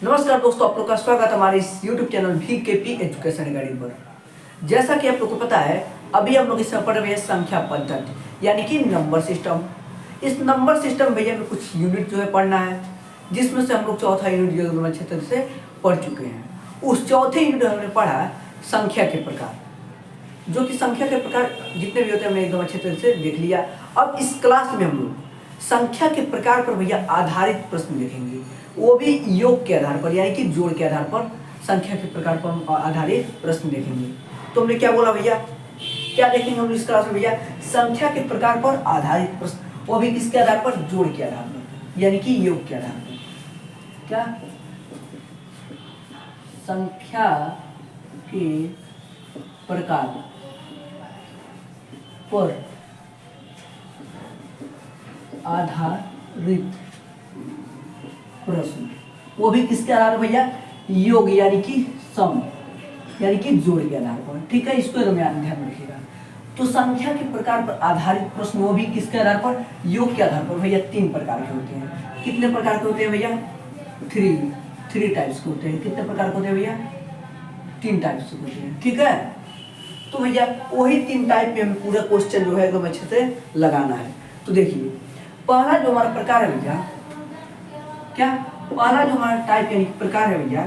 नमस्कार दोस्तों, आप लोग का स्वागत है हमारे इस YouTube channel VKP education academy पर। जैसा कि आप लोग को पता है, अभी हम लोग इसमें पढ़ रहे हैं संख्या पद्धति यानी कि नंबर सिस्टम। इस नंबर सिस्टम भैया में कुछ यूनिट जो है पढ़ना है, जिसमें से हम लोग चौथा यूनिट जो अच्छे तरह से पढ़ चुके हैं। उस चौथे यूनिट में हमने पढ़ा संख्या के प्रकार, जो कि संख्या के प्रकार जितने भी होते हैं हमने एकदम अच्छे तरह से देख लिया। अब इस क्लास में हम लोग संख्या के प्रकार पर भैया आधारित प्रश्न देखेंगे, वो भी योग के आधार पर यानी कि जोड़ के आधार पर संख्या के प्रकार पर आधारित प्रश्न देखेंगे। तो हमने क्या बोला भैया, क्या देखेंगे हम इस क्लास में भैया? संख्या के प्रकार पर आधारित प्रश्न, वो भी किसके आधार पर? जोड़ के आधार पर यानी कि योग के आधार पर। क्या संख्या के प्रकार पर आधारित प्रश्न, वो भी किसके आधार पर भैया? योग यानी कि सम यानी कि जोड़ के आधार पर। ठीक है, इसको तो ध्यान रखिएगा। तो संख्या के प्रकार पर आधारित प्रश्न, वो भी किसके आधार पर? योग के आधार पर। भैया 3 प्रकार के होते हैं। कितने प्रकार के होते हैं भैया? 3 टाइप्स के होते हैं। कितने प्रकार के होते हैं भैया? 3 टाइप्स के होते हैं। ठीक है, तो भैया वही 3 टाइप में हमें पूरा क्वेश्चन जो है एकदम अच्छे से लगाना है। तो देखिए, पहला जो हमारा प्रकार है भैया, क्या पहला जो हमारा टाइप यानी प्रकार है भैया,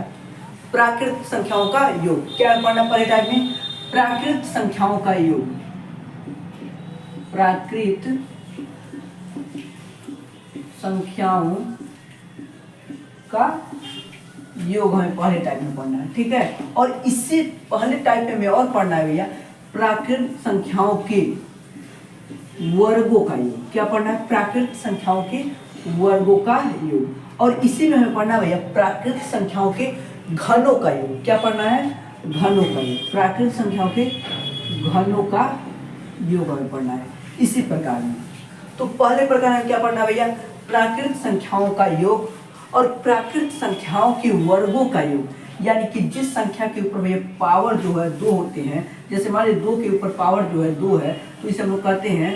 प्राकृत संख्याओं का योग। क्या पढ़ना पहले टाइप में? प्राकृत संख्याओं का योग। प्राकृत संख्याओं का योग हमें पहले टाइप में पढ़ना है। ठीक है, और इससे पहले टाइप में हमें और पढ़ना है भैया, प्राकृत संख्याओं के वर्गों का योग। क्या पढ़ना है? प्राकृत संख्याओं के वर्गों का योग। और इसी में हमें पढ़ना है भैया प्राकृत संख्याओं के घनों का योग। क्या पढ़ना है? घनों का योग। प्राकृत संख्याओं के घनों का योग हमें पढ़ना है इसी प्रकार में। तो पहले प्रकार में क्या पढ़ना है भैया? प्राकृत संख्याओं का योग और प्राकृत संख्याओं के वर्गों का योग। यानी कि जिस संख्या के ऊपर भैया पावर जो है 2 होते हैं, जैसे मान लीजिए 2 के ऊपर पावर जो है 2 है, तो इसे हम लोग कहते हैं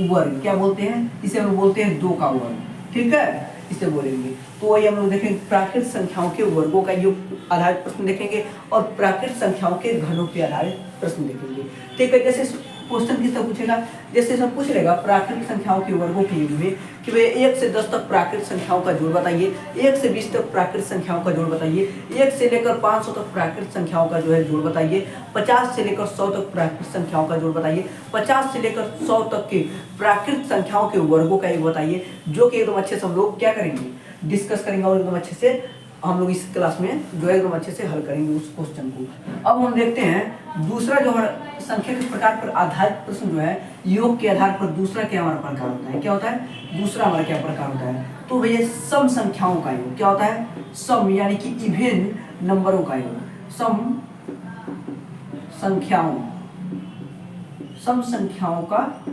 वर्ग। क्या बोलते हैं? इसे हम लोग बोलते हैं 2 का वर्ग। ठीक है, इसे बोलेंगे। तो वही हम लोग देखेंगे प्राकृत संख्याओं के वर्गों का योग आधारित प्रश्न देखेंगे और प्राकृत संख्याओं के घनों के आधारित प्रश्न देखेंगे। ठीक है, जैसे क्वेश्चन किससे पूछेगा? जैसे सब पूछ लेगा प्राकृत संख्याओं के वर्गों के योग में कि भाई 1 से 10 तक प्राकृत संख्याओं का जोड़ बताइए, 1 से 20 तक प्राकृत संख्याओं का जोड़ बताइए, 1 से लेकर 500 तक प्राकृत संख्याओं का जो है जोड़ बताइए, 50 से लेकर 100 तक प्राकृत संख्याओं का जोड़ बताइए, 50 से लेकर 100 तक के प्राकृत संख्याओं के वर्गों का योग बताइए। जो कि एकदम अच्छे से हम लोग क्या करेंगे? डिस्कस करेंगे और एकदम अच्छे से हम लोग इस क्लास में जो है एकदम अच्छे से हल करेंगे उस क्वेश्चन को। अब हम देखते हैं दूसरा जो हमारा संख्या के प्रकार पर आधारित प्रश्न जो है योग के आधार पर दूसरा क्या हमारा प्रकार होता है? क्या होता है दूसरा हमारा क्या प्रकार होता है? तो भैया सम संख्याओं का योग। क्या होता है? सम यानी कि इवन नंबरों का योग। सम संख्याओं का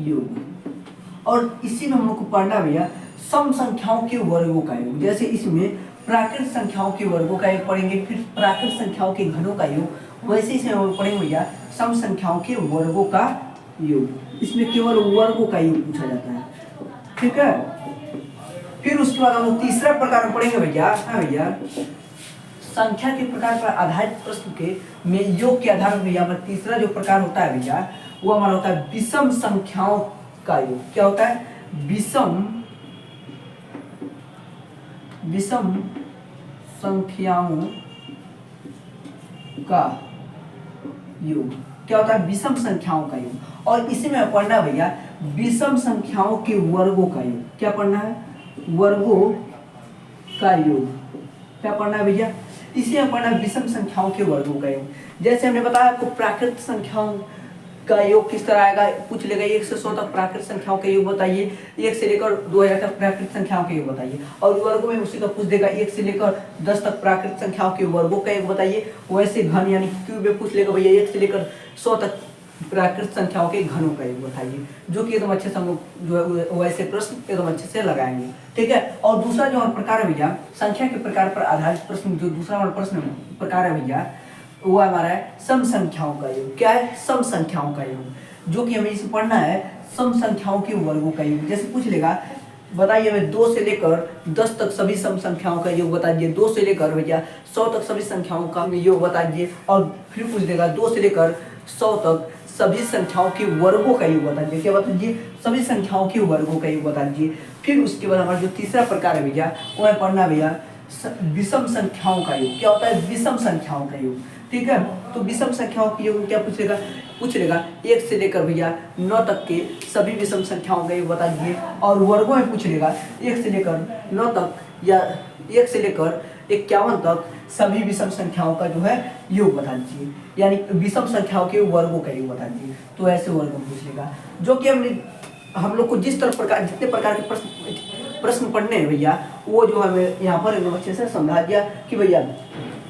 योग। और इसी में हम लोग को पढ़ना भैया सम संख्याओं के वर्गों का योग। जैसे इसमें प्राकृत संख्याओं के वर्गों का योग पढ़ेंगे, फिर प्राकृत संख्याओं के घनों का योग, वैसे इसमें हम पढ़ेंगे भैया सम संख्याओं के वर्गों का योग। इसमें केवल वर्गों का योग पूछा जाता है। ठीक है, फिर उसके बाद हम लोग तीसरा प्रकार पढ़ेंगे भैया। हाँ भैया, संख्या के प्रकार पर आधारित प्रश्न के में योग के आधार पर भैया हमारा तीसरा जो प्रकार होता है भैया, वो हमारा होता है विषम संख्याओं का योग। क्या होता है? विषम संख्याओं का योग। क्या होता है? विषम संख्याओं का योग। और इसी में पढ़ना भैया विषम संख्याओं के वर्गों का योग। क्या पढ़ना है? वर्गों का योग। क्या पढ़ना है भैया? इसी में पढ़ना विषम संख्याओं के वर्गों का योग। जैसे हमने बताया आपको प्राकृत संख्याओं का योग किस तरह आएगा, पूछ लेगा 1 से 100 तक प्राकृत संख्याओं का योग बताइए, 1 से लेकर 2000 तक प्राकृत संख्याओं का योग बताइए। और वर्गों में उसी का पूछ देगा 1 से लेकर 10 तक प्राकृत संख्याओं के वर्गों का योग बताइए। वैसे घन यानी क्यूब में पूछ लेगा भैया 1 से लेकर 100 तक प्राकृत संख्याओं के घनों का योग बताइए। जो कि एकदम अच्छे से हम लोग जो है वैसे प्रश्न एकदम अच्छे से लगाएंगे। ठीक है, और दूसरा जो प्रकार है भैया संख्या के प्रकार पर आधारित प्रश्न, जो दूसरा हमारा प्रश्न प्रकार है भैया, वो हमारा है सम संख्याओं का योग। क्या है? सम संख्याओं का योग, जो कि हमें इसे पढ़ना है सम संख्याओं के वर्गों का योग। जैसे पूछ लेगा बताइए हमें 2 से लेकर 10 तक सभी सम संख्याओं का योग बता दीजिए। 2 से लेकर भैया 100 तक सभी संख्याओं का योग बता दीजिए। और फिर पूछ देगा 2 से लेकर 100 तक सभी संख्याओं के वर्गों का योग बता दीजिए। क्या बता दीजिए? सभी संख्याओं के वर्गों का योग बता दीजिए। फिर उसके बाद हमारा जो तीसरा प्रकार है भैया वो है पढ़ना भैया विषम संख्याओं का योग। क्या होता है? विषम संख्याओं का योग। ठीक है, तो विषम संख्याओं के योग में क्या पूछ लेगा 1 से लेकर भैया 9 तक के सभी विषम संख्याओं का योग बता दीजिए। और वर्गों में पूछ लेगा 1 से लेकर 9 तक या 1 से लेकर 51 तक सभी विषम संख्याओं का जो है योग बता दीजिए, यानी विषम संख्याओं के वर्गों का योग बता दीजिए। तो ऐसे वर्गों पूछ लेगा, जो कि हम लोग को जितने प्रकार के प्रश्न पढ़ने हैं भैया वो जो हमें यहाँ पर एकदम अच्छे से समझा दिया कि भैया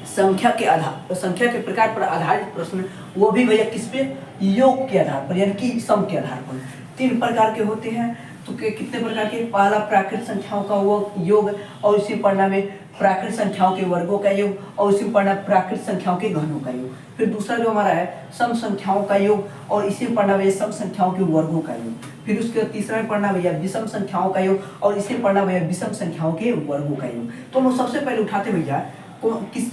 संख्या के प्रकार पर आधारित प्रश्न, वो भी भैया किस पे? योग के आधार पर, यानी कि सम के आधार पर। 3 प्रकार के होते हैं। तो कितने प्रकार के? पहला प्राकृत संख्याओं का वो योग, और इसी पढ़ना में प्राकृत संख्याओं के वर्गों का योग, और इसी पढ़ना प्राकृत संख्याओं के घनों का योग। फिर दूसरा जो हमारा है सम संख्याओं का योग, और इसी पढ़ना भैया सम संख्याओं के वर्गों का योग। फिर उसके तीसरा में पढ़ना भैया विषम संख्याओं का योग, और इसी पढ़ना भैया विषम संख्याओं के वर्गों का योग। तो हम सबसे पहले उठाते भैया किस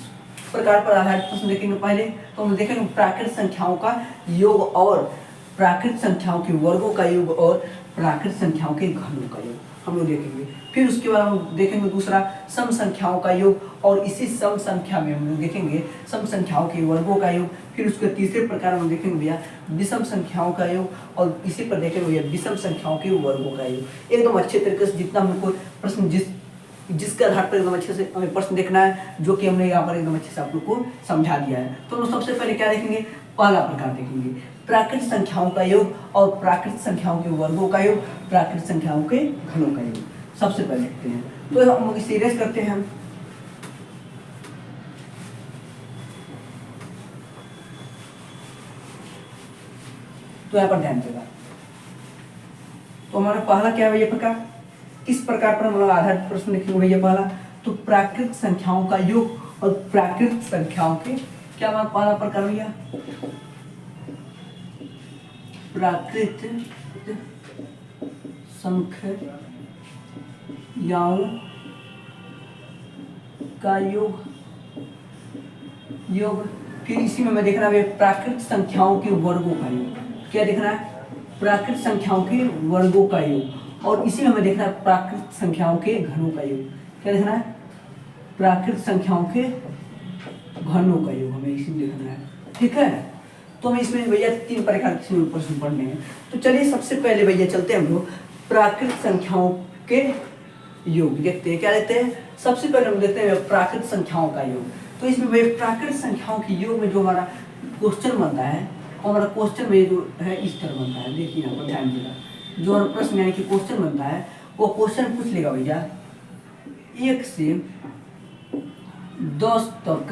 प्रकार पर आधारित प्रश्न देखेंगे? पहले तो हम देखेंगे प्राकृत संख्याओं का योग, और प्राकृत संख्याओं के वर्गों का योग, और प्राकृत संख्याओं के घनों का योग हम लोग देखेंगे। फिर उसके बाद हम देखेंगे दूसरा सम संख्याओं का योग, और इसी सम संख्या में हम लोग देखेंगे सम संख्याओं के वर्गों का योग। फिर उसके तीसरे प्रकार हम देखेंगे भैया विषम संख्याओं का योग, और इसी पर देखेंगे भैया विषम संख्याओं के वर्गों का योग। एकदम अच्छे तरीके से जितना हमको प्रश्न जिसके आधार पर एकदम अच्छे से हमें प्रश्न देखना है, जो कि हमने यहाँ पर एकदम अच्छे से आप लोग को समझा दिया है। तो हम सबसे पहले क्या देखेंगे? पहला प्रकार देखेंगे प्राकृत संख्याओं का योग, और प्राकृत संख्याओं के वर्गों का योग, प्राकृत संख्याओं के घनों का योग। सबसे पहले देखते हैं, तो हम लोग सीरियस करते हैं। तो यहाँ पर ध्यान देगा, तो हमारा पहला क्या है भैया प्रकार? किस प्रकार पर हम लोग आधारित प्रश्न लिखेंगे भैया? पहला तो प्राकृत संख्याओं का योग और प्राकृत संख्याओं के, क्या हमारा पहला प्रकार भैया? प्राकृत संख्याओं का योग। फिर इसी में मैं देख रहा है प्राकृत संख्याओं के वर्गों का योग। क्या देखना है? प्राकृत संख्याओं के वर्गों का योग, और इसी में हमें देखना है प्राकृत संख्याओं के घनों का योग। क्या देखना है? प्राकृत संख्याओं के घनों का योग हमें इसी में देखना है। ठीक है, तो हमें इसमें भैया 3 प्रकार के प्रश्न पढ़ने हैं। तो चलिए सबसे पहले भैया चलते हैं हम लोग प्राकृत संख्याओं के योग देखते हैं। क्या देखते हैं? सबसे पहले हम देखते हैं प्राकृत संख्याओं का योग। तो इसमें भैया प्राकृत संख्याओं के योग में जो हमारा क्वेश्चन बनता है, हमारा क्वेश्चन में जो है इस तरह बनता है। देखिए यहाँ पर ध्यान देगा, जो हमारा प्रश्न यानी कि क्वेश्चन बनता है, वो क्वेश्चन पूछ लेगा भैया 1 से 10 तक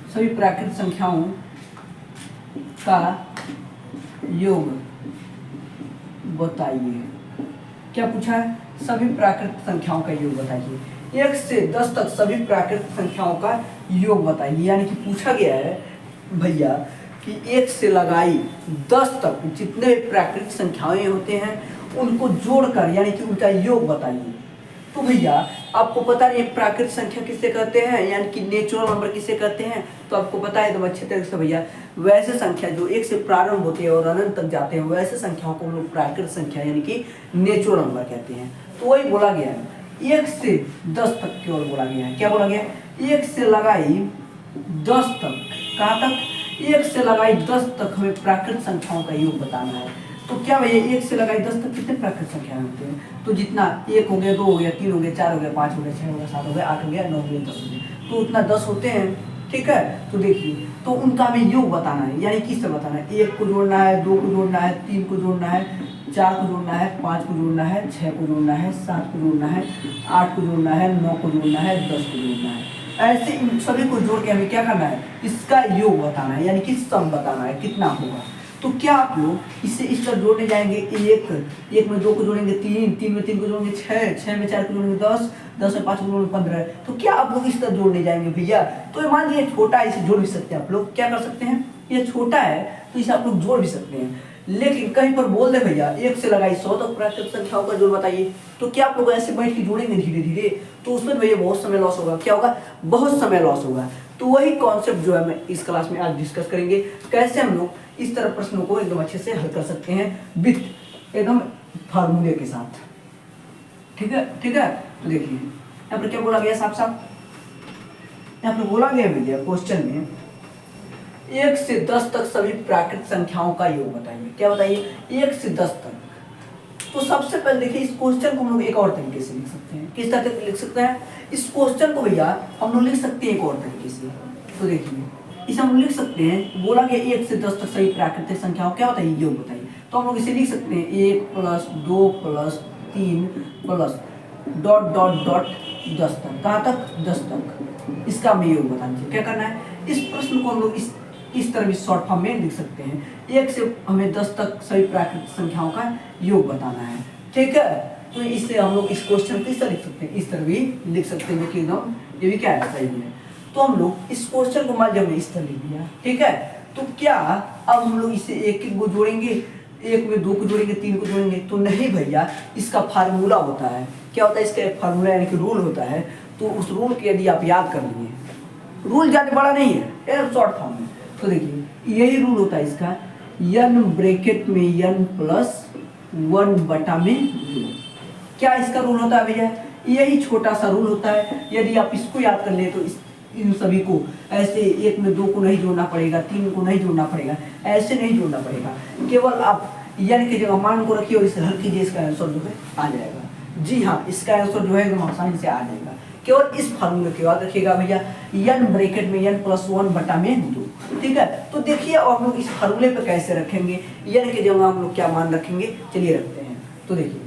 सभी प्राकृत संख्याओं का योग बताइए। क्या पूछा है? सभी प्राकृत संख्याओं का योग बताइए। 1 से 10 तक सभी प्राकृत संख्याओं का योग बताइए, यानी कि पूछा गया है भैया कि 1 से लगाई 10 तक जितने भी प्राकृत संख्याएं होते हैं उनको जोड़कर, यानी कि उनका योग बताइए। तो भैया आपको पता नहीं प्राकृत संख्या किसे कहते हैं, यानी कि नेचुरल नंबर किसे कहते हैं? तो आपको पता है एकदम अच्छे तरीके से भैया, वैसे संख्या जो 1 से प्रारंभ होती है और अनंत तक जाते हैं, वैसे संख्याओं को हम लोग प्राकृत संख्या यानी कि नेचुरल नंबर कहते हैं। तो वही बोला गया है 1 से 10 तक केवल बोला गया है। क्या बोला गया? 1 से लगाई 10 तक, कहाँ तक? 1 से लगाई 10 तक हमें प्राकृत संख्याओं का योग बताना है। तो क्या भैया 1 से लगाई 10 तक कितने प्राकृत संख्याएं होते हैं? तो जितना 1 हो गया, 2 हो गया, 3 हो गया, 4 हो गया, 5 हो गया, 6 हो गया, 7 हो गया, 8 हो गया, 9 हो गया, 10 हो गया, तो उतना 10 होते हैं। ठीक है, तो देखिए, तो उनका हमें योग बताना है, यानी किससे बताना है? 1 को जोड़ना है, 2 को जोड़ना है, 3 को जोड़ना है, 4 को जोड़ना है, 5 को जोड़ना है, 6 को जोड़ना है, 7 को जोड़ना है, 8 को जोड़ना है, 9 को जोड़ना है, 10 को जोड़ना है। ऐसे इन सभी को जोड़ के हमें क्या करना है? इसका योग बताना है, यानी कि सम बताना है कितना होगा। तो क्या आप लोग इससे इस तरह जोड़ने जाएंगे, एक में 2 को जोड़ेंगे 3, 3 में 3 को जोड़ेंगे 6, 6 में 4 को जोड़ेंगे 10, 10 में 5 को जोड़ेंगे 15। तो क्या आप लोग इस तरह जोड़ने जाएंगे भैया? तो मान लीजिए छोटा है, इसे जोड़ भी सकते हैं आप लोग। क्या कर सकते हैं, ये छोटा है तो इसे आप लोग जोड़ भी सकते हैं। लेकिन कहीं पर बोल दे भैया 1 से लगाई 100 तक प्राकृतिक संख्याओं का जोड़ बताइए, तो क्या आप लोग ऐसे बैठ के जोड़ेंगे धीरे धीरे? तो उसमें भैया बहुत समय लॉस होगा। क्या होगा? बहुत समय लॉस होगा। तो वही कॉन्सेप्ट जो है मैं इस क्लास में आज डिस्कस करेंगे, कैसे हम लोग इस तरह प्रश्नों को एकदम अच्छे से हल कर सकते हैं विथ एकदम फार्मूले के साथ। ठीक है, ठीक है। तो देखिए यहाँ पर क्या बोला गया, साफ साफ यहाँ पर बोला गया भैया क्वेश्चन में 1 से 10 तक सभी प्राकृतिक संख्याओं का योग बताइए। क्या बताइए? 1 से 10 तक। तो सबसे पहले देखिए इस क्वेश्चन को हम लोग एक और तरीके से लिख सकते हैं। किस तरह से लिख सकते हैं इस क्वेश्चन को भैया? हम लोग लिख सकते हैं एक और तरीके से। तो देखिए इसे हम लिख सकते हैं, बोला गया 1 से 10 तक सभी प्राकृतिक संख्याओं क्या बताइए, योग बताइए। तो हम लोग इसे लिख सकते हैं 1 + 2 + 3 प्लस डॉट डॉट डॉट 10 तक। कहाँ तक? 10 तक। इसका हमें योग बताना चाहिए। क्या करना है, इस प्रश्न को हम लोग इस तरह भी शॉर्ट फॉर्म में लिख सकते हैं, 1 से हमें 10 तक सभी प्राकृतिक संख्याओं का योग बताना है। ठीक है, तो इससे हम लोग इस क्वेश्चन को इस तरह लिख सकते हैं, इस तरह भी लिख सकते हैं कि एकदम ये भी क्या है, सही है। तो हम लोग इस क्वेश्चन को मान जब इस तरह लिख दिया, ठीक है। तो क्या अब हम लोग इसे एक एक को जोड़ेंगे, 1 में 2 को जोड़ेंगे, 3 को जोड़ेंगे? तो नहीं भैया, इसका फार्मूला होता है। क्या होता है इसका? एक फार्मूला यानी कि रूल होता है। तो उस रूल के यदि आप याद कर लिए, रूल ज़्यादा बड़ा नहीं है, एकदम शॉर्ट फॉर्म में। तो देखिए यही रूल होता है इसका, n ब्रैकेट में n + 1 बटा में 2। क्या इसका रूल होता है भैया? यही छोटा सा रूल होता है। यदि आप इसको याद कर ले तो इन सभी को ऐसे 1 में 2 को नहीं जोड़ना पड़ेगा, 3 को नहीं जोड़ना पड़ेगा, ऐसे नहीं जोड़ना पड़ेगा। केवल आप n की जगह मान को रखिए और इसे हल कीजिए, इसका आंसर जो है आ जाएगा। जी हाँ, इसका आंसर जो है एकदम आसानी से आ जाएगा। केवल इस फार्मूले के बाद रखिएगा भैया, n ब्रैकेट में n + 1 बटा में 2। ठीक है, तो देखिए और हम लोग इस फार्मूले पे कैसे रखेंगे, n की जगह हम लोग क्या मान रखेंगे, चलिए रखते हैं। तो देखिए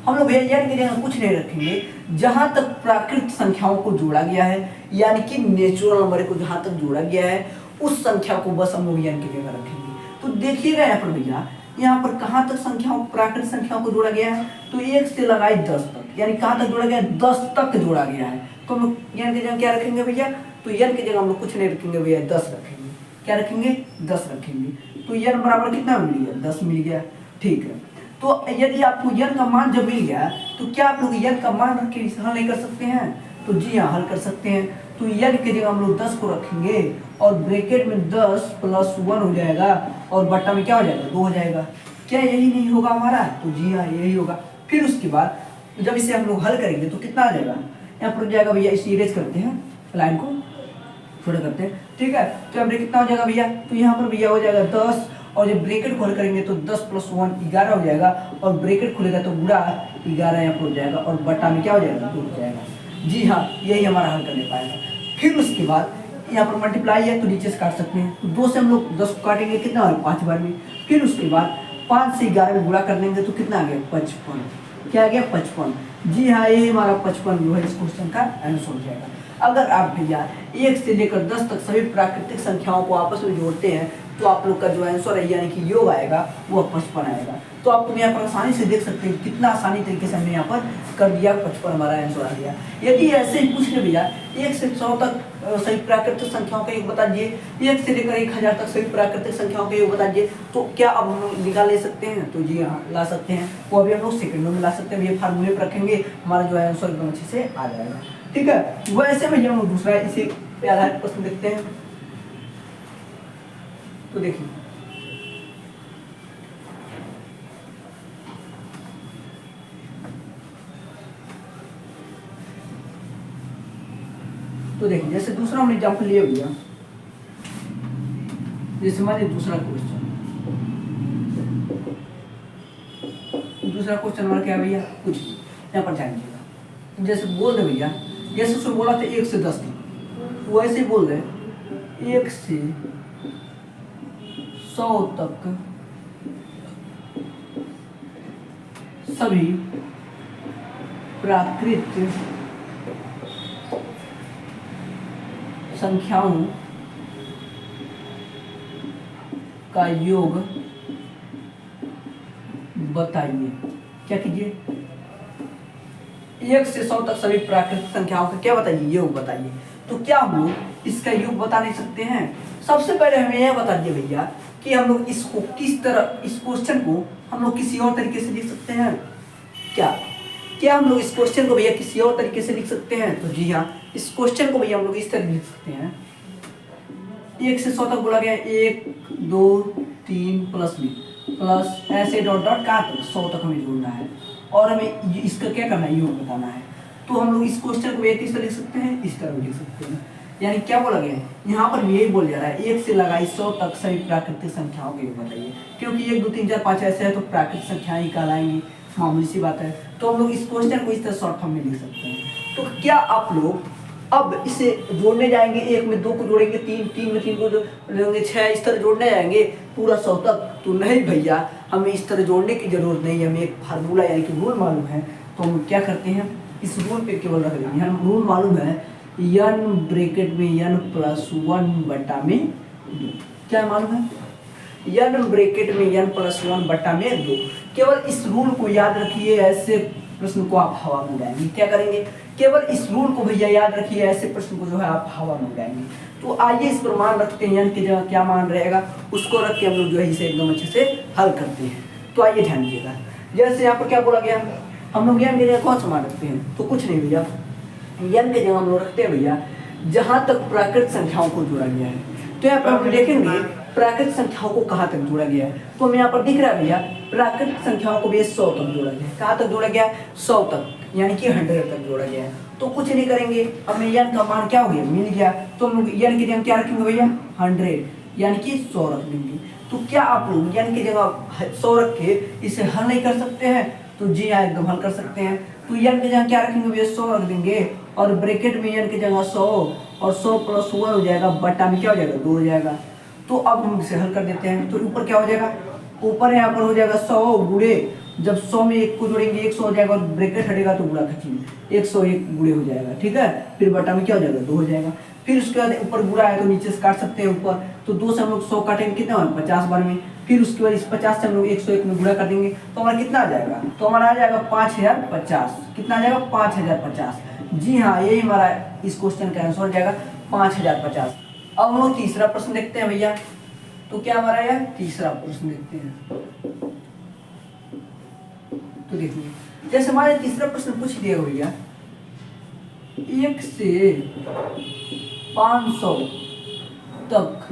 हम लोग भैया n की जगह कुछ नहीं रखेंगे, जहां तक प्राकृतिक संख्याओं को जोड़ा गया है, यानी कि नेचुरल नंबर को जहां तक जोड़ा गया है उस संख्या को बस हम लोग n की जगह रखेंगे। तो देखिएगा यहाँ पर भैया, यहाँ पर कहाँ तक संख्याओं, प्राकृतिक संख्याओं को जोड़ा गया है? तो 1 से लगाई 10 तक, यानी कहाँ तक जोड़ा गया है? 10 तक जोड़ा गया है। तो हम लोग n की जगह क्या रखेंगे भैया? तो n की जगह हम लोग कुछ नहीं रखेंगे भैया, 10 रखेंगे। क्या रखेंगे? 10 रखेंगे। तो n बराबर कितना मिल गया? 10 मिल गया। ठीक है, तो यदि आपको n का मान जब मिल गया तो क्या आप लोग n का मान रख के इसे हल नहीं कर सकते हैं? तो जी हाँ, हल कर सकते हैं। तो n की जगह हम लोग 10 को रखेंगे और ब्रैकेट में 10 + 1 हो जाएगा और बट्टा में क्या हो जाएगा? 2 हो जाएगा। क्या यही नहीं होगा हमारा? तो जी हाँ, यही होगा। फिर उसके बाद जब इसे हम लोग हल करेंगे तो कितना आ जाएगा? यहाँ पर जाएगा भैया, इसे इरेज करते हैं, लाइन को छोटा करते हैं। ठीक है, तो यहाँ पर कितना हो जाएगा भैया? तो यहाँ पर भैया हो जाएगा 10 और जब ब्रैकेट खोल करेंगे तो 10 + 1 11 हो जाएगा और ब्रैकेट खुलेगा तो बुरा 11 यहाँ पर हो जाएगा और बट्टा में क्या हो जाएगा? 2 हो जाएगा। जी हाँ, यही हमारा हल करने पाएगा। फिर उसके बाद यहाँ पर मल्टीप्लाई है तो नीचे से काट सकते हैं, तो 2 से हम लोग 10 को काटेंगे, कितना होगा? 5 बार में। फिर उसके बाद 5 से 11 में गुणा कर देंगे तो कितना आ गया? 55। क्या आ गया? 55। जी हाँ, ये हमारा 55 जो है इस क्वेश्चन का आंसर हो जाएगा। अगर आप भैया 1 से लेकर 10 तक सभी प्राकृतिक संख्याओं को आपस में जोड़ते हैं तो आप लोग का जो आंसर है यानी कि योग आएगा वो 55 आएगा। तो आप लोग यहाँ पर आसानी से देख सकते हैं कितना आसानी तरीके से हमने यहाँ पर कर दिया, 55 हमारा आंसर आ गया। यदि ऐसे ही पूछ ले भैया 1 से 100 तक सभी प्राकृतिक संख्याओं का योग बता दीजिए, 1 से लेकर 1000 तक सभी प्राकृतिक संख्याओं का योग बता दीजिए, तो क्या अब हम लोग निकाल ले सकते हैं? तो जी हाँ, ला सकते हैं। वो अभी हम लोग सेकंडों में ला सकते हैं। ये फार्मूले पर रखेंगे, हमारा जो है आंसर एकदम अच्छे से आ जाएगा। ठीक है, वैसे भैया हम दूसरा इसे पे आधारित प्रश्न देखते हैं। तो देखिए जैसे दूसरा हमने एग्जाम्पल लिया भैया, जैसे मान दूसरा क्वेश्चन हमारा क्या भैया? कुछ यहाँ पर ध्यान दीजिएगा। जैसे बोल रहे भैया, जैसे उसमें बोला था 1 से 10 तक, वो ऐसे बोल रहे 1 से 100 तक सभी प्राकृतिक संख्याओं का योग बताइए। क्या कीजिए, 1 से 100 तक सभी प्राकृतिक संख्याओं का क्या बताइए, योग बताइए। तो क्या हम लोग इसका योग बता नहीं सकते हैं? सबसे पहले हमें यह बता दिए भैया कि हम लोग इसको किस तरह, इस क्वेश्चन को हम लोग किसी और तरीके से लिख सकते हैं क्या? क्या हम लोग इस क्वेश्चन को भैया किसी और तरीके से लिख सकते हैं? तो जी हाँ, इस क्वेश्चन को भैया हम लोग इस तरह लिख सकते हैं। 1 से 100 तक बोला गया, 1 2 3 प्लस बी प्लस ऐसे डॉट डॉट कहाँ तक 100 तक हमें जोड़ना है और हमें इसका क्या करना है, योग बताना है। तो हम लोग इस क्वेश्चन को इस तरह लिख सकते हैं, इस तरह लिख सकते हैं। यानी क्या बोला गया है यहाँ पर यही बोल जा रहा है, 1 से लगाई 100 तक सभी प्राकृतिक संख्याओं के योग बताइए। क्योंकि 1 2 3 4 5 ऐसे है तो प्राकृतिक संख्याएं ही कहलाएंगी, मामूली सी बात है। तो हम लोग इस क्वेश्चन को इस तरह शॉर्ट फॉर्म में लिख सकते हैं। तो क्या आप लोग अब इसे जोड़ने जाएंगे, 1 में 2 को जोड़ेंगे, 3 में 3 को जोड़ेंगे, 6 इस तरह जोड़ने जाएंगे पूरा 100 तक? तो नहीं भैया, हमें इस तरह जोड़ने की जरूरत नहीं है। हमें एक फार्मूला यानी कि रूल मालूम है। तो हम क्या करते हैं, इस रूल पे केवल रख देंगे। हम रूल मालूम है, n ब्रैकेट में n प्लस 1 बटा में 2। क्या मालूम है? n ब्रैकेट में n प्लस 1 बटा में 2। केवल इस रूल को याद रखिए, ऐसे प्रश्न को आप हवा में उड़ाएंगे। क्या करेंगे, केवल इस रूल को भैया याद रखिए, ऐसे प्रश्न को जो है आप हवा में उड़ाएंगे। तो आइए इस पर मान रखते हैं, n की जगह क्या मान रहेगा उसको रख के हम लोग जो है इसे एकदम अच्छे से हल करते हैं। तो आइए ध्यान दीजिएगा, जैसे यहाँ पर क्या बोला गया, हम लोग n की जगह कौन सा मान रखते हैं? तो कुछ नहीं भैया, n की जगह हम लोग रखते हैं भैया जहाँ तक प्राकृतिक संख्याओं को जोड़ा गया है। तो यहाँ पर हम देखेंगे प्राकृतिक संख्याओं को कहाँ तक जोड़ा गया है। तो हमें यहाँ पर दिख रहा है भैया प्राकृतिक संख्याओं को भी 100 तक जोड़ा गया है। कहाँ तक जोड़ा गया है? 100 तक, यानी कि 100 तक जोड़ा गया है। तो कुछ नहीं करेंगे, हमें n का मान क्या हो गया, मिल गया। तो हम लोग n की जगह क्या रखेंगे भैया, 100 यानी कि 100 रख देंगे। तो क्या आप लोग n की जगह 100 रख के इसे हल नहीं कर सकते हैं? तो जी हाँ, एकदम हल कर सकते हैं। तो n की जगह क्या रखेंगे भैया, 100 रख देंगे और ब्रैकेट में n की जगह 100 और 100 प्लस 1 हो जाएगा, बटा में क्या हो जाएगा, 2 हो जाएगा। तो अब हम इसे हल कर देते हैं। तो ऊपर क्या हो जाएगा, ऊपर यहाँ पर हो जाएगा 100 गुणे, जब 100 में 1 को जोड़ेंगे 100 हो जाएगा और ब्रैकेट हटेगा तो गुणा खींचेंगे, 101 गुणे हो जाएगा। ठीक है, फिर बटा में क्या हो जाएगा, 2 हो जाएगा। फिर उसके बाद ऊपर गुणा है तो नीचे से काट सकते हैं ऊपर। तो 2 से हम लोग 100 काटेंगे, कितना है 50 बार में। फिर उसके बाद इस 50 से हम लोग 101 में गुणा कर देंगे तो हमारा कितना आ जाएगा, तो हमारा आ जाएगा 5050। कितना आ जाएगा, 5050। जी हाँ, यही हमारा इस क्वेश्चन का आंसर हो जाएगा 5050। अब हम लोग तीसरा प्रश्न देखते हैं भैया। तो क्या हमारा यह तीसरा प्रश्न देखते हैं। तो देखिए, जैसे हमारे तीसरा प्रश्न पूछ दिया भैया 1 से 500 तक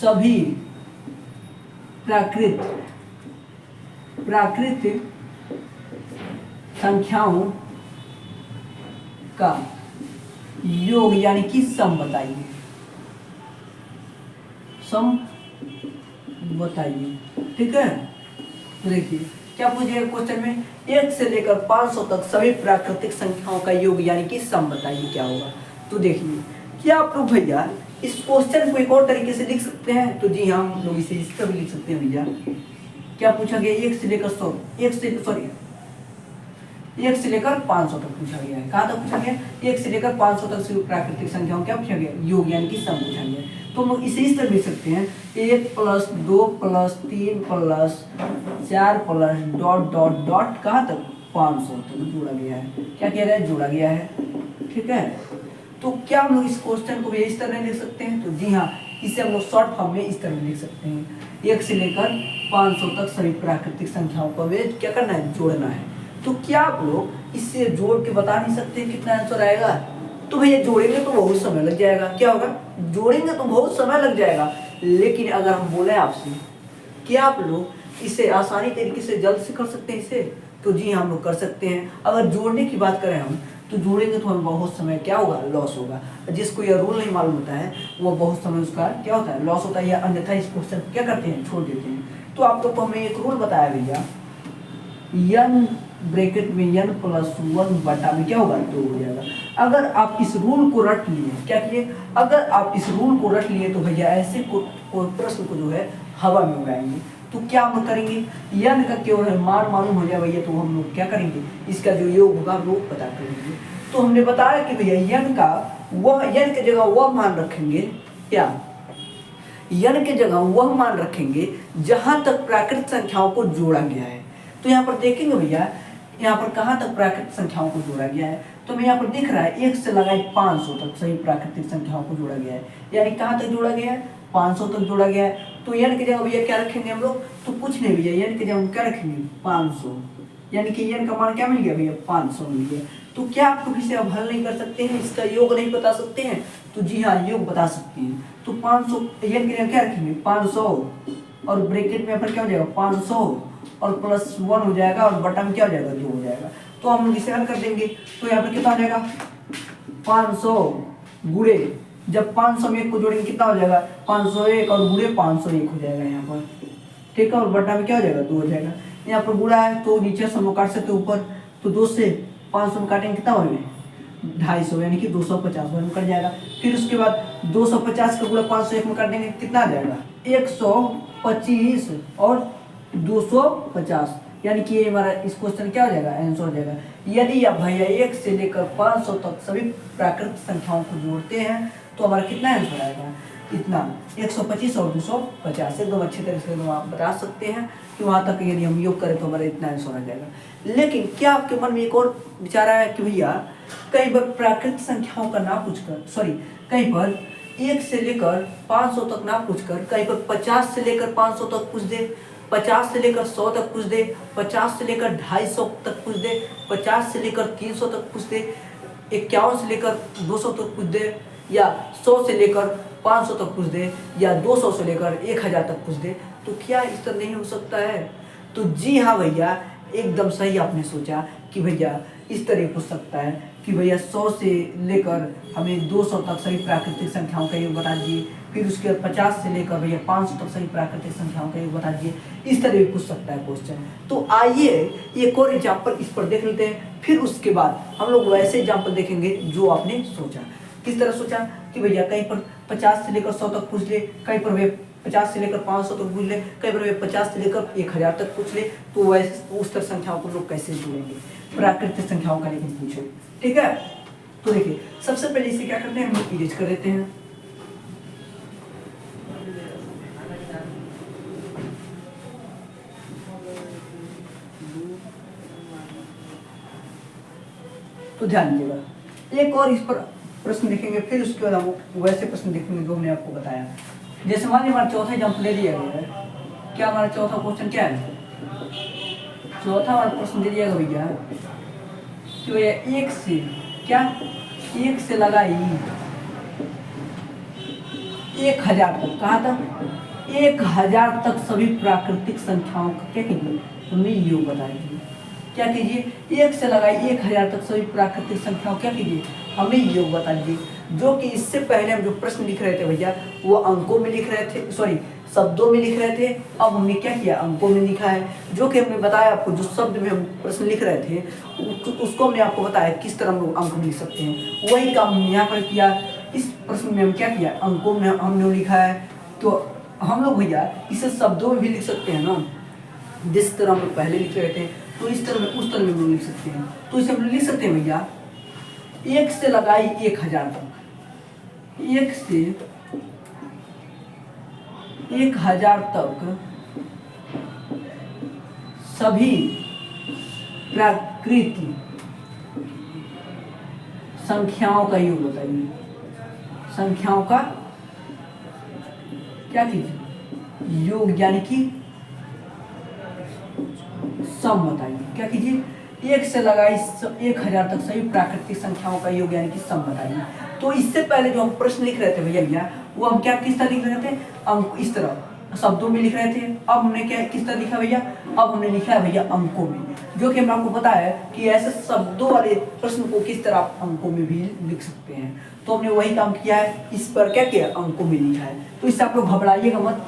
सभी प्राकृतिक संख्याओं का योग यानी कि सम बताइए। सम बताइए, ठीक है। तो देखिए क्या पूछिए क्वेश्चन में, 1 से लेकर 500 तक सभी प्राकृतिक संख्याओं का योग यानी कि सम बताइए क्या होगा। तो देखिए, क्या आप लोग भैया इस क्वेश्चन को एक और तरीके से लिख सकते हैं? तो जी हाँ, हम लोग इसे इस तरह भी लिख सकते हैं भैया। क्या पूछा गया, 1 से लेकर 500 तक पूछा गया है। कहाँ तक पूछा गया, 1 से लेकर 500 तक सभी प्राकृतिक संख्याओं क्या पूछा गया, योग यानी कि सम पूछा गया। तो हम लोग इसे इस तरह लिख सकते हैं, 1 plus 2 plus 3 plus 4 plus dot dot dot कहाँ तक 500 तक जोड़ा गया है। क्या किया गया है, जोड़ा गया है। ठीक है, तो क्या हम लोग इस क्वेश्चन को भी इस तरह लिख सकते हैं? तो जी हाँ, इसे हम लोग शॉर्ट फॉर्म में इस तरह लिख सकते हैं, 1 से लेकर 500 तक सभी प्राकृतिक संख्याओं को क्या करना है, जोड़ना है। तो क्या आप लोग इससे जोड़ के बता नहीं सकते कितना आंसर आएगा? तो भैया जोड़ेंगे तो बहुत समय लग जाएगा। क्या होगा, जोड़ेंगे तो बहुत समय लग जाएगा। लेकिन अगर हम बोले आपसे कि आप लोग इसे आसानी तरीके से जल्द से कर सकते हैं इसे, तो जी हम लोग कर सकते हैं। अगर जोड़ने की बात करें हम, तो जोड़ेंगे तो हमें बहुत समय क्या होगा, लॉस होगा। जिसको यह रूल नहीं मालूम होता है वो बहुत समय उसका क्या होता है, लॉस होता है, या अन्यथा इस क्वेश्चन क्या करते हैं, छोड़ देते हैं। तो आप लोग को हमें एक रूल बताया भैया, n ब्रैकेट में n प्लस 1 बटा में क्या होगा, 2 हो जाएगा। अगर आप इस रूल को रट लिए, क्या किए, अगर आप इस रूल को रट लिए तो भैया ऐसे प्रश्न को जो है हवा में उड़ाएंगे। तो क्या हम लोग करेंगे, n का केवल मान मालूम हो जाए भैया, तो हम लोग क्या करेंगे, इसका जो योग होगा वो पता करेंगे। तो हमने बताया कि भैया n का वह n की जगह वह मान रखेंगे, क्या यन के जगह वह मान रखेंगे जहां तक प्राकृतिक संख्याओं को जोड़ा गया है। तो यहाँ पर देखेंगे भैया, यहाँ पर कहाँ तक प्राकृतिक संख्याओं को जोड़ा गया है, तो हमें यहाँ पर दिख रहा है 1 से लगाए 500 तक सभी प्राकृतिक संख्याओं को जोड़ा गया है। यानी कहाँ तक जोड़ा गया है, 500 तक जोड़ा गया है। तो यन की जगह भैया क्या रखेंगे हम लोग, तो कुछ नहीं भैया, यन की जगह हम क्या रखेंगे 500, यानी कि यन का मान क्या मिल गया भैया 500 मिल गया। तो क्या आप इसे अब हल नहीं कर सकते हैं, इसका योग नहीं बता सकते हैं, तो जी हाँ योग बता सकते हैं। तो 500 यन की जगह क्या रखेंगे 500 और ब्रैकेट में अपन क्या हो जाएगा 500 और +1 हो जाएगा और बटा में क्या हो जाएगा 2 हो जाएगा। तो हम इसे हल कर देंगे। तो यहाँ पर कितना हो जाएगा 500 गुणे, जब 500 में 1 को जोड़ेंगे कितना हो जाएगा 501 और गुणे 501 हो जाएगा यहाँ पर, ठीक है। और बटा में क्या हो जाएगा 2 हो जाएगा। यहाँ पर गुणा है तो नीचे से हम काट सकते ऊपर, तो 2 से 500 में काटेंगे कितना होगा 250, यानी कि 250 में कट जाएगा। फिर उसके बाद 250 का गुणा 501 में काट देंगे कितना आ जाएगा 125 और 250, यानी कि ये हमारा इस क्वेश्चन क्या हो जाएगा आंसर हो जाएगा। यदि आप भैया 1 से लेकर 500 तक सभी प्राकृतिक संख्याओं को जोड़ते हैं तो हमारा कितना आंसर आएगा, इतना 125 और 250। एकदम अच्छे तरीके से आप बता सकते हैं कि वहाँ तक यदि हम योग करें तो हमारा इतना आंसर आ जाएगा। लेकिन क्या आपके मन में एक और विचार आया कि भैया कई बार प्राकृतिक संख्याओं का ना पूछकर, कहीं पर 1 से लेकर 500 तक ना पूछकर कहीं पर 50 से लेकर 500 तक पूछ दे, 50 से लेकर 100 तक पूछ दे, 50 से लेकर 250 तक पूछ दे, 50 से लेकर 300 तक पूछ दे, 51 से लेकर 200 तक पूछ दे, या 100 से लेकर 500 तक पूछ दे, या 200 से लेकर 1000 तक पूछ दे, तो क्या इस तरह नहीं हो सकता है। तो जी हाँ भैया, एकदम सही आपने सोचा कि भैया इस तरह पूछ सकता है कि भैया 100 से लेकर हमें 200 तक सभी प्राकृतिक संख्याओं का योग बता दीजिए, फिर उसके बाद 50 से लेकर भैया 500 तक सभी प्राकृतिक संख्याओं का योग बता दीजिए, इस तरह भी पूछ सकता है क्वेश्चन। तो आइए एक और एग्जाम्पल इस पर देख लेते हैं, फिर उसके बाद हम लोग वैसे एग्जाम्पल देखेंगे जो आपने सोचा। किस तरह सोचा कि भैया कहीं पर 50 से लेकर 100 तक पूछ ले, कहीं पर भैया 50 से लेकर 500 तक पूछ ले, कहीं पर भैया 50 से लेकर 1000 तक पूछ ले, तो वैसे उस तरह संख्याओं को लोग कैसे जोड़ेंगे, प्राकृतिक संख्याओं का लेकिन पूछे, ठीक है। तो देखिए सबसे पहले इसे क्या करते हैं, हम इरेज कर देते हैं। तो ध्यान दीजिएगा, एक और इस पर प्रश्न देखेंगे, फिर उसके बाद हम वैसे प्रश्न देखेंगे जो हमने आपको बताया। जैसे मान लीजिए हमारा चौथा एग्जाम्पल ले दिया गया है, क्या हमारा चौथा क्वेश्चन क्या है, चौथा हमारा प्रश्न दे दिया गया भैया तो ये 1 से क्या 1 से लगाई 1000 तक, कहाँ तक 1000 तक सभी प्राकृतिक संख्याओं का क्या कीजिए हमें योग बताइए। क्या कीजिए 1 से लगाई 1000 तक सभी प्राकृतिक संख्याओं क्या कीजिए हमें योग बता दीजिए। जो कि इससे पहले हम जो प्रश्न लिख रहे थे भैया वो अंकों में लिख रहे थे, सॉरी शब्दों में लिख रहे थे, अब हमने क्या किया अंकों में लिखा है। जो कि हमने बताया आपको, जो शब्द में हम प्रश्न लिख रहे थे उसको हमने आपको बताया किस तरह हम लोग अंक में लिख सकते हैं, वही काम हमने यहाँ पर किया। इस प्रश्न में हम क्या किया अंकों में हमने लिखा है, तो हम लोग भैया इसे शब्दों में भी लिख सकते हैं ना, जिस तरह हम लोग पहले लिख रहे थे तो इस तरह में उस तरह में हम लोग लिख सकते हैं। तो इसे हम लिख सकते हैं भैया 1 से लगाई 1000 तक, 1 से 1000 तक सभी प्राकृतिक संख्याओं का योग बताइए। संख्याओं का क्या कीजिए योग, यानी कि सम बताइए। क्या कीजिए 1 से लगाई 1000 तक सभी प्राकृतिक संख्याओं का योग यानी कि सम बताइए। तो इससे पहले जो हम प्रश्न लिख रहे थे भैया वो हम क्या किस तरह लिख रहे थे, अंक इस तरह शब्दों में लिख रहे थे। अब हमने क्या किस तरह लिखा भैया, अब हमने लिखा है भैया अंकों में, जो कि हमने आपको बताया कि ऐसे शब्दों वाले प्रश्न को किस तरह आप अंकों में भी लिख सकते हैं। तो हमने वही काम किया है, इस पर क्या किया अंकों में लिखा है। तो इससे आप लोग घबराइएगा मत,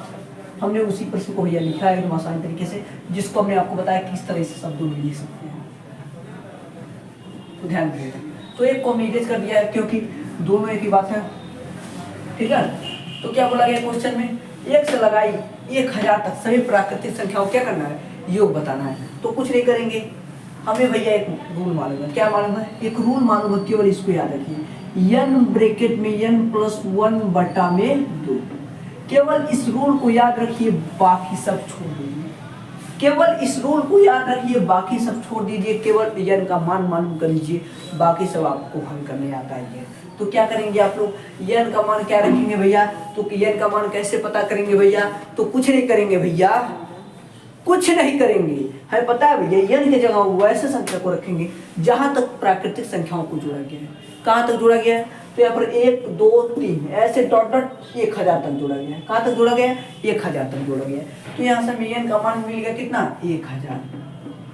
हमने उसी प्रश्न को भैया लिखा है एकदम आसान तरीके से, जिसको हमने आपको बताया किस तरह से शब्दों में लिख सकते हैं। तो ध्यान दीजिएगा, तो एक को हमने इरेज कर दिया है क्योंकि दोनों एक ही बात है, ठीक है। तो क्या बोला गया क्वेश्चन में 1 से लगाई 1000 तक सभी प्राकृतिक संख्याओं क्या करना है योग बताना है। तो कुछ नहीं करेंगे, हमें भैया एक रूल मालूम है। क्या मालूम है, एक रूल मालूम है, केवल इसको याद रखिए, n ब्रैकेट में n+1 बटा में 2, केवल इस रूल को याद रखिए, बाकी सब छोड़ दीजिए। केवल इस रूल को याद रखिए, बाकी सब छोड़ दीजिए। केवल n का मान मालूम कर लीजिए, बाकी सब आपको हल करने आता है। तो क्या करेंगे आप लोग, n का मान क्या रखेंगे भैया, तो n का मान कैसे पता करेंगे भैया, तो कुछ नहीं करेंगे भैया, कुछ नहीं करेंगे, है पता है भैया, n की जगह वैसे संख्या को रखेंगे जहां तक प्राकृतिक संख्याओं को जोड़ा गया है। कहाँ तक जोड़ा गया है, तो यहाँ पर 1 2 3 ऐसे डॉट डॉट 1000 तक जोड़ा गया है। कहाँ तक जोड़ा गया है, 1000 तक जोड़ा गया है। तो यहाँ से हमें n का मान मिल गया कितना, 1000।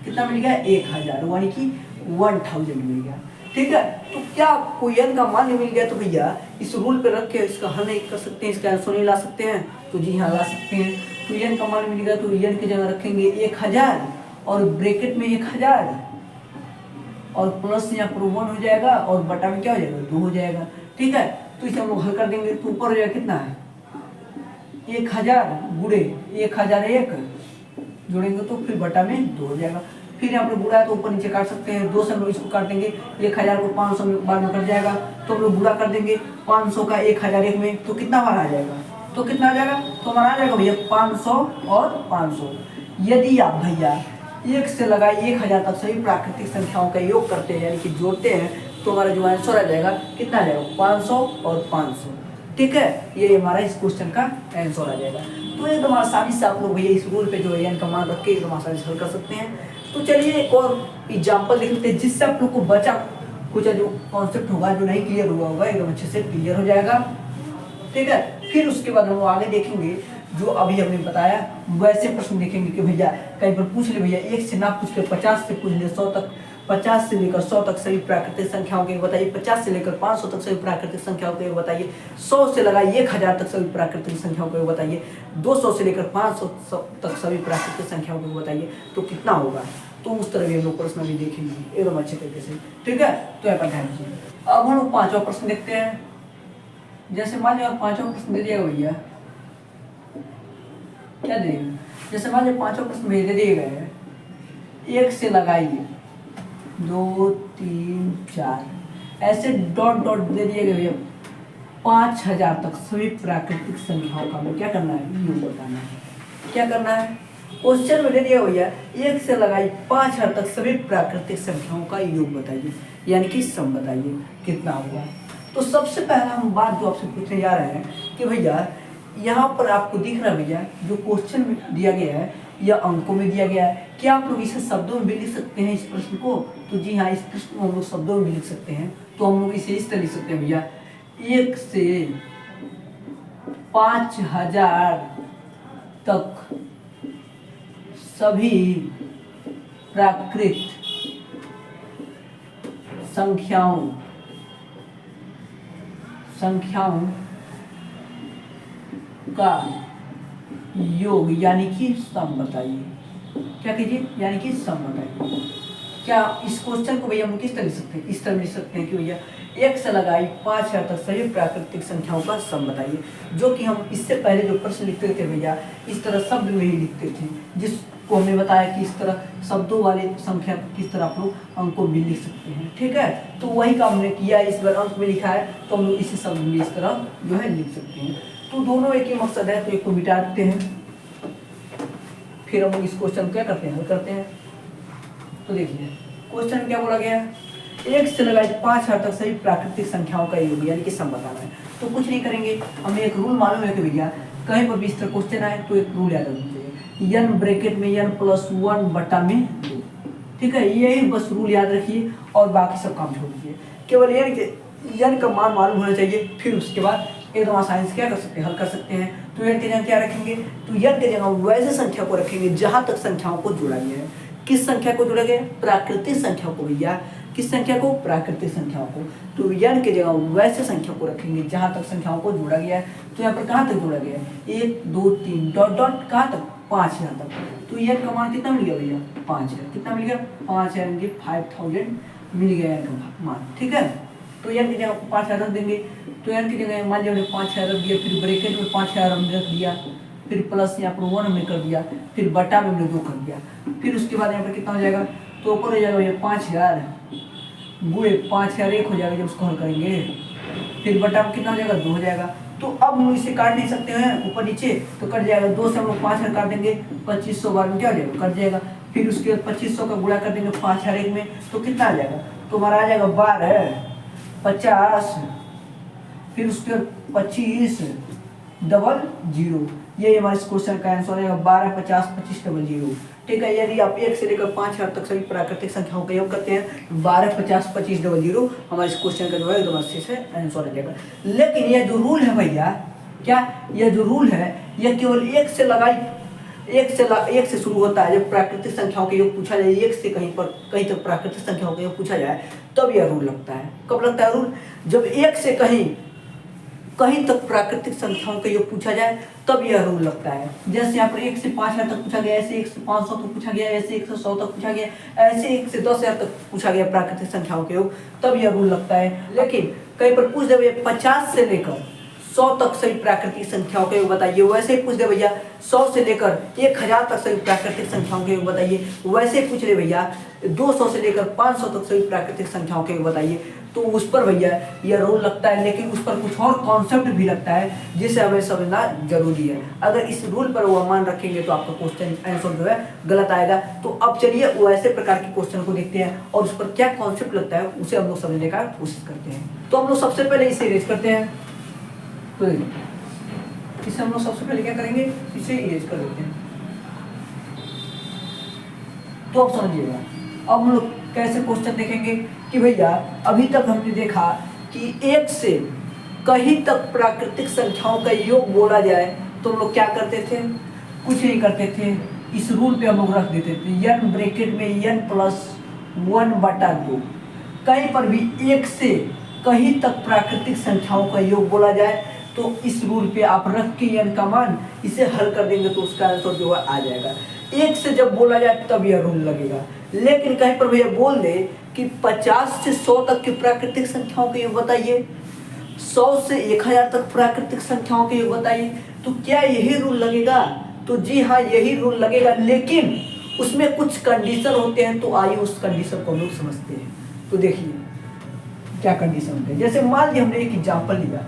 कितना मिल गया, 1000, यानी कि 1000 मिल गया। ठीक है, तो क्या आपको n का मान मिल गया, तो भैया इस रूल पे रख के इसका हल नहीं कर सकते हैं, इसका आंसर नहीं ला सकते हैं, तो जी हाँ ला सकते हैं। तो n का मान मिल गया, तो n की जगह रखेंगे 1000 और ब्रैकेट में 1000 और प्लस यहाँ पर 1 हो जाएगा और बटा में क्या हो जाएगा, 2 हो जाएगा। ठीक है, तो इसे हम लोग हल कर देंगे, तो ऊपर हो जाएगा कितना है, 1000 गुणे 1001 जोड़ेंगे तो फिर बटा में 2 हो जाएगा। फिर यहाँ पर गुणा है तो ऊपर नीचे काट सकते हैं, 2 से हम लोग इसको काट देंगे, 1000 को 500 में बाद में कट जाएगा, तो हम लोग गुणा कर देंगे 500 का 1001 में, तो कितना हमारा आ जाएगा, तो कितना आ जाएगा, तो हमारा आ जाएगा भैया 500 और 500। यदि आप भैया 1 से लगाए 1000 तक सभी प्राकृतिक संख्याओं का योग करते हैं, यानी कि जोड़ते हैं, तो हमारा जो आंसर आ जाएगा कितना आ जाएगा, 500 और 500। ठीक है, ये हमारा इस क्वेश्चन का आंसर आ जाएगा। तो एकदम आसानी से आप लोग भैया इस रूल पे जो है n का मान रख के एकदम आसानी से हल कर सकते हैं। तो चलिए एक और एग्जाम्पल देख लेते हैं, जिससे आप लोग को बचा कुछ जो कॉन्सेप्ट होगा, जो नहीं क्लियर हुआ होगा, एकदम अच्छे से क्लियर हो जाएगा। ठीक है, फिर उसके बाद हम आगे देखेंगे जो अभी हमने बताया वैसे प्रश्न देखेंगे कि भैया कहीं पर पूछ ले भैया 1 से ना पूछ के 50 से पूछ ले 100 तक, 50 से लेकर 100 तक सभी प्राकृतिक संख्याओं के बताइए, 50 से लेकर 500 तक सभी प्राकृतिक संख्याओं के बताइए, 100 से लगाइए 1000 तक सभी प्राकृतिक संख्याओं को बताइए, 200 से लेकर 500 तक सभी प्राकृतिक संख्याओं को बताइए, तो कितना होगा। तो उस तरह भी हम लोग प्रश्न भी देखेंगे एकदम अच्छे तरीके से। ठीक है, तो यहाँ पर ध्यान दीजिए। अब हम लोग 5वां प्रश्न देखते हैं। जैसे मान लीजिए 5वां प्रश्न दे दिया भैया, क्या देगा, जैसे मान लीजिए 5वां प्रश्न दे दिए गए हैं, 1 से लगाइए 2 3 4 ऐसे डॉट डॉट दे दिए गए भैया 5000 तक सभी प्राकृतिक संख्याओं का हमें क्या करना है, योग बताना है। क्या करना है, क्वेश्चन में दे दिया भैया 1 से लगाई 5000 तक सभी प्राकृतिक संख्याओं का योग बताइए, यानी कि सम बताइए कितना हुआ। तो सबसे पहला हम बात जो आपसे पूछने जा रहे हैं कि भैया यहाँ पर आपको दिख रहा है भैया जो क्वेश्चन में दिया गया है या अंकों में दिया गया है, क्या आप लोग इसे शब्दों में भी लिख सकते हैं इस प्रश्न को, तो जी हाँ इस प्रश्न को हम लोग शब्दों में भी लिख सकते हैं। तो हम लोग इसे इस तरह लिख सकते हैं भैया 1 से 5000 तक सभी प्राकृत संख्याओं का योग यानी कि सम बताइए। क्या कीजिए, यानी कि सम बताइए। क्या इस क्वेश्चन को भैया हम किस तरह लिख सकते हैं, इस तरह लिख सकते हैं कि भैया 1 से लगाई 5000 तक सभी प्राकृतिक संख्याओं का सम बताइए, जो कि हम इससे पहले जो प्रश्न लिखते थे भैया इस तरह शब्द में ही लिखते थे, जिसको हमने बताया कि इस तरह शब्दों वाले संख्या किस तरह आप लोग अंकों में लिख सकते हैं। ठीक है, तो वही काम हमने किया, इस बार अंक में लिखा है तो हम लोग इसी शब्द में इस तरह जो है लिख सकते हैं। तो दोनों एक ही मकसद है, तो एक को मिटा देते हैं, फिर हम लोग इस क्वेश्चन क्या करते हैं, हल करते हैं। तो देखिए क्वेश्चन में क्या बोला गया, 1 से लगाई 5000 तक सभी प्राकृतिक संख्याओं का योग यानी कि सम बताना है। तो कुछ नहीं करेंगे, हमें एक रूल मालूम है कि भैया कहीं पर भी इस तरह क्वेश्चन आए तो एक रूल याद रखना चाहिए, n ब्रैकेट में n + 1 बटा में 2। ठीक है, यही बस रूल याद रखिए और बाकी सब काम छोड़ दीजिए, केवल n का मान मालूम होना चाहिए, फिर उसके बाद एकदम आसानी से क्या कर सकते हैं, हल कर सकते हैं। तो n की जगह क्या रखेंगे, तो n की जगह वैसे संख्या को रखेंगे जहां तक संख्याओं को जोड़ा गया है। किस संख्या को जोड़ा गया है, प्राकृतिक संख्या को भैया, किस संख्या को, प्राकृतिक संख्याओं को। तो n की जगह वैसे संख्या को रखेंगे जहां तक संख्याओं को जोड़ा गया है। तो यहाँ पर कहाँ तक जोड़ा गया है, 1 2 3 डॉट डॉट कहाँ तक, 5000 तक। तो n का मान कितना मिल गया भैया, 5000। कितना मिल गया, 5000 5000 मिल गया n का मान। ठीक है, तो n की जगह 5000 रख देंगे। तो n की जगह मान लीजिए 5000 रख दिया, फिर ब्रैकेट में 5000 हमने रख दिया, फिर प्लस यहाँ पर 1 हमने कर दिया, फिर बटा में हमने 2 कर दिया, फिर उसके बाद यहाँ पर कितना हो जाएगा, तो ऊपर हो जाएगा भैया 5000 गुणे 5001 हो जाएगा जब उसको हल करेंगे, फिर बटा में कितना हो जाएगा, 2 हो जाएगा। तो तो अब हम इसे काट नहीं सकते हैं ऊपर नीचे, तो कट जाएगा। 2 से हम लोग 5 काट देंगे, 2500 बार में क्या हो जाएगा, कट जाएगा। फिर उसके बाद 2500 का गुणा कर देंगे 5 हर एक में, तो कितना आ जाएगा, तो हमारा आ जाएगा 12 50, फिर उसके बाद 25 डबल 0। ये हमारे इस क्वेश्चन का आंसर है 12 50 25 डबल 0। ठीक है, यदि आप 1 से लेकर 5000 तक सभी प्राकृतिक संख्याओं का योग करते हैं 12 50 25 डबल 0, हमारे इस क्वेश्चन का जो है एकदम अच्छे से आंसर आ जाएगा। लेकिन यह जो रूल है भैया, क्या यह जो रूल है यह केवल 1 से लगाई 1 से शुरू होता है। जब प्राकृतिक संख्याओं का योग पूछा जाए, 1 से कहीं तक प्राकृतिक संख्याओं का योग पूछा जाए, तब यह रूल लगता है। कब लगता है रूल, जब 1 से कहीं तक प्राकृतिक संख्याओं का योग पूछा जाए, तब यह रूल लगता है। जैसे यहाँ पर 1 से 5000 तक पूछा गया, ऐसे 1 से 500 तक पूछा गया, ऐसे 1 से 100 तक पूछा गया, ऐसे 1 से 10,000 तक पूछा गया प्राकृतिक संख्याओं के योग, तब यह रूल लगता है। लेकिन कहीं पर पूछ दे भैया 50 से लेकर 100 तक सभी प्राकृतिक संख्याओं के योग बताइए, वैसे ही पूछ दे भैया 100 से लेकर 1000 तक सभी प्राकृतिक संख्याओं के योग बताइए, वैसे ही पूछ ले भैया 200 से लेकर 500 तक सभी प्राकृतिक संख्याओं के योग बताइए, तो उस पर भैया यह रूल लगता है। लेकिन उस पर कुछ और कॉन्सेप्ट भी लगता है जिसे हमें समझना जरूरी है। अगर इस रूल पर वो मान रखेंगे तो आपका क्वेश्चन आंसर जो है गलत आएगा। तो अब चलिए वो ऐसे प्रकार के क्वेश्चन को देखते हैं और उस पर क्या कॉन्सेप्ट लगता है उसे हम लोग समझने का कोशिश करते हैं। तो हम लोग सबसे पहले इसे इरेज करते हैं। तो इसे हम लोग सबसे पहले क्या करेंगे, इसे इरेज कर देते हैं। तो अब समझिएगा, अब हम लोग कैसे क्वेश्चन देखेंगे कि भैया अभी तक हमने देखा कि 1 से कहीं तक प्राकृतिक संख्याओं का योग बोला जाए तो हम लोग क्या करते थे, कुछ नहीं करते थे, इस रूल पे हम लोग रख देते थे n ब्रैकेट में n प्लस 1/2। कहीं पर भी 1 से कहीं तक प्राकृतिक संख्याओं का योग बोला जाए तो इस रूल पे आप रख के n का मान इसे हल कर देंगे तो उसका आंसर जो है आ जाएगा। 1 से जब बोला जाए तब यह रूल लगेगा। लेकिन कहीं पर भैया बोल दे कि 50 से 100 तक की प्राकृतिक संख्याओं के योग बताइए, 100 से 1000 तक प्राकृतिक संख्याओं के योग बताइए, तो क्या यही रूल लगेगा, तो जी हाँ यही रूल लगेगा। लेकिन उसमें कुछ कंडीशन होते हैं, तो आइए उस कंडीशन को हम लोग समझते हैं। तो देखिए क्या कंडीशन होते हैं। जैसे मान लिया हमने एक एग्जाम्पल लिया,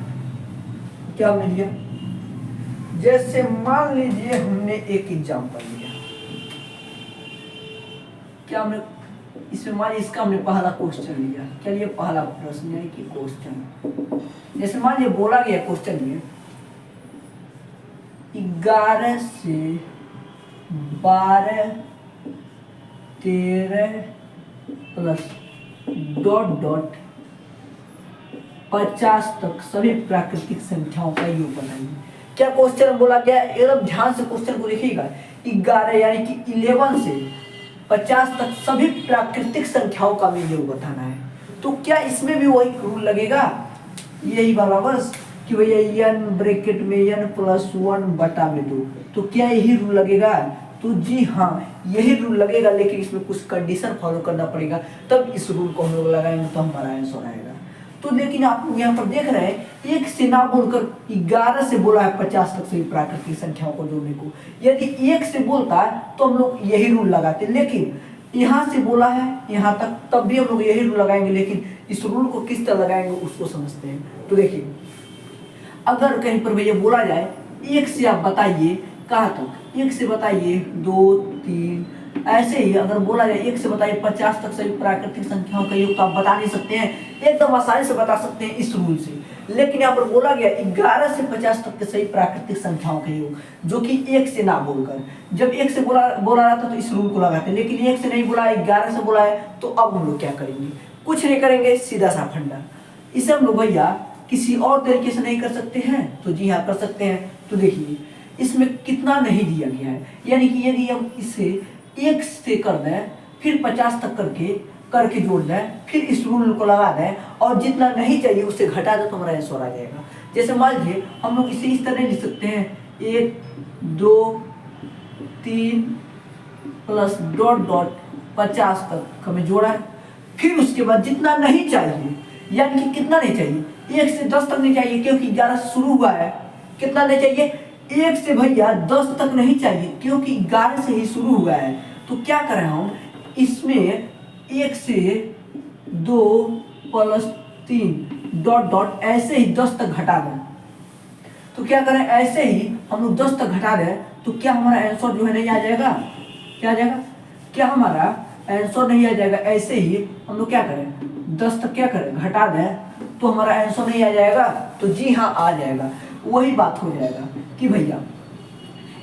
क्या हमने लिया, जैसे मान लीजिए हमने एक एग्जाम्पल लिया, क्या हमने इसमें मान इसका हमने पहला क्वेश्चन लिया। चलिए पहला प्रश्न यानी कि क्वेश्चन, जैसे मान लीजिए बोला गया क्वेश्चन में 11 से 12 13 प्लस ... 50 तक सभी प्राकृतिक संख्याओं का योग बताइए। क्या क्वेश्चन बोला गया, एकदम ध्यान से क्वेश्चन को देखिएगा। 11 यानी कि 11 से 50 तक सभी प्राकृतिक संख्याओं का भी योग बताना है। तो क्या इसमें भी वही रूल लगेगा, यही वाला बस कि भैया n ब्रैकेट में n प्लस 1/2, तो क्या यही रूल लगेगा, तो जी हाँ यही रूल लगेगा। लेकिन इसमें कुछ कंडीशन फॉलो करना पड़ेगा, तब इस रूल को हम लोग लगाएंगे तो हमारा आंसर आएगा। तो लेकिन आप यहाँ पर देख रहे हैं 1 से ना बोलकर 11 से बोला है 50 तक सभी प्राकृतिक संख्याओं को जोड़ने को। यदि 1 से बोलता है तो हम लोग यही रूल लगाते, लेकिन यहाँ से बोला है यहाँ तक, तब भी हम लोग यही रूल लगाएंगे। लेकिन इस रूल को किस तरह लगाएंगे उसको समझते हैं। तो देखिए अगर कहीं पर भैया बोला जाए 1 से आप बताइए कहाँ तक, 1 से बताइए 2 3, ऐसे ही अगर बोला जाए 1 से बताइए 50 तक सभी प्राकृतिक संख्याओं का योग, तो आप बता नहीं सकते हैं, एकदम आसानी से बता सकते हैं इस रूल से। लेकिन यहाँ पर बोला गया 11 से 50 तक के सभी प्राकृतिक संख्याओं का योग, जो कि 1 से ना बोलकर, जब 1 से बोला रहता तो इस रूल को लगाते, लेकिन 1 से नहीं बोला है 11 से बोला है, तो अब हम लोग क्या करेंगे, कुछ नहीं करेंगे, सीधा सा फंडा। इसे हम लोग भैया किसी और तरीके से नहीं कर सकते हैं, तो जी हाँ कर सकते हैं। तो देखिए इसमें कितना नहीं दिया गया है, यानी कि यदि हम इसे 1 से कर दें फिर 50 तक करके जोड़ दें, फिर इस रूल को लगा दें और जितना नहीं चाहिए उससे घटा दें, तो हमारा आंसर आ जाएगा। जैसे मान लीजिए हम लोग इसे इस तरह लिख सकते हैं 1 2 3 प्लस ... 50 तक हमें जोड़ा है, फिर उसके बाद जितना नहीं चाहिए, यानी कि कितना नहीं चाहिए, 1 से 10 तक नहीं चाहिए क्योंकि 11 से शुरू हुआ है, कितना नहीं चाहिए, 1 से भैया 10 तक नहीं चाहिए क्योंकि 11 से ही शुरू हुआ है। तो क्या करें हम, इसमें 1 से 2 प्लस 3 ... ऐसे ही 10 तक घटा दें। तो क्या करें, ऐसे ही हम लोग 10 तक घटा दें तो क्या हमारा आंसर जो है नहीं आ जाएगा, क्या आ जाएगा, क्या हमारा आंसर नहीं आ जाएगा। ऐसे ही हम लोग क्या करें, 10 तक क्या करें, घटा दें तो हमारा आंसर नहीं आ जाएगा। तो जी हाँ आ जाएगा। वही बात हो जाएगा कि भैया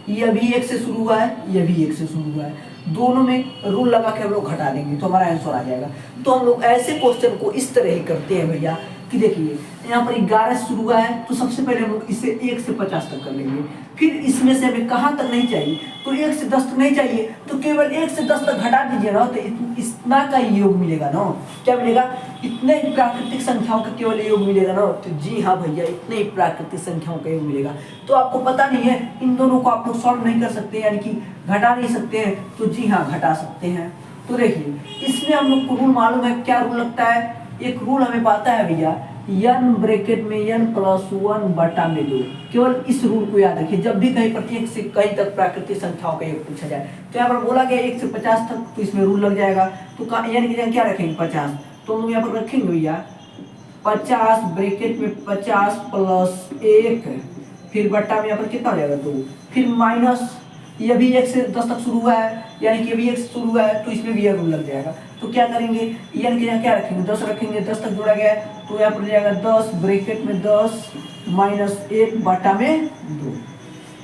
ये अभी 1 से शुरू हुआ है, ये भी 1 से शुरू हुआ है, दोनों में रूल लगा के हम लोग घटा देंगे तो हमारा आंसर आ जाएगा। तो हम लोग ऐसे क्वेश्चन को इस तरह ही करते हैं भैया कि देखिए यहाँ पर 11 से शुरू हुआ है तो सबसे पहले हम लोग इसे 1 से 50 तक कर लेंगे। फिर इसमें से हमें कहाँ तक नहीं चाहिए, तो 1 से 10 तक नहीं चाहिए तो केवल 1 से 10 तक घटा दीजिए ना, तो इतना का योग मिलेगा ना। क्या मिलेगा, इतने ही प्राकृतिक संख्याओं का केवल योग मिलेगा ना। तो जी हाँ भैया, इतने ही प्राकृतिक संख्याओं का योग मिलेगा। तो आपको पता नहीं है, इन दोनों को आप लोग सॉल्व नहीं कर सकते, यानी कि घटा नहीं सकते हैं, तो जी हाँ घटा सकते हैं। तो देखिए इसमें हम लोग को रूल मालूम है, क्या रूल लगता है, एक रूल हमें पता है भैया, n ब्रैकेट में n + 1 बटा में 2। केवल इस रूल को याद रखिए, जब भी कहीं पर 1 से कहीं तक प्राकृतिक संख्याओं का योग पूछा जाए तो यहाँ पर बोला गया 1 से 50 तक, तो इसमें रूल लग जाएगा। तो n की जगह क्या रखेंगे, 50, तो हम लोग यहाँ पर रखेंगे भैया 50 ब्रैकेट में 50 + 1, फिर बट्टा में यहाँ पर कितना हो जाएगा 2, फिर माइनस, ये भी 1 से 10 तक शुरू हुआ है, यानी कि ये भी 1 से शुरू हुआ है, तो इसमें भी यह रूल लग जाएगा। तो क्या करेंगे, n के यहाँ क्या रखेंगे, 10 रखेंगे, 10 तक जोड़ा गया है तो यहाँ पर जाएगा 10 ब्रैकेट में 10 - 1 बटा में 2।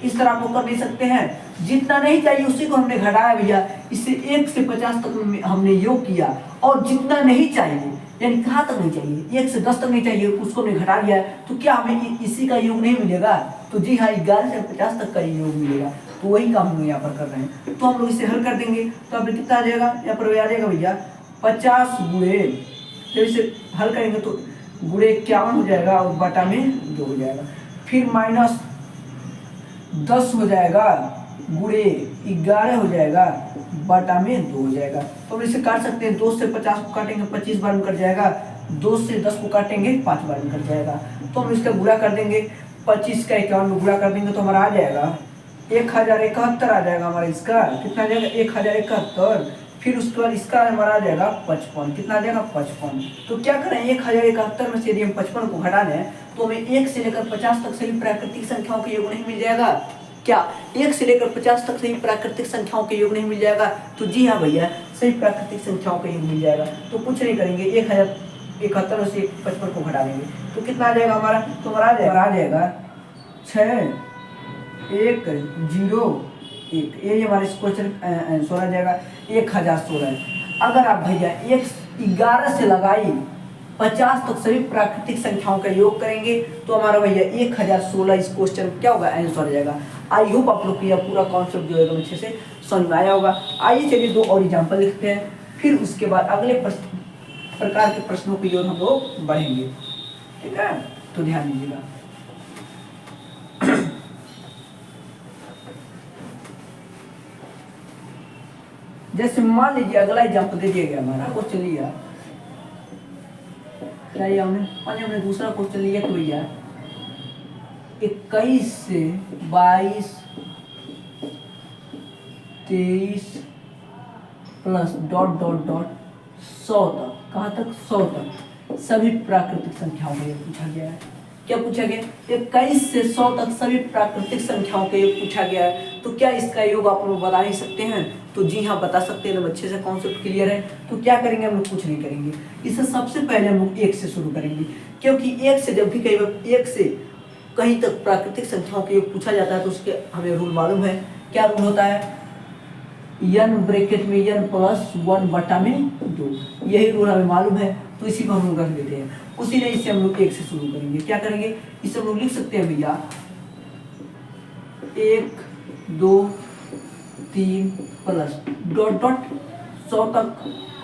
इस तरह आप लोग कर नहीं सकते हैं, जितना नहीं चाहिए उसी को हमने घटाया भैया, इससे 1 से 50 तक हमने योग किया, और जितना नहीं चाहिए यानी कहाँ तक नहीं चाहिए, 1 से 10 तक नहीं चाहिए, उसको हमने घटा दिया है, तो क्या हमें इसी का योग नहीं मिलेगा, तो जी हाँ 11 से 50 तक का योग मिलेगा। तो वही काम हम लोग यहाँ पर कर रहे हैं। तो हम लोग इसे हल कर देंगे तो अब कितना आ जाएगा, यहाँ पर आ जाएगा भैया 50 गुणे, जब इसे हल करेंगे तो गुणे 51 हो जाएगा और बटा में 2 हो जाएगा, फिर माइनस 10 हो जाएगा, गुणे 11 हो जाएगा, बटा में 2 हो जाएगा। तो हम इसे काट सकते हैं, 2 से 50 को काटेंगे 25 बार में कट जाएगा, 2 से 10 को काटेंगे 5 बार में कट जाएगा। तो हम इसका गुणा कर देंगे, 25 का 51 में गुणा कर देंगे तो हमारा आ जाएगा 1071 आ जाएगा हमारा, इसका कितना आ जाएगा 1071, फिर उसके बाद इसका हमारा आ जाएगा 55, कितना आ जाएगा 55। तो क्या करें, 1071 में से यदि हम 55 को घटा दें तो हमें 1 से लेकर 50 तक सभी प्राकृतिक संख्याओं का योग नहीं मिल जाएगा, क्या 1 से लेकर 50 तक सही प्राकृतिक संख्याओं के योग नहीं मिल जाएगा, तो जी हाँ भैया सही प्राकृतिक संख्याओं का योग मिल जाएगा। तो कुछ नहीं करेंगे, 1071 से 55 को घटा देंगे तो कितना आ जाएगा हमारा, तो हमारा आ जाएगा 6101, ये हमारे क्वेश्चन आंसर आ जाएगा 1016। अगर आप भैया 11 से लगाई 50 तक सभी प्राकृतिक संख्याओं का योग करेंगे तो हमारा भैया 1016 इस क्वेश्चन क्या होगा, आंसर आ जाएगा। आई होप आप लोग को यह पूरा कॉन्सेप्ट जो है अच्छे से समझ में आया होगा। आइए चलिए 2 और एग्जाम्पल लिखते हैं, फिर उसके बाद अगले प्रकार के प्रश्नों की ओर हम लोग बढ़ेंगे, ठीक है, तो ध्यान दीजिएगा। जैसे मान लीजिए अगला एग्जाम्पल दे दिया गया हमारा क्वेश्चन लिया, क्या ये हमने दूसरा क्वेश्चन लिया तो भैया 21 से 22 23 प्लस डॉट डॉट डॉट 100 तक, कहाँ तक 100 तक सभी प्राकृतिक संख्याओं का योग पूछा गया है। क्या पूछा गया, 21 से 100 तक सभी प्राकृतिक संख्याओं का योग पूछा गया है। तो क्या इसका योग आप लोग बता नहीं सकते हैं, तो जी हाँ बता सकते हैं, अच्छे से कॉन्सेप्ट क्लियर है। तो क्या करेंगे हम लोग, कुछ नहीं करेंगे, इसे सबसे पहले हम लोग 1 से शुरू करेंगे, क्योंकि 1 से जब भी कहीं 1 से कहीं तक प्राकृतिक संख्याओं का योग पूछा जाता है तो उसके हमें रूल मालूम है। क्या रूल होता है, n ब्रैकेट में n + 1 बटा में 2, यही रूल हमें मालूम है, तो इसी को हम लोग रख देते हैं। उसी ने इससे हम लोग 1 से शुरू करेंगे। क्या करेंगे, इसे हम लोग लिख सकते हैं भैया 1 2 3 प्लस डॉट डॉट 100 तक,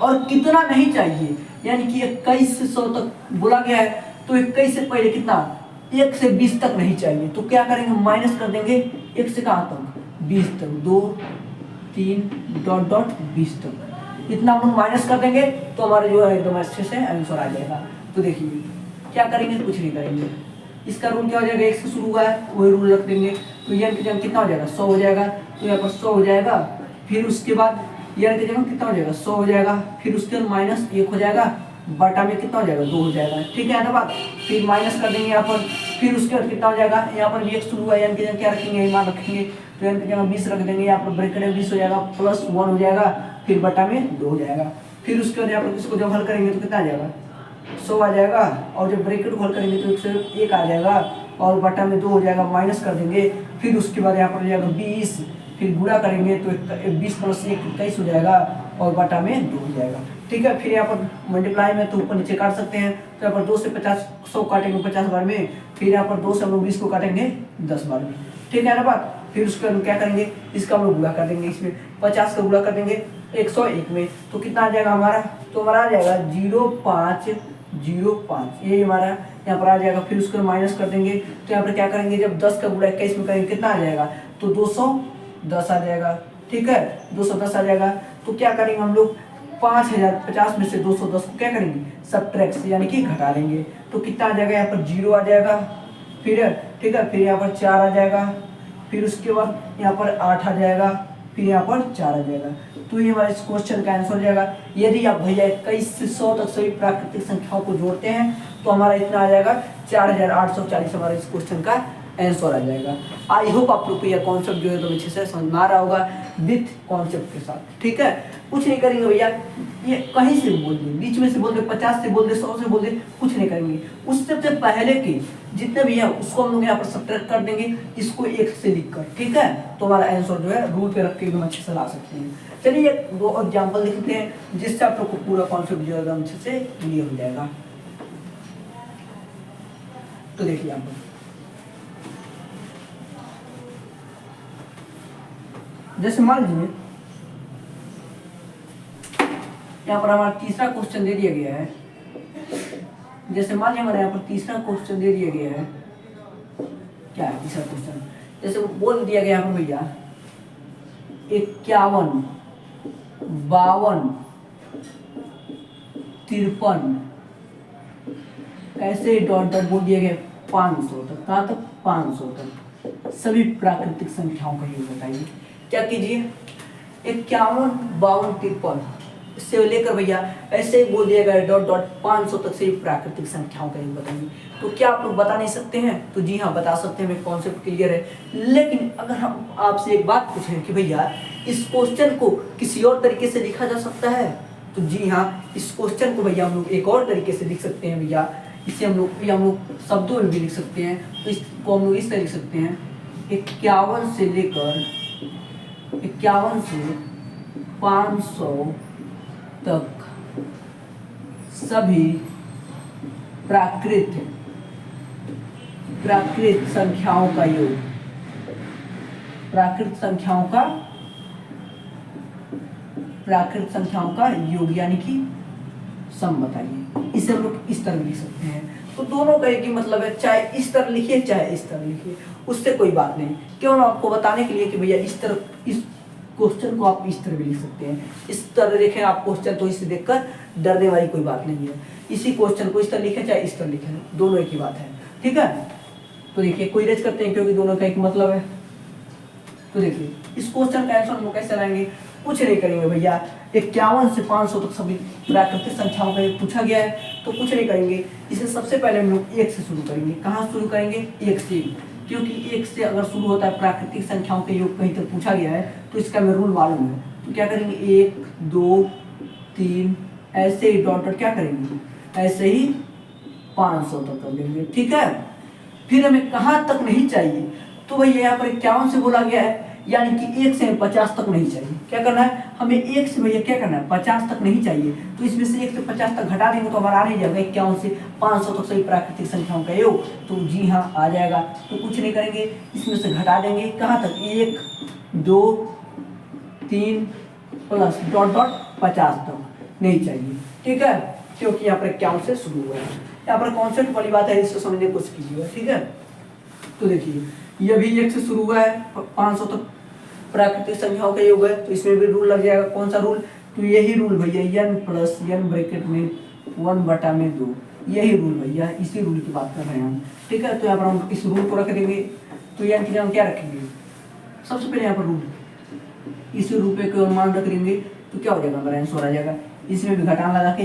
और कितना नहीं चाहिए, यानी कि 21 से 100 तक बोला गया है, तो 21 से पहले कितना 1 से 20 तक नहीं चाहिए। तो क्या करेंगे, माइनस कर देंगे 1 से कहाँ तक 20 तक, 2 3 डॉट डॉट 20 तक, इतना हम लोग माइनस कर देंगे तो हमारे जो है एकदम अच्छे से आंसर आ जाएगा। तो देखिए क्या करेंगे, कुछ नहीं करेंगे, इसका रूल क्या हो जाएगा, 1 से शुरू हुआ है वही रूल रख देंगे। तो n की जगह कितना हो जाएगा 100 हो जाएगा, तो यहाँ पर 100 हो जाएगा, फिर उसके बाद n की जगह कितना हो जाएगा 100 हो जाएगा, फिर उसके बाद -1 हो जाएगा, बटा में कितना हो जाएगा 2 हो जाएगा, ठीक है ना बात। फिर माइनस कर देंगे यहाँ पर फिर उसके बाद कितना हो जाएगा, यहाँ पर एक शुरू है, यानी कि क्या रखेंगे, यही मान रखेंगे, तो यानी कि जगह 20 रख देंगे, यहाँ पर ब्रैकेट में 20 हो जाएगा, +1 हो जाएगा, फिर बटा में 2 हो जाएगा। फिर उसके बाद यहाँ पर इसको जब हल करेंगे तो कितना आ जाएगा, 100 आ जाएगा, और जब ब्रैकेट को हल करेंगे तो 101 आ जाएगा, और बटा में 2 हो जाएगा, माइनस कर देंगे। फिर उसके बाद यहाँ पर हो जाएगा 20, फिर गुणा करेंगे तो 20 + 1 21 हो जाएगा, और बटा में 2 हो जाएगा। ठीक है, फिर यहाँ पर मल्टीप्लाई में तो ऊपर नीचे काट सकते हैं, तो यहाँ पर 2 से 50 100 काटेंगे 50 बार में, फिर यहाँ पर 2 से हम लोग 20 को काटेंगे 10 बार में। ठीक है ना बात। फिर उसके हम क्या करेंगे, इसका हम लोग गुणा कर देंगे, इसमें 50 का गुणा कर देंगे 101 में, तो कितना आ जाएगा हमारा, तो हमारा आ जाएगा 0505, ये हमारा यहाँ पर आ जाएगा। फिर उसको माइनस कर देंगे, तो यहाँ पर क्या करेंगे, जब 10 का गुणा 21 में करेंगे कितना आ जाएगा, तो 210 आ जाएगा। ठीक है, 210 आ जाएगा। तो क्या करेंगे हम लोग, 5050 में से 210 को क्या करेंगे, सब्ट्रैक्ट यानी कि घटा लेंगे, तो कितना आ जाएगा, यहाँ पर 0 आ जाएगा। फिर ठीक है, फिर यहाँ पर 4 आ जाएगा, फिर उसके बाद यहाँ पर 8 आ जाएगा, फिर यहाँ पर 4 आ जाएगा। तो ये हमारे इस क्वेश्चन का आंसर हो जाएगा। यदि आप भैया 21 से 100 तक सभी प्राकृतिक संख्याओं को जोड़ते हैं तो हमारा इतना आ जाएगा 4840, हमारा इस क्वेश्चन का आंसर आ जाएगा। आई होप आप लोग को यह कॉन्सेप्ट जो है तो अच्छे से समझ में आ रहा होगा विथ कॉन्सेप्ट के साथ। ठीक है, कुछ नहीं करेंगे भैया, ये कहीं से बोल दे, बीच में से बोल दे, 50 से बोल दे, 100 से बोल दे, कुछ नहीं करेंगे। उससे पहले के जितने भी हैं उसको हम लोग यहाँ पर सब्ट्रैक्ट कर देंगे, इसको 1 से लिखकर। ठीक है, तो हमारा आंसर जो है रूल पे रख के एकदम अच्छे से ला सकते हैं। चलिए 2 एग्जाम्पल लिखते हैं जिससे आप लोग को पूरा कॉन्सेप्ट जो है एकदम अच्छे से क्लियर हो जाएगा। तो देखिए यहाँ पर, जैसे मान लीजिए यहाँ पर हमारा तीसरा क्वेश्चन दे दिया गया है, जैसे मान लीजिए हमारे यहाँ पर तीसरा क्वेश्चन दे दिया गया है, क्या है तीसरा क्वेश्चन, जैसे बोल दिया गया है भैया 51 52 53 ऐसे डॉट डॉट बोल दिया गया 500 तक, कहाँ तक, 500 तक सभी प्राकृतिक संख्याओं का योग बताइए। क्या कीजिए, 51 52 53 इससे लेकर भैया ऐसे ही बोल दिया गया डॉट डॉट 500 तक से प्राकृतिक संख्याओं का योग बताइए। तो क्या आप लोग बता नहीं सकते हैं, तो जी हाँ बता सकते हैं, मेरे कॉन्सेप्ट क्लियर है। लेकिन अगर हम आपसे एक बात पूछें कि भैया इस क्वेश्चन को किसी और तरीके से लिखा जा सकता है, तो जी हाँ, इस क्वेश्चन को भैया हम लोग एक और तरीके से लिख सकते हैं भैया। इसे हम लोग शब्दों में भी लिख सकते हैं, तो इसको हम लोग इस तरह लिख सकते हैं 51 से लेकर 51 से 500 तक सभी प्राकृत संख्याओं का योग, प्राकृत संख्याओं का योग यानी कि सम बताइए। इसे हम लोग इस तरह लिख सकते हैं। तो दोनों का एक ही मतलब है, चाहे इस तरह लिखिए चाहे इस तरह लिखिए, उससे कोई बात नहीं। क्यों, आपको बताने के लिए कि भैया इस तरह इस क्वेश्चन को आप इस तरह भी लिख सकते हैं, इस तरह लिखें आप क्वेश्चन, तो इसे देखकर डरने वाली कोई बात नहीं है। इसी क्वेश्चन को इस तरह लिखें चाहे इस तरह लिखें, दोनों एक ही बात है। ठीक है, तो देखिए कोई रेज करते हैं क्योंकि दोनों का एक मतलब है। तो देखिए इस क्वेश्चन का आंसर हम लोग कैसे लाएंगे, कुछ नहीं करेंगे भैया, 51 से 500 तक सभी प्राकृतिक संख्याओं का पूछा गया है, तो कुछ नहीं करेंगे। इसे सबसे पहले हम लोग 1 से शुरू करेंगे। कहाँ शुरू करेंगे, 1 से, क्योंकि 1 से अगर शुरू होता है प्राकृतिक संख्याओं के योग कहीं तक पूछा गया है तो इसका हमें रूल मालूम है। तो क्या करेंगे, 1 2 3 ऐसे ही डॉट डॉट क्या करेंगे, ऐसे ही 500 तक कर देंगे। ठीक है, फिर हमें कहाँ तक नहीं चाहिए, तो भैया यहाँ पर 51 से बोला गया है, यानी कि 1 से 50 तक नहीं चाहिए। क्या करना है, हमें 1 से भैया क्या करना है, 50 तक नहीं चाहिए। तो इसमें से 1 से 50 तक घटा देंगे तो हमारा आ नहीं जाएगा 51 से 500 तक सभी प्राकृतिक संख्याओं का योग, तो जी हाँ आ जाएगा। तो कुछ नहीं करेंगे, इसमें से घटा देंगे कहाँ तक, 1 2 3 प्लस डॉट डॉट 50 तक नहीं चाहिए। ठीक है, क्योंकि यहाँ पर 51 से शुरू हुआ है। यहाँ पर कॉन्सेप्ट वाली बात है, इसको समझने की कोशिश कीजिएगा। ठीक है, तो देखिए ये भी 1 से शुरू हुआ है, 500 तक प्राकृतिक संख्याओं का योग है, तो इसमें भी रूल लग जाएगा। कौन सा रूल, तो यही रूल भैया, n प्लस n ब्रैकेट में 1/2, यही रूल भैया, इसी रूल की बात कर रहे हैं हम। ठीक है, तो यहाँ पर हम इस रूल को रख देंगे। तो n की जगह क्या रखेंगे, सबसे पहले यहाँ पर रूल, इसी रूल पे कोई मान रख देंगे तो क्या हो जाएगा, हमारा आंसर आ जाएगा। इसमें भी घटाना लगा के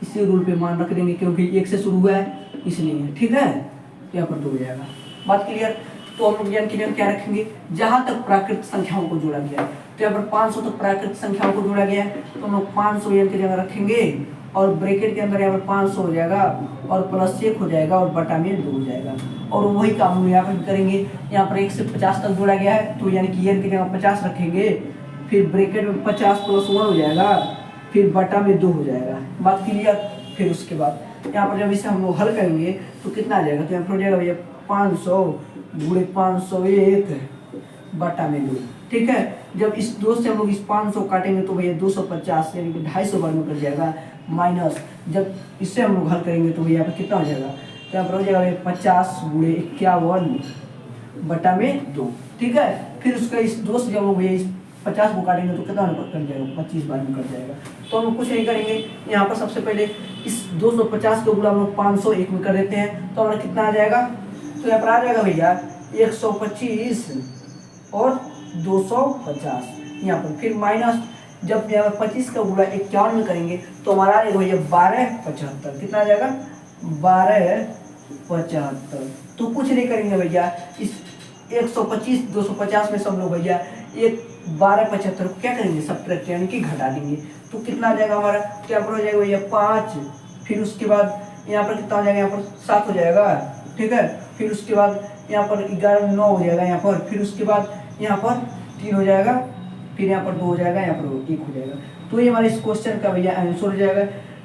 इसी रूल पे मान रख देंगे, क्योंकि 1 से शुरू हुआ है इसलिए। ठीक है, तो यहाँ पर 2 हो जाएगा। बात क्लियर। तो हम लोग n की जगह क्या रखेंगे, जहाँ तक प्राकृतिक संख्याओं को जोड़ा गया है, तो यहाँ पर 500 तक प्राकृतिक संख्याओं को जोड़ा गया है, तो हम लोग 500 n की जगह रखेंगे और ब्रैकेट के अंदर यहाँ पर 500 हो जाएगा और प्लस 1 हो जाएगा और बटा में 2 हो जाएगा। और वही काम हम यहाँ पर करेंगे, यहाँ पर 1 से 50 तक जोड़ा गया है, तो यानी कि n की जगह 50 रखेंगे, फिर ब्रैकेट में 50 प्लस 1 हो जाएगा, फिर बटा में 2 हो जाएगा। बात क्लियर। फिर उसके बाद यहाँ पर जब इसे हम लोग हल करेंगे तो कितना आ जाएगा, तो यहाँ पर हो जाएगा भैया 500 गुणे 501 बटा में 2। ठीक है। जब इस 2 से हम लोग इस 500 काटेंगे तो भैया 250 यानी कि 250 बार में कट जाएगा, माइनस जब इससे हम लोग हल करेंगे तो भैया यहाँ पर कितना हो जाएगा, तो यहाँ पर हो जाएगा 50 गुणे 51 बटा में 2। ठीक है। फिर उसका इस 2 से जब हम लोग भैया इस 50 को काटेंगे तो कितना कट जाएगा, 25 बार में कट जाएगा। तो हम लोग कुछ नहीं करेंगे, यहाँ पर सबसे पहले इस 250 को गुणा हम लोग 501 में कर देते हैं, तो हमारा कितना आ जाएगा, तो यहाँ पर आ जाएगा भैया 125 और 250 यहाँ पर। फिर माइनस जब यहाँ पर 25 का गुणा 51 में करेंगे तो हमारा आ जाएगा भैया 1275। कितना आ जाएगा, 1275। तो कुछ नहीं करेंगे भैया, इस 125 250 में सब लोग भैया एक 1275 को क्या करेंगे, सब्ट्रैक्ट यानी कि घटा देंगे, तो कितना आ जाएगा हमारा, तो यहाँ पर हो जाएगा भैया 5, फिर उसके बाद यहाँ पर कितना हो जाएगा, यहाँ पर 7 हो जाएगा। ठीक है। फिर उसके बाद यहाँ पर 11 9 हो जाएगा यहाँ पर, फिर उसके बाद यहाँ पर 3 हो जाएगा, फिर यहाँ पर 2 हो जाएगा, यहाँ पर 1 हो जाएगा। तो ये हमारे इस क्वेश्चन का भैया आंसर हो जाएगा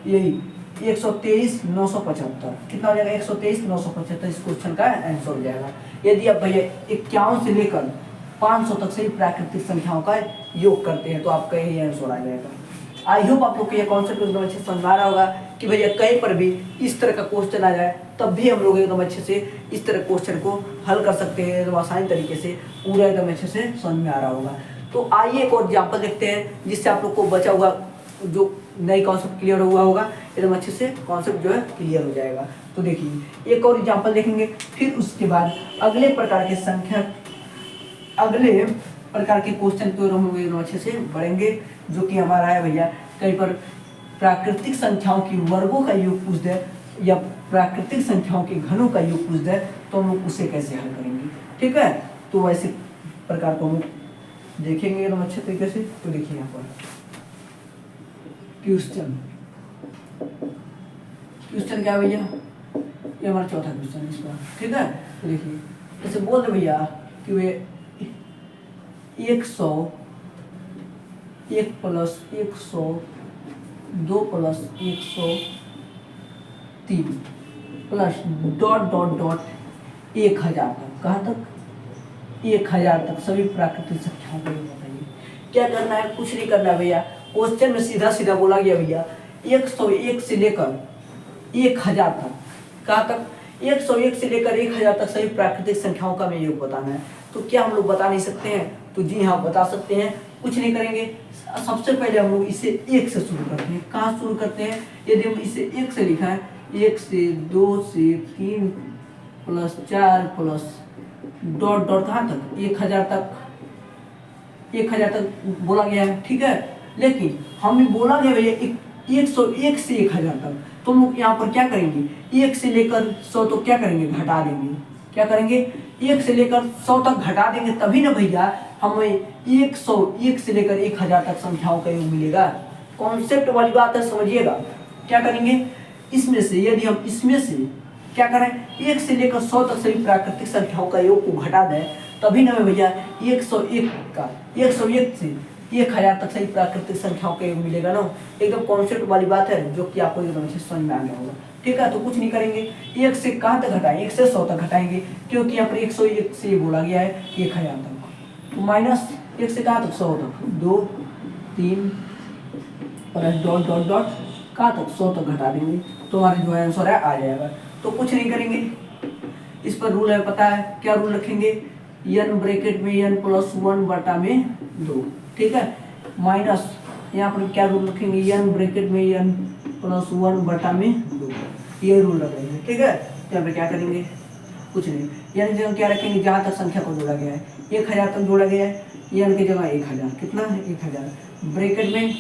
यही 123,975। कितना हो जाएगा, 123,975 इस क्वेश्चन का आंसर हो जाएगा। यदि आप भैया 51 से लेकर 500 तक से प्राकृतिक संख्याओं का योग करते हैं तो आपका यही आंसर आ जाएगा। आई होप आप लोग को ये कॉन्सेप्ट एकदम अच्छे से समझ आ रहा होगा कि भैया कहीं पर भी इस तरह का क्वेश्चन आ जाए तब भी हम लोग एकदम अच्छे से इस तरह क्वेश्चन को हल कर सकते हैं, एकदम आसानी तरीके से, पूरा एकदम अच्छे से समझ में आ रहा होगा। तो आइए एक और एग्जाम्पल देखते हैं जिससे आप लोग को बचा हुआ जो नई कॉन्सेप्ट क्लियर हुआ होगा, एकदम अच्छे से कॉन्सेप्ट जो है क्लियर हो जाएगा। तो देखिए एक और एग्जाम्पल देखेंगे, फिर उसके बाद अगले प्रकार के क्वेश्चन की ओर हम लोग अच्छे से बढ़ेंगे, जो कि हमारा है भैया कहीं पर प्राकृतिक संख्याओं की वर्गों का योग पूछ दे या प्राकृतिक संख्याओं के घनों का योग पूछ दे तो हम लोग उसे कैसे हल करेंगे। ठीक है। तो वैसे प्रकार को हम देखेंगे एकदम अच्छे तरीके से। तो देखिए यहाँ पर क्वेश्चन क्या है भैया, ये हमारा चौथा क्वेश्चन है इसका। ठीक है। तो देखिए जैसे बोल रहे भैया कि वे 100 1 plus 100 2 plus 103 plus dot dot dot 1000 तक, कहाँ तक, 1000 तक सभी प्राकृतिक संख्याओं को बताइए। क्या करना है, कुछ नहीं करना है भैया, क्वेश्चन में सीधा सीधा बोला गया भैया 101 से लेकर 1000 तक, कहाँ तक, 101 से लेकर 1000 तक सभी प्राकृतिक संख्याओं का हमें योग बताना है। तो क्या हम लोग बता नहीं सकते हैं, तो जी हाँ बता सकते हैं। कुछ नहीं करेंगे, सबसे पहले हम लोग इसे 1 से शुरू करते हैं। कहाँ शुरू करते हैं, यदि हम इसे 1 से लिखा है, 1 से 2 से 3 प्लस 4 प्लस डॉट डॉट कहाँ तक, 1000 तक, 1000 तक बोला गया है। ठीक है। लेकिन हमें बोला गया भैया 101 से 1000 तक, तो हम लोग यहाँ पर क्या करेंगे, 1 से लेकर 100 तो क्या करेंगे, घटा देंगे। क्या करेंगे, 1 से लेकर 100 तक घटा देंगे, तभी ना भैया हमें 101 से लेकर 1000 तक संख्याओं का योग मिलेगा। कॉन्सेप्ट वाली बात है, समझिएगा। क्या करेंगे, इसमें से यदि हम इसमें से क्या करें, 1 से लेकर 100 तक सभी प्राकृतिक संख्याओं का योग को घटा दें, तभी ना भैया 101 से 1000 तक सही प्राकृतिक संख्याओं का योग मिलेगा ना। एकदम कॉन्सेप्ट वाली बात है जो कि आपको एकदम अच्छे समझ में आ गया होगा। ठीक है। तो कुछ नहीं करेंगे, 1 से कहाँ तक घटाएंगे, 1 से 100 तक घटाएंगे, क्योंकि यहाँ पर 101 से बोला गया है 1000 तक। तो माइनस 1 से कहाँ तक, 100 तक, 2 3 प्लस डॉट डॉट डॉट कहाँ तक, 100 तक घटा देंगे, तो हमारा जो आंसर है आ जाएगा। तो कुछ नहीं करेंगे, इस पर रूल है, पता है क्या रूल रखेंगे, n ब्रैकेट में n प्लस 1 बटा में 2। ठीक है। माइनस यहाँ पर क्या रूल रखेंगे, n ब्रैकेट में n प्लस 1 बटा में 2, ये रूल रखेंगे। ठीक है। यहाँ पर क्या करेंगे, कुछ नहीं, n की जगह क्या रखेंगे, जहाँ तक संख्या को जोड़ा गया है, 1000 तक जोड़ा गया है, n की जगह 1000, कितना है 1000, ब्रैकेट में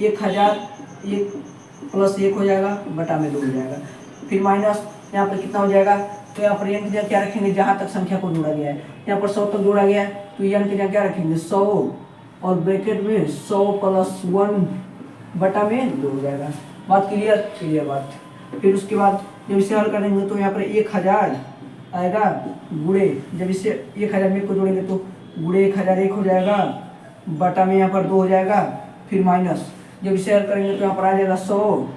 1000 1 प्लस 1 हो जाएगा बटा में 2 हो जाएगा, फिर माइनस यहाँ पर कितना हो जाएगा तो यहाँ पर n की जगह क्या रखेंगे, जहाँ तक संख्या को जोड़ा गया है। यहाँ पर 100 तक जोड़ा गया है तो n की जगह क्या रखेंगे 100 और ब्रैकेट में 100 + 1 बटा में 2 हो जाएगा। बात क्लियर, क्लियर बात। फिर उसके बाद जब इसे हल करेंगे तो यहाँ पर 1000 आएगा गुणे, जब इसे 1000 में को जोड़ेंगे तो गुणे 1000 1 हो जाएगा बटा में यहाँ पर 2 हो जाएगा। फिर माइनस, जब इसे हल करेंगे तो यहाँ पर आ जाएगा 100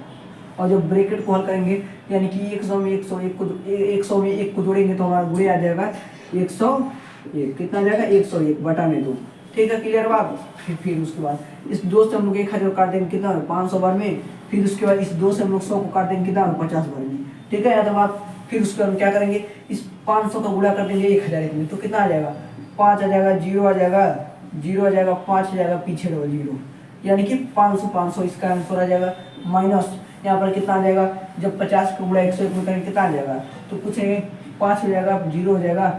और जब ब्रैकेट को हल करेंगे यानी कि 100 में 100 में 1 को जोड़ेंगे तो हमारा गुणे आ जाएगा 101। कितना आ जाएगा 101 बटा में 2। ठीक है, क्लियर बात। फिर उसके बाद इस 2 से हम लोग 1000 काट देंगे कितना 500 बार में। फिर उसके बाद इस 2 से हम लोग 100 को काट देंगे कितना 50 बार में। ठीक है, या तो बात। फिर उसके बाद हम क्या करेंगे, इस 500 का गुणा कर देंगे 1000 में तो कितना आ जाएगा 5 आ जाएगा, 0 आ जाएगा, 0 आ जाएगा, 5 आ जाएगा, पीछे डबल 0 यानी कि 500 500 इसका आंसर आ जाएगा। माइनस यहाँ पर कितना आ जाएगा, जब 50 का गुणा 101 में करेंगे कितना आ जाएगा, तो कुछ नहीं 5 हो जाएगा, 0 हो जाएगा,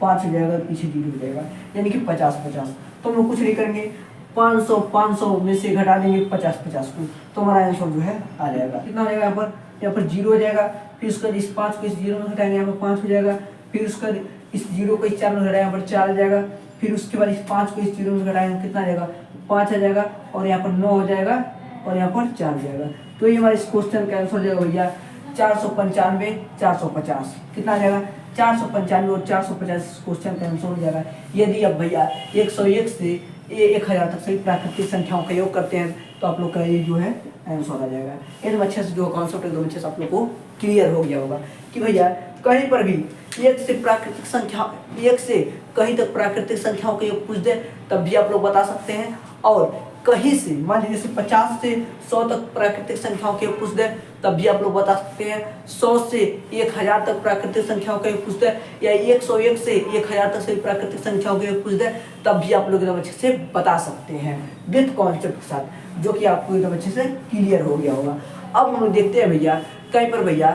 5 हो जाएगा, पीछे 0 हो जाएगा यानी कि 50 50। तो हम लोग कुछ नहीं करेंगे 500 500 में से घटा देंगे 50 50 को तो हमारा आंसर जो है आ जाएगा। कितना हो जाएगा यहाँ पर 0 हो जाएगा। फिर उसका इस 5 को इस 0 में घटाएंगे यहाँ पर 5 हो जाएगा। फिर उसका इस 0 को इस 4 में घटाएंगे यहाँ पर 4 आ जाएगा। फिर उसके बाद इस 5 को इस 0 में घटाएंगे कितना आ जाएगा 5 आ जाएगा और यहाँ पर 9 हो जाएगा और यहाँ पर 4 हो जाएगा। तो ये हमारे इस क्वेश्चन का आंसर हो जाएगा भैया 495 450। कितना आ जाएगा 495 और 450 इस क्वेश्चन का आंसर हो जाएगा। यदि अब भैया 101 से 1000 तक सभी प्राकृतिक संख्याओं का योग करते हैं तो आप लोग का ये जो है आंसर आ जाएगा। एकदम अच्छे से जो कॉन्सेप्ट एकदम अच्छे से आप लोग को क्लियर हो गया होगा कि भैया कहीं पर भी एक से प्राकृतिक संख्या, एक से कहीं तक प्राकृतिक संख्याओं का योग पूछ दे तब भी आप लोग बता सकते हैं। और कहीं से मान लीजिए जैसे 50 से 100 तक प्राकृतिक संख्याओं के योग पूछ दे तब भी आप लोग बता सकते हैं। 100 से 1000 तक प्राकृतिक संख्याओं का योग पूछ दे या 101 से 1000 तक सभी प्राकृतिक संख्याओं के योग पूछ दे तब भी आप लोग एकदम अच्छे से बता सकते हैं विद कॉन्सेप्ट के साथ, जो कि आपको एकदम अच्छे से क्लियर हो गया होगा। अब हम लोग देखते हैं भैया कहीं पर भैया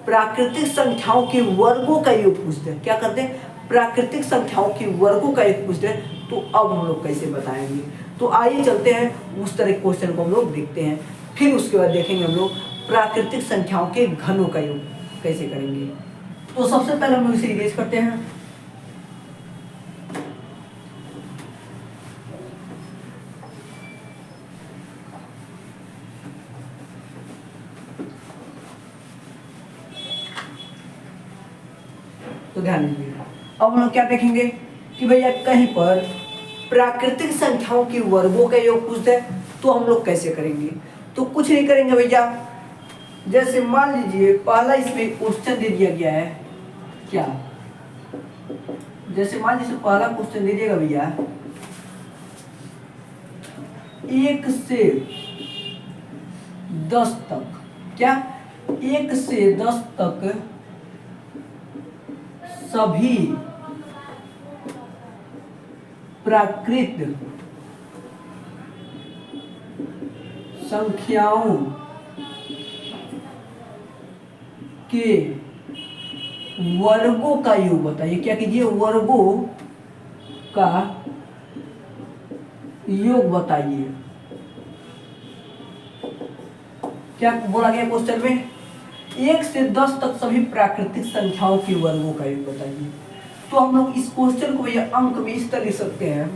प्राकृतिक संख्याओं के वर्गों का योग पूछते हैं। क्या करते हैं, प्राकृतिक संख्याओं के वर्गों का योग पूछते हैं। तो अब हम लोग कैसे बताएंगे, तो आइए चलते हैं उस तरह के क्वेश्चन को हम लोग देखते हैं। फिर उसके बाद देखेंगे हम लोग प्राकृतिक संख्याओं के घनों का योग कैसे करेंगे। तो सबसे पहले हम लोग इसे इरेज करते हैं। तो ध्यान दीजिए, अब हम लोग क्या देखेंगे कि भैया कहीं पर प्राकृतिक संख्याओं के वर्गों का योग पूछते हैं तो हम लोग कैसे करेंगे। तो कुछ नहीं करेंगे भैया, जैसे मान लीजिए पहला इसमें क्वेश्चन दे दिया गया है क्या, जैसे मान लीजिए पहला क्वेश्चन दे दिएगा भैया 1 से 10 तक, क्या 1 से 10 तक सभी प्राकृत संख्याओं के वर्गों का योग बताइए। क्या कीजिए, वर्गों का योग बताइए। क्या बोला गया क्वेश्चन में, 1 से 10 तक सभी प्राकृतिक संख्याओं के वर्गों का योग बताइए। तो हम लोग इस क्वेश्चन को भैया अंक में इस तरह लिख सकते हैं।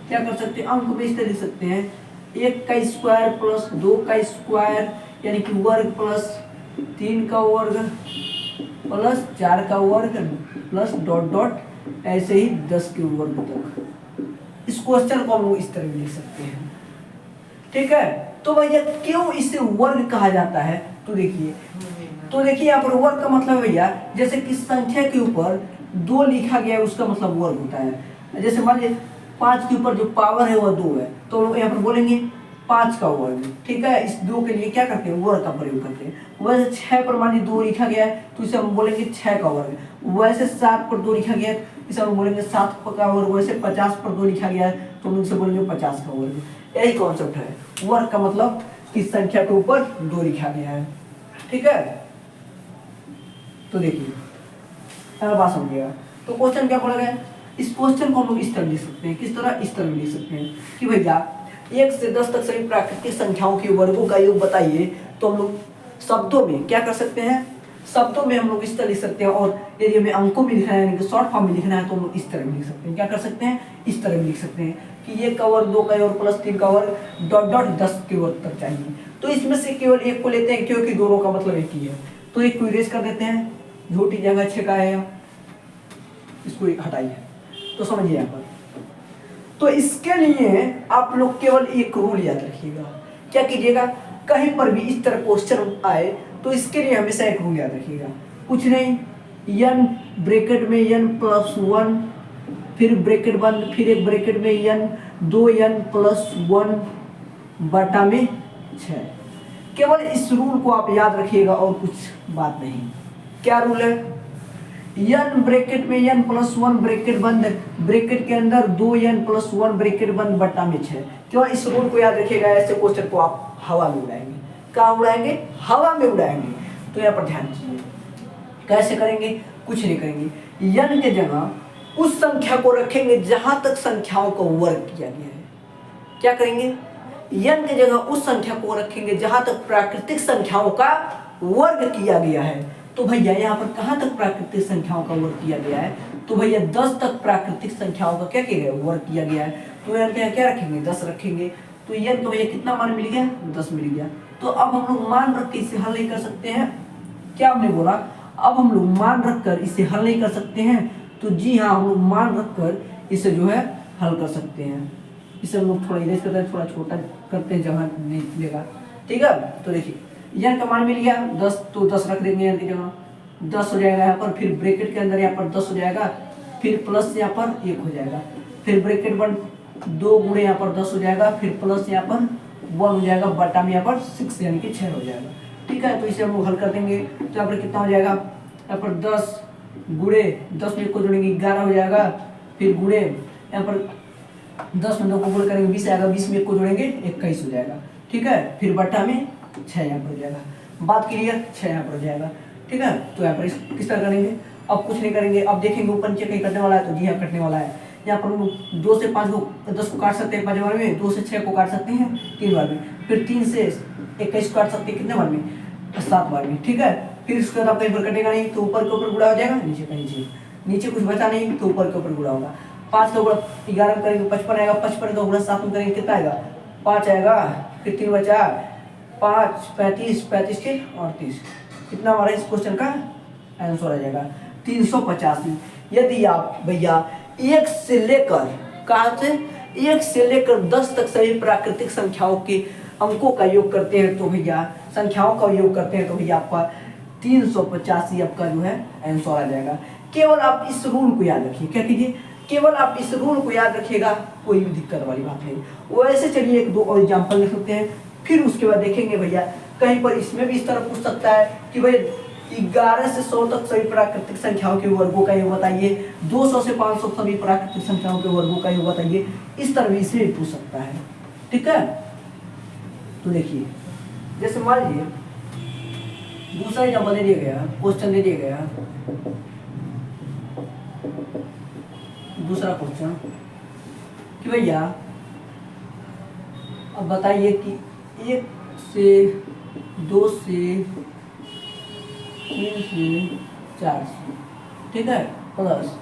क्या कर सकते हैं, अंक में इस तरह लिख सकते हैं 1 का स्क्वायर प्लस 2 का स्क्वायर यानी कि वर्ग प्लस 3 का वर्ग प्लस 4 का वर्ग प्लस डॉट डॉट ऐसे ही 10 के वर्ग तक। इस क्वेश्चन को हम लोग इस तरह लिख सकते हैं। ठीक है, तो भैया क्यों इसे वर्ग कहा जाता है, तो देखिए यहाँ पर वर्ग का मतलब भैया जैसे कि संख्या के ऊपर 2 लिखा गया है उसका मतलब वर्ग होता है। जैसे मान लीजिए 5 के ऊपर जो पावर है वह 2 है तो यहाँ पर बोलेंगे 5 का वर्ग। ठीक है, इस 2 के लिए क्या करते हैं, वर्ग का प्रयोग करते हैं। वैसे 6 पर मान लीजिए 2 लिखा गया है तो इसे हम बोलेंगे 6 का वर्ग। वैसे 7 पर 2 लिखा गया है इसे हम बोलेंगे 7 का वर्ग। वैसे 50 पर 2 लिखा गया है तो हम इसे बोलेंगे 50 का वर्ग। यही कॉन्सेप्ट है, वर्ग का मतलब किस संख्या के ऊपर 2 लिखा गया है। ठीक है, तो देखिए बात समझिएगा। तो क्वेश्चन क्या बोला गया, इस क्वेश्चन को हम लोग इस तरह लिख सकते हैं। किस तरह, इस तरह लिख सकते हैं कि भैया 1 से 10 तक सभी प्राकृतिक संख्याओं के वर्गों का योग बताइए। तो हम लोग शब्दों में क्या कर सकते हैं, शब्दों में हम लोग इस तरह लिख सकते हैं, और यदि हमें अंकों में लिखना है यानी कि शॉर्ट फॉर्म में लिखना है तो हम लोग इस तरह भी लिख सकते हैं। क्या कर सकते हैं, इस तरह भी लिख सकते हैं कि ये का वर्ग 2 का वर्ग प्लस 3 का वर्ग डॉट डॉट 10 के वर्ग तक चाहिए। तो इसमें से केवल एक को लेते हैं क्योंकि दोनों का मतलब एक ही है, तो एक को इरेज कर देते हैं, झूठी जगह 6 का है, इसको हटाइए। तो समझिए यहाँ पर, तो इसके लिए आप लोग केवल एक रूल याद रखिएगा। क्या कीजिएगा, कहीं पर भी इस तरह क्वेश्चन आए तो इसके लिए हमेशा एक रूल याद रखिएगा, कुछ नहीं, n ब्रैकेट में n प्लस 1, फिर ब्रैकेट बंद, फिर एक ब्रैकेट में n 2n प्लस 1 बटा में 6। केवल इस रूल को आप याद रखिएगा और कुछ बात नहीं। क्या रूल है, n ब्रैकेट में n प्लस 1 ब्रैकेट बंद, ब्रैकेट के अंदर 2n प्लस 1 ब्रैकेट बंद बटा में 6। क्यों, इस रूल को याद रखिएगा, ऐसे क्वेश्चन को आप हवा में उड़ाएंगे। कहाँ उड़ाएंगे, हवा में उड़ाएंगे। तो यहाँ पर ध्यान दीजिए, कैसे करेंगे, कुछ नहीं करेंगे, n के जगह उस संख्या को रखेंगे जहां तक संख्याओं का वर्ग किया गया है। क्या करेंगे, n के जगह उस संख्या को रखेंगे जहां तक प्राकृतिक संख्याओं का वर्ग किया गया है। तो भैया यहाँ पर कहाँ तक प्राकृतिक संख्याओं का वर्ग किया गया है, तो भैया 10 तक प्राकृतिक संख्याओं का क्या किया गया, वर्ग किया गया है। तो यहाँ क्या रखेंगे, 10 रखेंगे। तो n को भैया कितना मान मिल गया, 10 मिल गया। तो अब हम लोग मान रख के इसे हल नहीं कर सकते हैं। क्या हमने बोला, अब हम लोग मान रख कर इसे हल नहीं कर सकते हैं। तो जी हाँ, हम लोग मान रख कर इसे जो है हल कर सकते हैं। इसे हम लोग थोड़ा इरेज करते हैं, थोड़ा छोटा करते हैं, जगह नहीं लेगा। ठीक है, तो देखिए n का मान मिल गया 10, तो 10 रख देंगे n की जगह, 10 हो जाएगा यहाँ पर, फिर ब्रैकेट के अंदर यहाँ पर 10 हो जाएगा, फिर प्लस यहाँ पर 1 हो जाएगा, फिर ब्रैकेट बंद, 2 गुणे यहाँ पर 10 हो जाएगा, फिर प्लस यहाँ पर 1 हो जाएगा, बटा में यहाँ पर 6 यानी कि 6 हो जाएगा। ठीक है, तो इसे हम लोग हल कर देंगे। तो यहाँ पर कितना हो जाएगा, यहाँ पर 10 गुणे 10 में 1 को जोड़ेंगे 11 हो जाएगा, फिर गुणे यहाँ पर 10 में 2 को गुणे करेंगे 20 आएगा, 20 में 1 को जोड़ेंगे 21 हो जाएगा। ठीक है, फिर बटा में 6 यहाँ पर हो जाएगा। बात क्लियर, 6 यहाँ पर हो जाएगा। ठीक है, तो यहाँ पर किस तरह करेंगे, अब कुछ नहीं करेंगे, अब देखेंगे ऊपर नीचे कहीं कटने वाला है, तो जी हाँ कटने वाला है। यहाँ पर हम 2 से 5 को 10 को काट सकते हैं 5 बार में, 2 से 6 को काट सकते हैं 3 बार में, फिर 3 से 21 को काट सकते हैं कितने बार में, 7 बार में। ठीक है, फिर उसके बाद कहीं पर कटेगा नहीं, तो ऊपर के ऊपर गुणा हो जाएगा, नीचे का नीचे, नीचे कुछ बचा नहीं तो ऊपर के ऊपर गुणा होगा। 5 का गुणा 11 में करेंगे 55 आएगा, 55 का गुणा 7 में करेंगे कितना आएगा, 5 आएगा, फिर 3 बचा 5, 35, 35 के 38। कितना हमारा इस क्वेश्चन का आंसर आ जाएगा 385। यदि आप भैया 1 से लेकर कहाँ से 1 से लेकर 10 तक सभी प्राकृतिक संख्याओं के अंकों का योग करते हैं, तो भैया संख्याओं का योग करते हैं, तो भैया आपका 385 आपका जो है आंसर आ जाएगा। केवल आप इस रूल को याद रखिए। क्या कीजिए, केवल आप इस रूल को याद रखिएगा, कोई भी दिक्कत वाली बात नहीं। वैसे चलिए 1-2 और एग्जाम्पल लिख सकते हैं, फिर उसके बाद देखेंगे भैया कहीं पर इसमें भी इस तरह पूछ सकता है कि भाई 11 से 100 तक सभी प्राकृतिक संख्याओं के वर्गों का योग बताइए, 200 से 500 सभी प्राकृतिक संख्याओं के वर्गों का योग बताइए। इस तरह भी इसमें भी पूछ सकता है। ठीक है, तो देखिए जैसे मान लीजिए दूसरा एग्जाम्पल दे दिया गया, क्वेश्चन दे दिया गया, दूसरा क्वेश्चन कि भैया अब बताइए कि 1 से 2 से 3 से 4 से, ठीक है, प्लस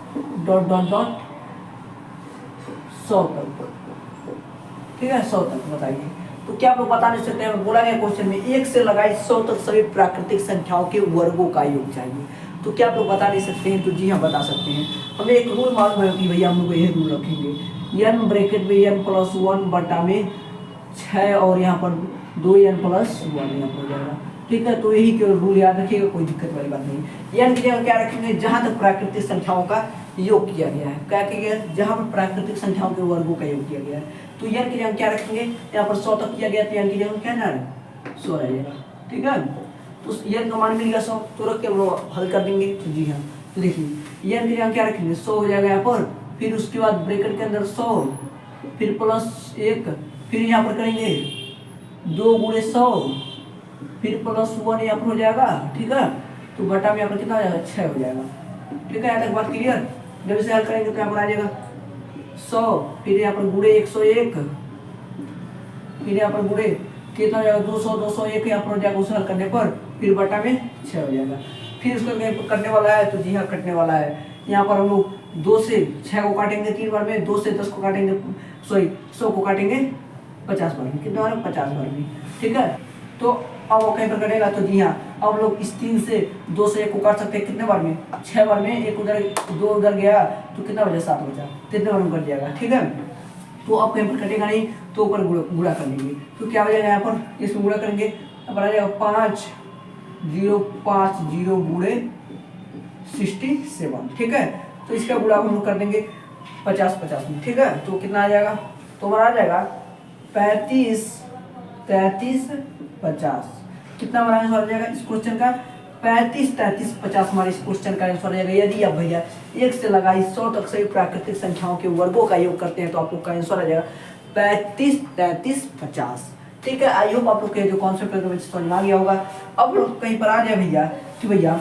डॉट डॉट डॉट 100 तक। ठीक है, 100 तक बताइए। तो क्या आप लोग बता नहीं सकते हैं, बोला गया क्वेश्चन में 1 से लगाए 100 तक सभी प्राकृतिक संख्याओं के वर्गों का योग चाहिए। तो क्या आप लोग बता नहीं सकते हैं, तो जी हाँ बता सकते हैं। हमें एक रूल मालूम है कि भैया हम लोग यही रूल रखेंगे, n ब्रैकेट में n प्लस 1 बटा में 6 और यहाँ पर 2n प्लस 1 यहाँ पर हो जाएगा। ठीक है, तो यही केवल रूल याद रखिएगा, कोई दिक्कत वाली बात नहीं। n की जगह क्या रखेंगे, जहाँ तक प्राकृतिक संख्याओं का योग किया गया है। क्या किया गया, जहाँ पर प्राकृतिक संख्याओं के वर्गों का योग किया गया है। तो n की जगह क्या रखेंगे, यहाँ पर 100 तक किया गया, तो n की जगह क्या ना 100 रहेगा। ठीक है, तो n का मान मिल गया 100, तो रख के हम लोग हल कर देंगे। तो जी हाँ, तो देखिए n की जगह क्या रखेंगे, 100 हो जाएगा यहाँ पर, फिर उसके बाद ब्रैकेट के अंदर 100, फिर प्लस 1, फिर यहाँ पर करेंगे 2 गुणे 100, फिर प्लस 1 यहाँ पर हो जाएगा। ठीक है, तो बटा में यहाँ पर कितना हो जाएगा, 6 हो जाएगा। ठीक है, यहाँ तक बात क्लियर। जब इसे हल करेंगे तो यहाँ पर आ जाएगा 100, फिर यहाँ पर गुणे 101, फिर यहाँ पर गुणे कितना हो जाएगा 200, 201 यहाँ पर हो जाएगा उसे हल करने पर, फिर बटा में 6 हो जाएगा। फिर इसको कटने वाला है, तो जी हाँ कटने वाला है। यहाँ पर हम लोग 2 से 6 को काटेंगे 3 बार में, 2 से 10 को काटेंगे, सॉरी 100 को काटेंगे 50 बार में, कितना बार में 50 बार में, ठीक है। तो अब वो कहीं पर कटेगा, तो जी हाँ अब लोग इस 3 से 2 से 1 को काट सकते हैं कितने बार में, 6 बार में। 1 उधर 2 उधर गया तो कितना बचा, 7 बचा, कितने बार में कट जाएगा, ठीक है। तो अब कहीं पर कटेगा नहीं, तो ऊपर गुणा कर लेंगे, तो क्या हो जाएगा यहाँ पर, इसमें गुणा करेंगे, अब आ जाएगा 5 0 5 0 गुणे 67, ठीक है। तो इसका गुणा हम लोग कर देंगे 50 50 में, ठीक है। तो कितना आ जाएगा, तो हमारा आ जाएगा 35 33 50। कितना हमारा आंसर आ जाएगा इस क्वेश्चन का, 35 33 50 हमारे इस क्वेश्चन का आंसर आ जाएगा। यदि आप भैया 1 से लगाई 100 तक सभी प्राकृतिक संख्याओं के वर्गों का योग करते हैं तो आप लोग का आंसर आ जाएगा 35 33 50, ठीक है। आई होप आप लोग के जो कॉन्सेप्ट है समझ में आ गया होगा। अब लोग कहीं पर आ जाए भैया कि भैया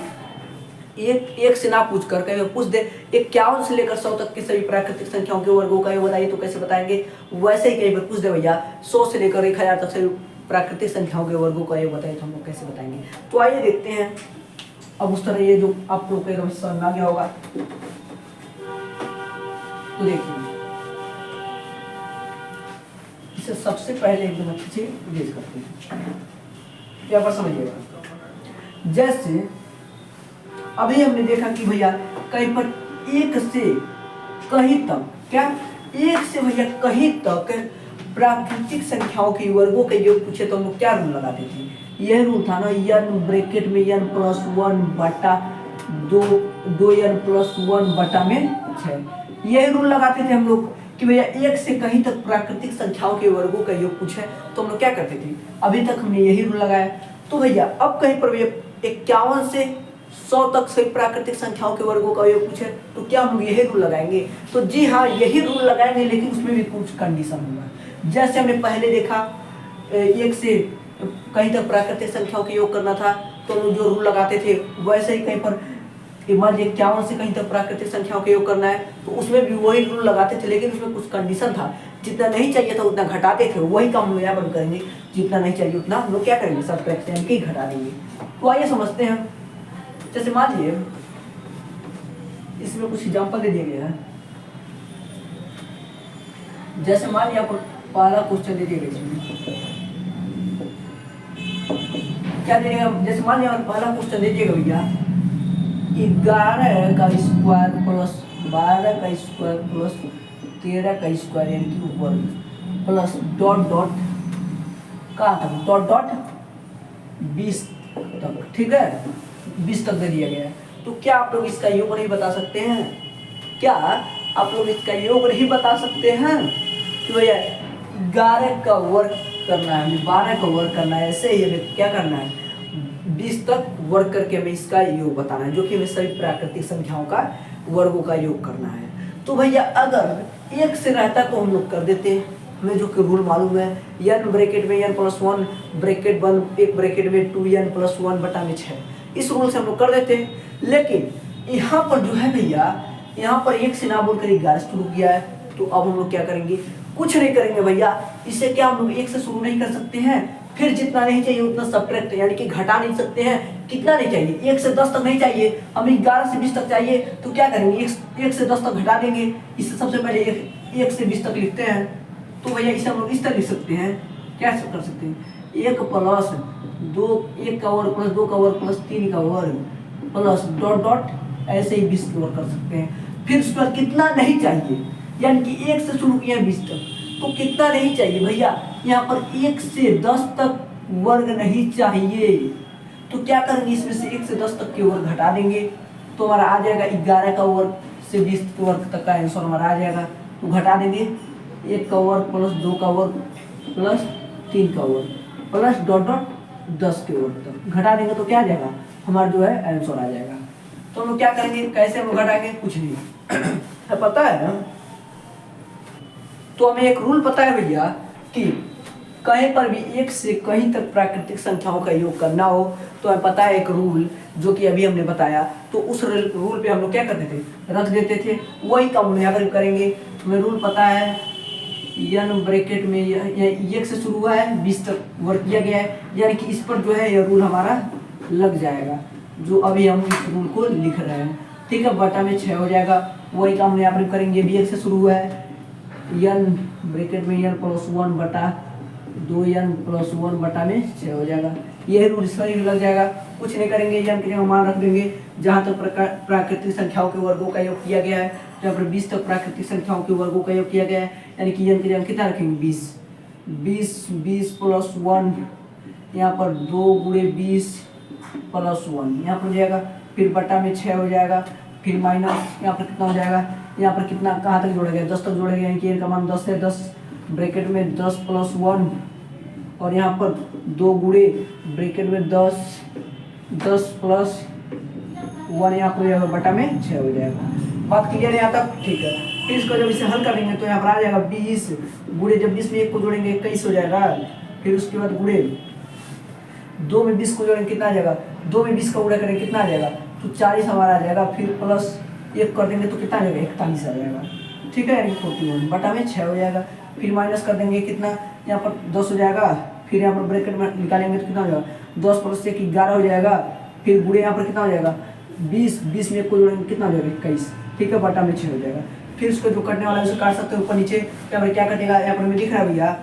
एक से ना पूछ कर कहीं पूछ दे 51 से लेकर 100 तक की सभी प्राकृतिक संख्याओं के वर्गों का योग बताइए, तो कैसे बताएंगे। वैसे ही कहीं पर पूछ दे भैया 100 से लेकर 1000 तक सभी प्राकृतिक संख्याओं के वर्गों का योग बताइए, तो हम लोग कैसे बताएंगे। तो आइए देखते हैं अब उस तरह ये जो आप लोग को समझ में आ गया होगा। तो देखिए इसे सबसे पहले एकदम अच्छे से गेज करते हैं, यहाँ पर समझिएगा। जैसे अभी हमने देखा कि भैया कहीं पर 1 से कहीं तक, क्या 1 से भैया कहीं तक प्राकृतिक संख्याओं के वर्गों के योग पूछे तो हम लोग क्या रूल लगाते थे। यह रूल था ना, n ब्रैकेट में n + 1 बटा 2 n + 1 बटा में 6। यह रूल लगाते थे हम लोग कि भैया 1 से कहीं तक प्राकृतिक संख्याओं के वर्गों का योग पूछे तो हम लोग क्या करते थे। अभी तक हमने यही रूल लगाया। तो भैया अब कहीं पर भैया 51 से 100 तक सभी प्राकृतिक संख्याओं के वर्गों का योग पूछे तो क्या हम यही रूल लगाएंगे। तो जी हाँ यही रूल लगाएंगे, लेकिन उसमें भी कुछ कंडीशन होगा। जैसे हमने पहले देखा 1 से कहीं तक प्राकृतिक संख्याओं के योग करना था तो हम लोग जो रूल लगाते थे, वैसे ही कहीं पर मान लीजिए 51 से कहीं तक प्राकृतिक संख्याओं के योग करना है तो उसमें भी वही रूल लगाते थे, लेकिन उसमें कुछ कंडीशन था। जितना नहीं चाहिए था उतना घटाते थे, वही काम हम यहाँ पर करेंगे। जितना नहीं चाहिए उतना हम लोग क्या करेंगे, सब्ट्रैक्ट यानी कि घटा देंगे। तो आइए समझते हैं। जैसे मान लीजिए इसमें कुछ एग्जाम्पल दे दिया गया है। जैसे मान लिया पहला क्वेश्चन दे दिया गया इसमें क्या दे देगा। जैसे मान लिया पहला क्वेश्चन दे दिएगा भैया 11 का स्क्वायर प्लस 12 का स्क्वायर प्लस 13 का स्क्वायर यानी कि वर्ग प्लस डॉट डॉट कहाँ तक, डॉट डॉट 20 तक, ठीक है 20 तक दे दिया गया है। तो क्या आप लोग इसका योग नहीं बता सकते हैं, क्या आप लोग इसका योग नहीं बता सकते हैं कि भैया 11 का वर्ग करना है, 12 का वर्ग करना है, ऐसे ही हमें क्या करना है 20 तक वर्ग करके हमें इसका योग बताना है, जो कि हमें सभी प्राकृतिक संख्याओं का वर्गों का योग करना है। तो भैया अगर 1 से रहता तो हम लोग कर देते हैं, हमें जो कि रूल मालूम है n ब्रैकेट में n + 1 ब्रैकेट बंद 1 ब्रैकेट में 2n + 1 बटा में 6, इस रूल से हम लोग कर देते हैं। लेकिन यहाँ पर जो है भैया यहाँ पर 1 से ना बोलकर 11 से शुरू किया है, तो अब हम लोग क्या करेंगे, कुछ नहीं करेंगे भैया। इसे क्या हम लोग 1 से शुरू नहीं कर सकते हैं, फिर जितना नहीं चाहिए उतना सब्ट्रैक्ट यानी कि घटा नहीं सकते हैं। कितना नहीं चाहिए, 1 से 10 तक नहीं चाहिए, हमें 11 से 20 तक चाहिए, तो क्या करेंगे 1 से 10 तक घटा देंगे। इससे सबसे पहले 1 से 20 तक लिखते हैं, तो भैया इसे हम लोग इस तरह लिख सकते हैं। क्या कर सकते हैं 1 प्लस 2 1 का वर्ग प्लस 2 का वर्ग प्लस 3 का वर्ग प्लस डॉट डॉट ऐसे ही 20 का वर्ग कर सकते हैं। फिर उस पर कितना नहीं चाहिए, यानी कि 1 से शुरू किया 20 तक, तो कितना नहीं चाहिए भैया यहाँ पर 1 से 10 तक वर्ग नहीं चाहिए। तो क्या करेंगे, इसमें से 1 से 10 तक के वर्ग घटा देंगे, तो हमारा आ जाएगा 11 का वर्ग से 20 के वर्ग तक का आंसर हमारा आ जाएगा। तो घटा देंगे 1 का वर्ग प्लस 2 का वर्ग प्लस 3 का वर्ग प्लस डॉट डॉट 10 के वर्ग तक घटा देंगे, तो क्या आ जाएगा हमारा जो है आंसर आ जाएगा। तो हम लोग क्या करेंगे, कैसे हम घटाएंगे, कुछ नहीं है पता है ना। तो हमें एक रूल पता है भैया कि कहीं पर भी 1 से कहीं तक प्राकृतिक संख्याओं का योग करना हो तो हमें पता है एक रूल जो कि अभी हमने बताया। तो उस रूल पे हम लोग क्या करते थे, रख देते थे, वही काम हम यहाँ पर करेंगे। हमें रूल पता है n ब्रैकेट में 1 से शुरू हुआ है 20 तक वर्क किया गया है, यानी कि इस पर जो है यह रूल हमारा लग जाएगा। जो अभी हम इस रूल को लिख रहे हैं, ठीक है। बटा में 6 हो जाएगा। वही काम यहाँ पर करेंगे, भी एक से शुरू हुआ है, n ब्रैकेट में n प्लस 1 बटा 2n प्लस 1 बटा में 6 हो जाएगा। यह रूल इस पर भी लग जाएगा। कुछ नहीं करेंगे, n के जगह मान रख देंगे। जहाँ तक प्राकृतिक संख्याओं के वर्गों का योग किया गया है, यहाँ पर 20 तक प्राकृतिक संख्याओं के वर्गों का योग किया गया है, यानी कि n के जगह कितना रखेंगे 20 प्लस 1, यहाँ पर 2 गुणे 20 प्लस 1 यहाँ पर हो जाएगा। फिर बटा में 6 हो जाएगा। फिर माइनस यहाँ पर कितना हो जाएगा, यहाँ पर कितना कहाँ तक जोड़ा गया 10 तक जोड़ा गया, यानी कि n का मान 10 है। 10 ब्रैकेट में 10 प्लस 1 और यहाँ पर 2 गुणे ब्रैकेट में 10 प्लस 1 यहाँ पर हो जाएगा, बटा में 6 हो जाएगा। बात क्लियर है यहाँ तक? ठीक है। फिर इसको जब इसे हल करेंगे तो यहाँ पर आ जाएगा 20 गुणे, जब 20 में 1 को जोड़ेंगे 21 हो जाएगा। फिर उसके बाद गुणे 2 में 20 को जोड़ेंगे कितना आ जाएगा, 2 में 20 का गुणा करेंगे कितना आ जाएगा, तो 40 हमारा आ जाएगा। फिर प्लस 1 कर देंगे तो कितना आ जाएगा 41 आ जाएगा, ठीक है, 41 बटा में 6 हो जाएगा। फिर माइनस कर देंगे कितना, यहाँ पर 10 हो जाएगा। फिर यहाँ पर ब्रैकेट में निकालेंगे तो कितना हो जाएगा, 10 प्लस 1 11 हो जाएगा। फिर गुणे यहाँ पर कितना हो जाएगा 20 में 1 को जोड़ेंगे कितना हो जाएगा 21, ठीक है, बटा में 6 हो जाएगा। फिर उसको जो कटने वाला है उसे काट सकते हैं ऊपर नीचे। यहाँ पर क्या कटेगा, यहाँ पर हमें दिख रहा है भैया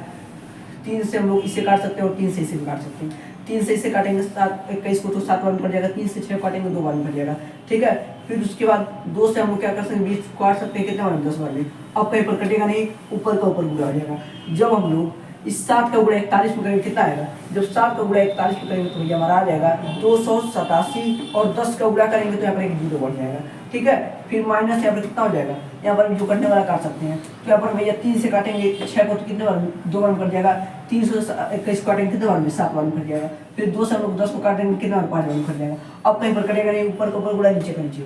3 से हम लोग इसे काट सकते हैं और 3 से इसे भी काट सकते हैं। 3 से इसे काटेंगे 21 को तो 7 बार में कट जाएगा, 3 से 6 काटेंगे 2 बार में कट जाएगा, ठीक है। फिर उसके बाद 2 से हम लोग क्या कर सकते हैं 20 काट सकते हैं कितने बार में 10 बार में। अब कहीं पर कटेगा नहीं, ऊपर का ऊपर गुणा हो जाएगा। जब हम लोग इस 7 का गुणा 41 में करेंगे कितना आएगा, जब 7 का गुणा 41 में करेंगे तो भैया हमारा आ जाएगा 287 और 10 का गुणा करेंगे तो यहाँ पर एक 0 बढ़ जाएगा, ठीक है। फिर माइनस यहाँ पर कितना हो जाएगा, यहाँ पर जो कटने वाला काट सकते हैं तो यहाँ पर भैया 3 से काटेंगे 6 को तो कितने बार में 2 बार में कट जाएगा। 3 से 21 काटेंगे कितने बार में 7 बार में कट जाएगा। फिर 2 से हम लोग 10 को काटेंगे कितने बार 5 बार में कट जाएगा। अब कहीं पर कटेगा नहीं, ऊपर का ऊपर गुणा नीचे का नीचे,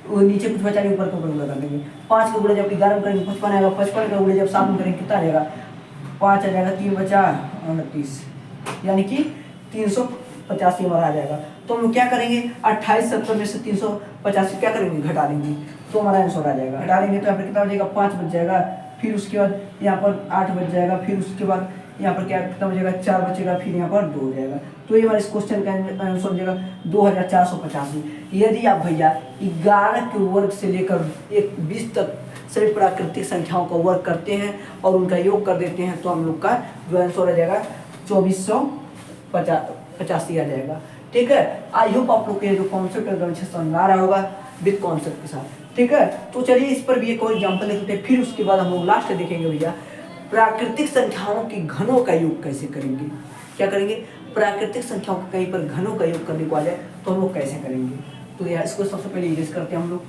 वो नीचे कुछ बचा नहीं ऊपर का ऊपर गुणा कर देंगे। 5 का गुणा जब 11 में करेंगे 55 आएगा, 55 का गुणा जब 7 में करेंगे कितना आ जाएगा 5 आ जाएगा, 3 बचा 29, यानी कि 385 हमारा आ जाएगा। तो हम लोग क्या करेंगे 28 70 में से 385 क्या करेंगे घटा देंगे तो हमारा आंसर आ जाएगा। घटा देंगे तो यहाँ पर कितना हो जाएगा 5 बच जाएगा। फिर उसके बाद यहाँ पर 8 बच जाएगा। फिर उसके बाद यहाँ पर क्या कितना बचेगा 4 बचेगा। फिर यहाँ पर 2 हो जाएगा। तो ये हमारे इस क्वेश्चन का आंसर हो जाएगा 2485। यदि आप भैया 11 के वर्ग से लेकर 20 तक सभी प्राकृतिक संख्याओं का वर्ग करते हैं और उनका योग कर देते हैं तो हम लोग का जो आंसर आ जाएगा 2485 आ जाएगा, ठीक है। आई होप आप लोग के जो कॉन्सेप्ट एकदम अच्छे समझ आ रहा होगा विद कॉन्सेप्ट के साथ, ठीक है। तो चलिए इस पर भी एक और एग्जाम्पल देखते हैं। फिर उसके बाद हम लोग लास्ट देखेंगे भैया प्राकृतिक संख्याओं के घनों का योग कैसे करेंगे। क्या करेंगे, प्राकृतिक संख्याओं का कहीं पर घनों का योग करने को आ जाए तो हम लोग कैसे करेंगे। तो यार इसको सबसे पहले इरेज करते हैं हम लोग।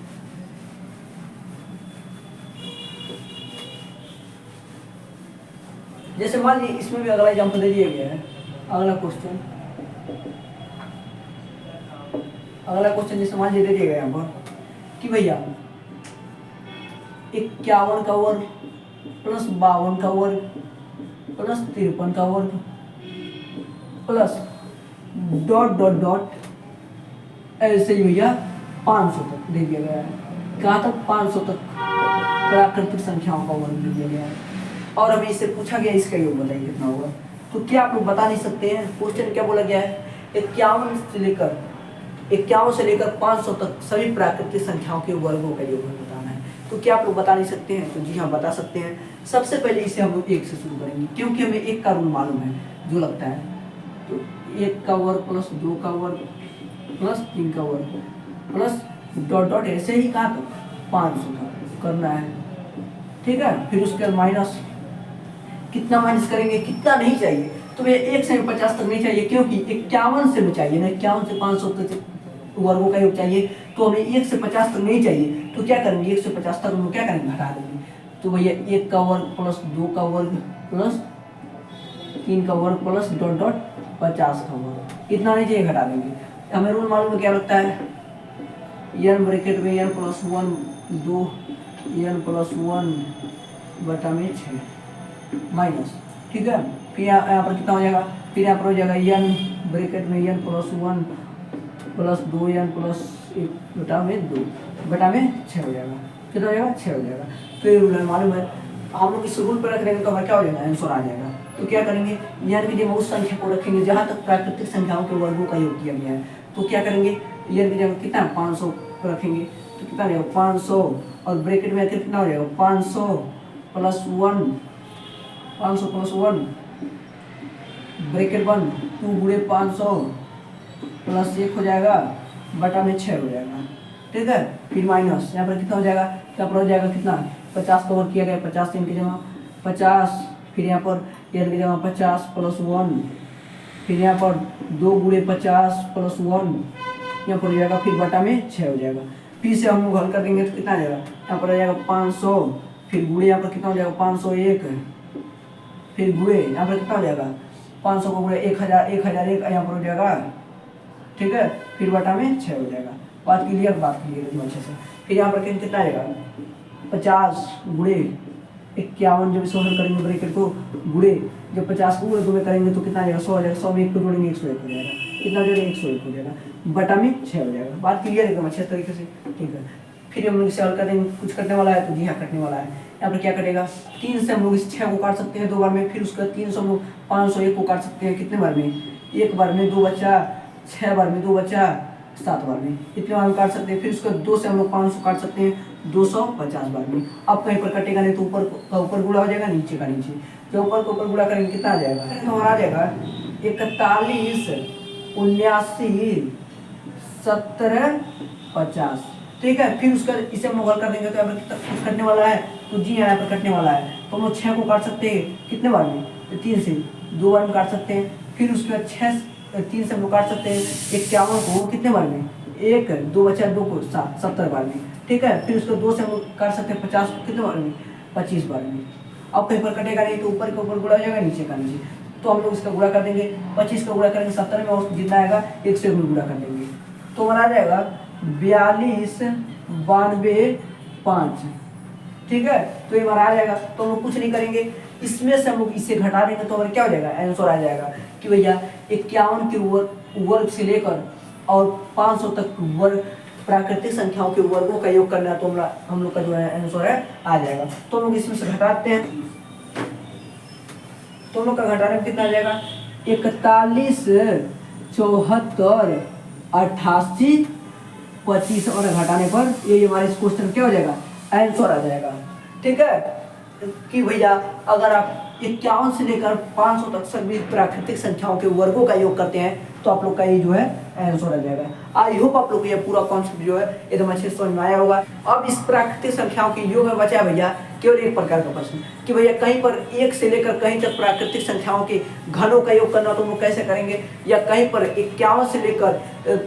जैसे मान लीजिए इसमें भी अगला एग्जाम्पल दे दिया गया है। अगला क्वेश्चन जैसे मान लीजिए दे दिया गया यहाँ पर कि भैया 51 का वर्ग प्लस 52 का वर्ग प्लस 53 का वर्ग प्लस डॉट डॉट डॉट ऐसे ही भैया 500 तक दे दिया गया है। कहाँ तक 500 तक प्राकृतिक संख्याओं का वर्ग दे दिया गया है और हमें इससे पूछा गया इसका योग बताइए कितना होगा। तो क्या आप लोग बता नहीं सकते हैं। क्वेश्चन क्या बोला गया है 51 से लेकर 500 तक सभी प्राकृतिक संख्याओं के वर्गों का योग बताना है। तो क्या आप लोग बता नहीं सकते हैं। तो जी हाँ बता सकते हैं। सबसे पहले इसे हम लोग 1 से शुरू करेंगे क्योंकि हमें 1 का रूल मालूम है जो लगता है। तो 1 का वर्ग प्लस 2 का वर्ग प्लस 3 का वर्ग प्लस डॉट डॉट ऐसे ही कहाँ तक 500 तक करना है, ठीक है। फिर उसके बाद माइनस कितना माइनस करेंगे, कितना नहीं चाहिए। तो भैया 1 से 50 तक नहीं चाहिए क्योंकि 51 से में चाहिए ना, 51 से 500 तक वर्गों का योग चाहिए। तो हमें 1 से 50 तक नहीं चाहिए। तो क्या करेंगे 1 से 50 तक हम क्या करेंगे घटा देंगे। तो भैया 1 का वर्ग प्लस 2 का वर्ग प्लस 3 का वर्ग प्लस डॉट डॉट 50 का वर्ग, इतना नहीं चाहिए घटा देंगे। हमें रूल मालूम है क्या लगता है n ब्रैकेट में n प्लस 1 2 n प्लस 1 बटा में 6 माइनस, ठीक है। फिर यहाँ पर कितना हो जाएगा, फिर यहाँ पर हो जाएगा n ब्रैकेट में n plus 1 plus 2n plus 1 बटा में 2 बटा में 6 हो जाएगा। कितना हो जाएगा 6 हो जाएगा। तो ये रूल मालूम है। हम लोग इस रूल पर रख देंगे तो हमारा क्या हो जाएगा आंसर आ जाएगा। तो क्या करेंगे n की जगह उस संख्या को रखेंगे जहाँ तक प्राकृतिक संख्याओं के वर्गों का योग किया गया है। तो क्या करेंगे ईयर की जगह कितना 500 रखेंगे तो कितना रहेगा 500 और ब्रैकेट में कितना हो जाएगा 500 प्लस 1 500 प्लस 1 ब्रैकेट बंद 2 गुणे 500 प्लस 1 हो जाएगा बटा में 6 हो जाएगा। ठीक है, फिर माइनस यहाँ पर कितना हो जाएगा, यहाँ पर हो जाएगा कितना 50 कवर किया गया 50 इनकी जगह 50, फिर यहाँ पर ईयर की जगह 50 प्लस 1, फिर यहाँ पर 2 गुणे 50 प्लस 1 यहाँ पर हो जाएगा, फिर बटा में 6 हो जाएगा। फिर से हम लोग हल कर देंगे तो कितना आ जाएगा, यहाँ पर हो जाएगा 500, फिर गुणे यहाँ पर कितना हो जाएगा 501, फिर गुणे यहाँ पर कितना हो जाएगा 500 को गुणे 1000 1001 यहाँ पर हो जाएगा। ठीक है, फिर बटा में 6 हो जाएगा। बात क्लियर एकदम अच्छे से। फिर यहाँ पर कितना आएगा 50 गुणे 51, जब इसको हल करेंगे ब्रैकेट को गुणे जब 50 को गुणे 2 में करेंगे तो कितना आएगा 100 हो जाएगा, 100 में 1 को जोड़ेंगे 101 हो जाएगा, कितना हो जाएगा 101 हो जाएगा, बटा में 6 हो जाएगा। बात क्लियर एकदम अच्छे तरीके से। ठीक है, फिर हम लोग इसे हल कर देंगे। कुछ कटने वाला है तो जी हाँ कटने वाला है। यहाँ पर क्या कटेगा 3 से हम लोग इस 6 को काट सकते हैं 2 बार में, फिर उसका 3 से हम लोग 501 को काट सकते हैं कितने बार में, 1 बार में 2 बचा, 6 बार में 2 बचा, 7 बार में, इतने बार में काट सकते हैं। फिर उसका 2 से हम लोग 500 काट सकते हैं 250 बार में। अब कहीं पर कटेगा नहीं तो ऊपर का ऊपर गुणा हो जाएगा, नीचे का नीचे, जब ऊपर का ऊपर गुणा करेंगे कितना आ जाएगा, तो हमारा आ जाएगा 41 79 70 50। ठीक है, फिर उसका इसे हम लोग हल कर देंगे तो यहाँ पर कितना कुछ कटने वाला है तो जी यहाँ पर कटने वाला है, तो हम लोग 6 को काट सकते हैं कितने बार में, 3 से 2 बार में काट सकते हैं। फिर उसके बाद 3 से हम लोग काट सकते हैं 51 को कितने बार में, 1 2 बचा 2 को 70 बार में। ठीक है, फिर उसको 2 से हम लोग काट सकते हैं 50 को कितने बार में, 25 बार में। अब कहीं पर कटेगा नहीं तो ऊपर के ऊपर गुणा हो जाएगा, नीचे का नीचे, तो हम लोग इसका गुणा कर देंगे। 25 का गुणा करेंगे 70 में और जितना आएगा 1 से गुणा कर देंगे तो हमारा आ जाएगा 42 92 5। ठीक है, तो ये हमारा आ जाएगा। तो हम लोग कुछ नहीं करेंगे, इसमें से हम लोग इसे घटा देंगे तो हमारा क्या हो जाएगा, आंसर आ जाएगा कि भैया 51 के वर्ग से लेकर और 500 तक वर्ग प्राकृतिक संख्याओं के वर्गों का योग करना, तो हम लोग का जो है आंसर है आ जाएगा। तो हम लोग इसमें से घटाते हैं, तो हम लोग का घटाने में कितना आ जाएगा 41 74 88 25 और घटाने पर ये हमारे इस क्वेश्चन क्या हो जाएगा, आंसर आ जाएगा। ठीक है, कि भैया अगर आप 51 से लेकर 500 तक सभी प्राकृतिक संख्याओं के वर्गों का योग करते हैं तो आप लोग का ये जो है आंसर आ जाएगा। आई होप आप लोग को ये पूरा कॉन्सेप्ट जो है एकदम अच्छे से समझ में आया होगा। अब इस प्राकृतिक संख्याओं के योग में बचा भैया केवल एक प्रकार का प्रश्न कि भैया कहीं पर 1 से लेकर कहीं तक प्राकृतिक संख्याओं के घनों का योग करना तो हम लोग कैसे करेंगे, या कहीं पर 51 से लेकर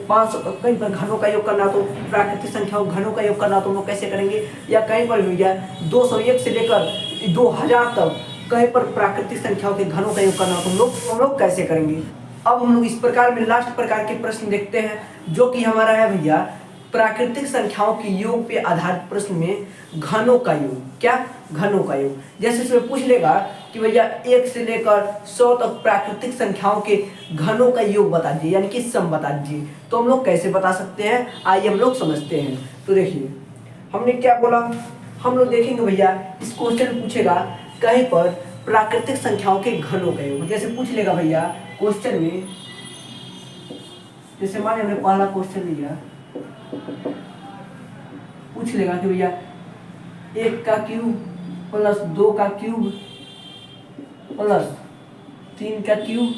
500 कहीं पर घनों का योग करना तो प्राकृतिक संख्याओं घनों का योग करना तो हम लोग कैसे करेंगे, या कहीं पर भैया 201 से लेकर 2000 तक कहीं पर प्राकृतिक संख्याओं के घनों का योग करना तो हम लोग कैसे करेंगे। अब हम लोग इस प्रकार में लास्ट प्रकार के प्रश्न देखते हैं जो कि हमारा है भैया प्राकृतिक संख्याओं के योग पे आधारित प्रश्न में घनों का योग। क्या, घनों का योग। जैसे इसमें पूछ लेगा कि भैया 1 से लेकर 100 तक प्राकृतिक संख्याओं के घनों का योग बता दीजिए, यानी कि सम बता दीजिए, तो हम लोग कैसे बता सकते हैं, आइए हम लोग समझते हैं। तो देखिए हमने क्या बोला, हम लोग देखेंगे भैया इस क्वेश्चन पूछेगा कहीं पर प्राकृतिक संख्याओं के घनों का योग। जैसे पूछ लेगा भैया क्वेश्चन में, जैसे मान हमने पहला क्वेश्चन लिया, पूछ लेगा कि भैया 1 का क्यूब प्लस 2 का क्यूब प्लस 3 का क्यूब,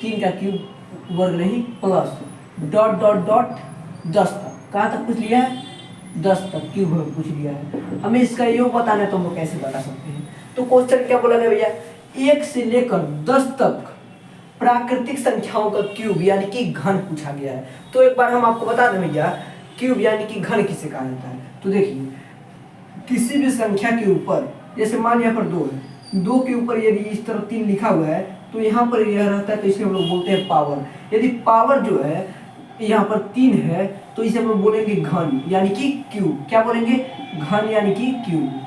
3 का क्यूब वर्ग नहीं प्लस डॉट डॉट डॉट 10 तक, कहाँ तक पूछ लिया है 10 तक क्यूब पूछ लिया है। हमें इसका योग बताना है तो हम लोग कैसे बता सकते हैं। तो क्वेश्चन क्या बोला गया भैया 1 से लेकर 10 तक प्राकृतिक संख्याओं का क्यूब यानी कि घन पूछा गया है। तो एक बार हम आपको बता दें भैया क्यूब यानी कि घन किसे कहा जाता है। तो देखिए किसी भी संख्या के ऊपर, जैसे मान यहाँ पर 2 है, 2 के ऊपर यदि इस तरह 3 लिखा हुआ है तो यहाँ पर यह रहता है, तो इसे हम लोग बोलते हैं पावर। यदि पावर जो है यहाँ पर 3 है तो इसे हम लोग बोलेंगे घन यानी कि क्यूब। क्या बोलेंगे, घन यानी कि क्यूब।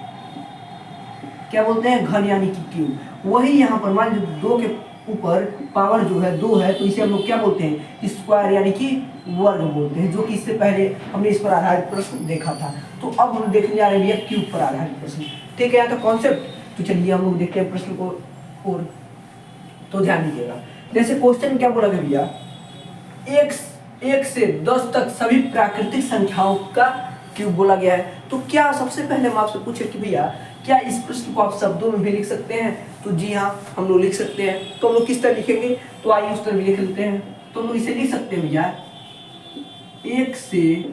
क्या बोलते हैं, घन यानी कि क्यूब। वही यहाँ पर मान लीजिए 2 के ऊपर पावर जो है 2 है तो इसे हम लोग क्या बोलते हैं, स्क्वायर यानी कि वर्ग बोलते हैं, जो कि इससे पहले हमने इस पर आधारित प्रश्न देखा था। तो अब हम देखने जा रहे हैं भैया क्यूब पर आधारित प्रश्न। ठीक है, तो कॉन्सेप्ट, तो चलिए हम लोग देखते हैं प्रश्न को और तो ध्यान दीजिएगा। जैसे क्वेश्चन क्या बोला गया भैया, 1 से 10 तक सभी प्राकृतिक संख्याओं का क्यूब बोला गया है। तो क्या सबसे पहले हम आपसे पूछे कि भैया क्या इस प्रश्न को आप शब्दों में भी लिख सकते हैं? तो जी हाँ, हम लोग लिख सकते हैं। तो हम लोग किस तरह लिखेंगे? तो आइए उस तरह भी लिख लेते हैं। तो हम लोग इसे लिख सकते हैं भैया 1 से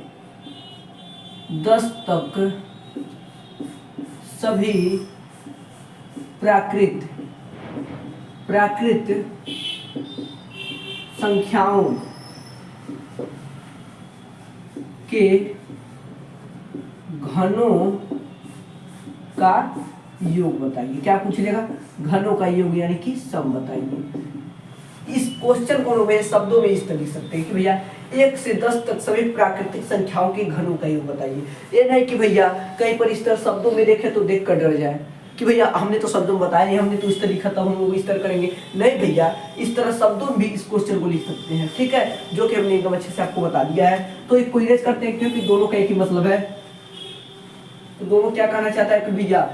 10 तक सभी प्राकृत संख्याओं के घनों का योग बताइए। क्या पूछ लेगा? घनों का योग यानी कि सम बताइए। इस क्वेश्चन को लोग शब्दों में इस तरह लिख सकते हैं कि भैया 1 से 10 तक सभी प्राकृतिक संख्याओं के घनों का योग बताइए। ये नहीं कि भैया कहीं पर इस तरह शब्दों में देखे तो देख कर डर जाए कि भैया हमने तो शब्दों में बताया नहीं, हमने तो इस तरह लिखा था, हम लोग इस तरह करेंगे। नहीं भैया, इस तरह शब्दों में भी इस क्वेश्चन को लिख सकते हैं, ठीक है, जो कि हमने एकदम अच्छे से आपको बता दिया है। तो एक क्वेश्चन करते हैं क्योंकि दोनों का एक ही मतलब है। तो दोनों क्या कहना चाहता है कि भैया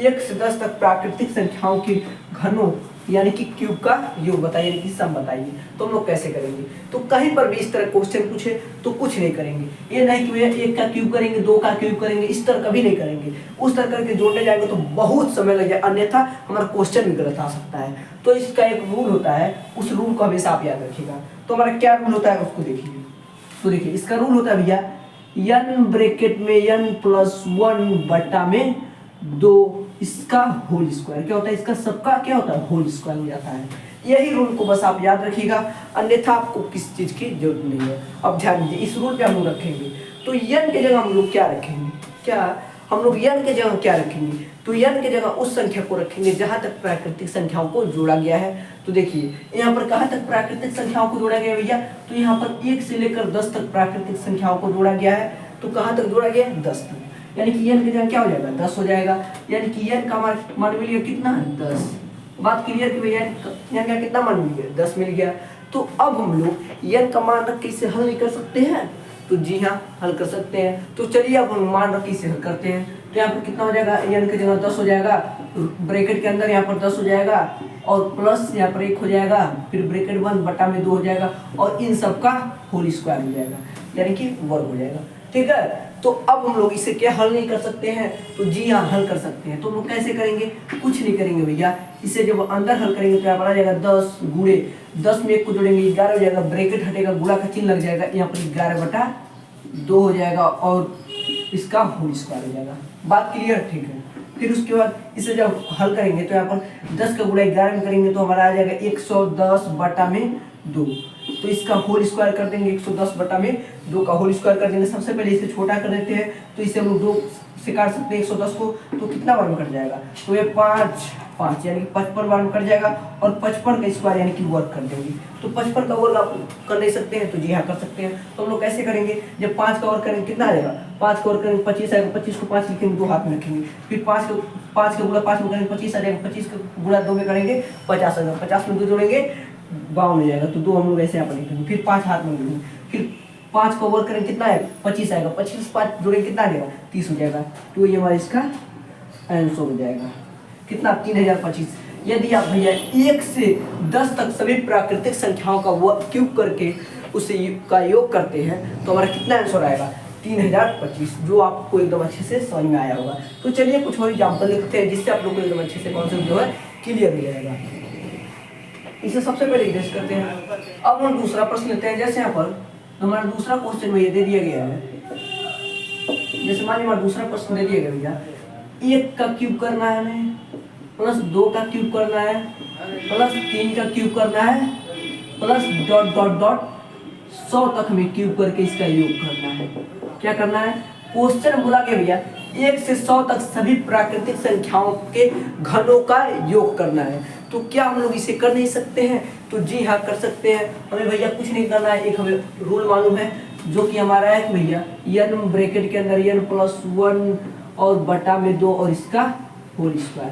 1 से 10 तक प्राकृतिक संख्याओं के घनों यानी कि क्यूब का योग बताइए, यानी कि सम बताइए। तो हम लोग कैसे करेंगे? तो कहीं पर भी इस तरह क्वेश्चन पूछे तो कुछ नहीं करेंगे। ये नहीं कि भैया 1 का क्यूब करेंगे, 2 का क्यूब करेंगे, इस तरह कभी नहीं करेंगे। उस तरह करके जोड़ने जाएंगे तो बहुत समय लग जाए, अन्यथा हमारा क्वेश्चन भी गलत आ सकता है। तो इसका एक रूल होता है, उस रूल को हमेशा आप याद रखिएगा। तो हमारा क्या रूल होता है उसको देखिए। तो देखिए इसका रूल होता है भैया n ब्रैकेट में n+1/2 इसका होल स्क्वायर। क्या होता है? इसका सबका क्या होता है? होल स्क्वायर हो जाता है। यही रूल को बस आप याद रखिएगा, अन्यथा आपको किसी चीज की जरूरत नहीं है। अब ध्यान दीजिए, इस रूल पे हम लोग रखेंगे तो n के जगह हम लोग क्या रखेंगे? क्या हम लोग n के जगह क्या रखेंगे? तो n के जगह उस संख्या को रखेंगे जहां तक प्राकृतिक संख्याओं को जोड़ा गया है। तो देखिए यहाँ पर कहाँ तक प्राकृतिक संख्याओं को जोड़ा गया है भैया? तो यहाँ पर 1 से लेकर 10 तक प्राकृतिक संख्याओं को जोड़ा गया है। तो कहाँ तक जोड़ा गया है? 10 तक। यानी कि n की जगह क्या हो जाएगा? 10 हो जाएगा। यानी कि n का मान मिल गया कितना? 10। बात क्लियर कि भैया n का कितना मान मिल गया? 10 मिल गया। तो अब हम लोग n का मान रख के इसे हल नहीं कर सकते हैं? तो जी हाँ, हल कर सकते हैं। तो चलिए अब हम मान रख के इसे हल करते हैं। तो यहाँ पर कितना हो जाएगा? n की जगह 10 हो जाएगा, ब्रैकेट के अंदर यहाँ पर 10 हो जाएगा और प्लस यहाँ पर 1 हो जाएगा, फिर ब्रैकेट 1/2 हो जाएगा और इन सब का होल स्क्वायर हो जाएगा, यानी कि वर्ग हो जाएगा। ठीक है, तो अब हम लोग इसे क्या हल नहीं कर सकते हैं? तो जी हाँ, हल कर सकते हैं। तो हम लोग कैसे करेंगे? कुछ नहीं करेंगे भैया। इसे जब अंदर हल करेंगे तो यहाँ पर आ जाएगा 10 गुणे 10 में 1 को जोड़ेंगे 11 हो जाएगा, ब्रैकेट हटेगा, गुणा का चिन्ह लग जाएगा, यहाँ पर 11/2 हो जाएगा और इसका होल स्क्वायर हो जाएगा। बात क्लियर? ठीक है। फिर उसके बाद इसे जब हल करेंगे तो यहाँ पर 10 का गुणा 11 में करेंगे तो हमारा आ जाएगा 110/2। तो इसका होल स्क्वायर कर देंगे, 110/2 का होल स्क्वायर कर देंगे। सबसे पहले इसे छोटा कर देते हैं, तो इसे हम लोग 2 से काट सकते हैं 110 को। तो कितना बार में कट जाएगा? तो ये 5 यानी कि 55 बार में कट जाएगा और 55 का स्क्वायर यानी कि वर्ग कर देंगे। तो 55 का वर्ग आप कर नहीं सकते हैं? तो जी हाँ, कर सकते हैं। तो हम लोग कैसे करेंगे? जब 5 का वर्ग करेंगे कितना आ जाएगा? 5 का वर्ग करेंगे 25 आएगा, 25 को 5 लिखेंगे, 2 हाथ में रखेंगे। फिर 5 का गुणा 5 में करेंगे 25 आ जाएगा, 25 का गुणा 2 में करेंगे 50 आ जाएगा, 50 में 2 जोड़ेंगे 52 हो जाएगा। तो 2 हम लोग ऐसे यहाँ पर लिखेंगे, फिर 5 हाथ में लिखेंगे, फिर 5 का वर्ग करेंगे कितना आएगा? 25 आएगा, 25 5 जोड़ेंगे कितना आ जाएगा? 30 हो जाएगा। तो ये हमारा इसका आंसर हो जाएगा कितना? 3025। यदि आप भैया 1 से 10 तक सभी प्राकृतिक संख्याओं का क्यूब करके उसे का योग करते हैं तो हमारा कितना आंसर आएगा? 3025, जो आपको एकदम अच्छे से समझ में आया होगा। तो चलिए कुछ और एग्जाम्पल लिखते हैं जिससे आप लोग को एकदम अच्छे से कॉन्सेप्ट जो है क्लियर हो जाएगा। इसे सबसे पहले डिस्कस करते हैं। अब हम दूसरा प्रश्न लेते हैं। जैसे यहाँ पर हमारा दूसरा क्वेश्चन में ये दे दिया गया है, जैसे मान लीजिए हमारा दूसरा प्रश्न दे दिया गया भैया 1 का क्यूब करना है हमें, प्लस 2 का क्यूब करना है, प्लस 3 का क्यूब करना है, प्लस ... 100 तक हमें क्यूब करके इसका योग करना है। क्या करना है? क्वेश्चन बोला गया भैया 1 से 100 तक सभी प्राकृतिक संख्याओं के घनों का योग करना है। तो क्या हम लोग इसे कर नहीं सकते हैं? तो जी हाँ, कर सकते हैं। हमें भैया कुछ नहीं करना है, एक हमें रूल मालूम है जो कि हमारा है कि भैया n ब्रैकेट के अंदर n+1 और बटा में 2 और इसका होल स्क्वायर,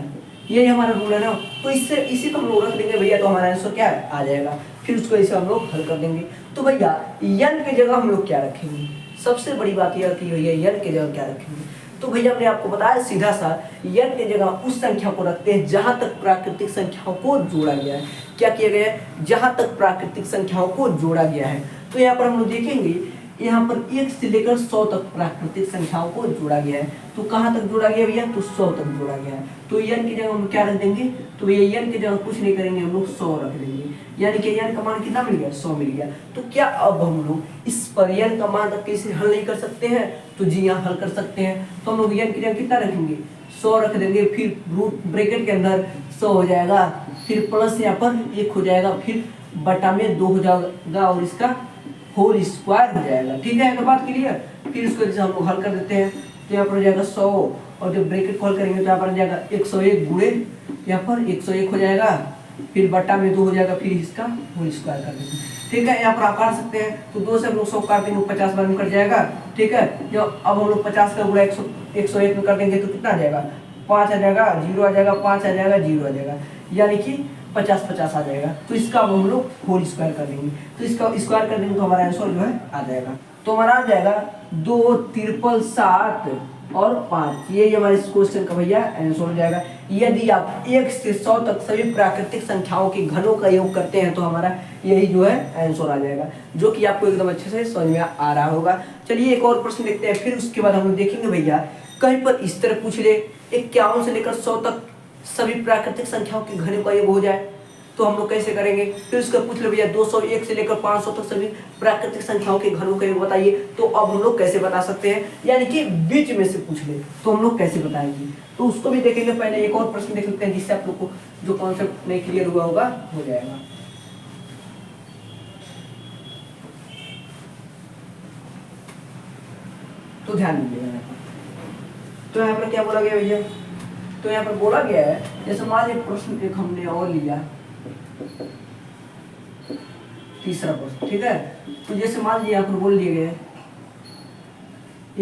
यही हमारा रूल है ना। तो इससे इसी को हम लोग रख देंगे भैया, तो हमारा आंसर क्या है? आ जाएगा। फिर उसको इसे हम लोग हल कर देंगे। तो भैया n की जगह हम लोग क्या रखेंगे? सबसे बड़ी बात यह कि भैया n की जगह क्या रखेंगे? तो भैया हमने आपको बताया सीधा सा n की जगह उस संख्या को रखते हैं जहां तक प्राकृतिक संख्याओं को जोड़ा गया है। क्या किया गया है? जहां तक प्राकृतिक संख्याओं को जोड़ा गया है। तो यहाँ पर हम लोग देखेंगे यहाँ पर 1 से लेकर 100 तक प्राकृतिक संख्याओं को जोड़ा गया है। तो कहाँ तक जोड़ा गया भैया? तो 100 तक जोड़ा गया है। तो n की जगह हम क्या रख देंगे? तो भैया n की जगह कुछ नहीं करेंगे, हम लोग 100 रख देंगे, यानी कि n का मान कितना मिल गया? 100 मिल गया। तो क्या अब हम लोग इस पर n का मान रख के इसे हल नहीं कर सकते हैं? तो जी हाँ, हल कर सकते हैं। तो हम लोग n की जगह कितना रखेंगे? 100 रख देंगे, फिर रूट ब्रैकेट के अंदर 100 हो जाएगा, फिर प्लस यहाँ पर 1 हो जाएगा, फिर बटा में 2 हो जाएगा और इसका होल स्क्वायर हो जाएगा। ठीक है, तो बात क्लियर। फिर इसको जैसे हम लोग हल कर देते हैं तो यहाँ पर हो जाएगा 100 और जब ब्रैकेट कॉल करेंगे तो यहाँ पर हो जाएगा 101 गुणे यहाँ पर 101 हो जाएगा, फिर बटा में 2 हो जाएगा, फिर इसका होल स्क्वायर कर देते हैं। ठीक है, यहाँ पर आप काट सकते हैं। तो 2 से हम लोग 100 काट देंगे, 50 बार में कट जाएगा। ठीक है, जब अब हम लोग 50 का गुणा 101 में कर देंगे तो कितना आ जाएगा? 5 आ जाएगा, 0 आ जाएगा, 5 आ जाएगा, 0 आ जाएगा, यानी कि 50 आ जाएगा। तो इसका अब हम लोग होल स्क्वायर कर देंगे, तो इसका स्क्वायर कर देंगे तो हमारा आंसर जो है आ जाएगा। तो हमारा आ जाएगा 2 ट्रिपल 7 और 5, ये हमारे इस क्वेश्चन का भैया आंसर हो जाएगा। यदि आप 1 से 100 तक सभी प्राकृतिक संख्याओं के घनों का योग करते हैं तो हमारा यही जो है आंसर आ जाएगा, जो कि आपको एकदम अच्छे से समझ में आ रहा होगा। चलिए एक और प्रश्न देखते हैं, फिर उसके बाद हम लोग देखेंगे भैया कहीं पर इस तरह पूछ ले 51 से लेकर 100 तक सभी प्राकृतिक संख्याओं के घनों का योग हो जाए तो हम लोग कैसे करेंगे। फिर उसका पूछ ले भैया 201 से लेकर 500 तक सभी प्राकृतिक संख्याओं के घनों का योग बताइए, तो अब हम लोग कैसे बता सकते हैं, यानी कि बीच में से पूछ ले तो हम लोग कैसे बताएंगे। तो उसको भी देखेंगे। पहले एक और प्रश्न देख लेते हैं जिससे आप लोग को जो कॉन्सेप्ट नहीं क्लियर हुआ होगा हो जाएगा। तो ध्यान दीजिएगा, तो यहाँ पर क्या बोला गया भैया? तो यहाँ पर बोला गया है, जैसे मान लीजिए प्रश्न एक हमने और लिया, तीसरा प्रश्न। ठीक है, तो जैसे मान लीजिए यहाँ पर बोल दिए गए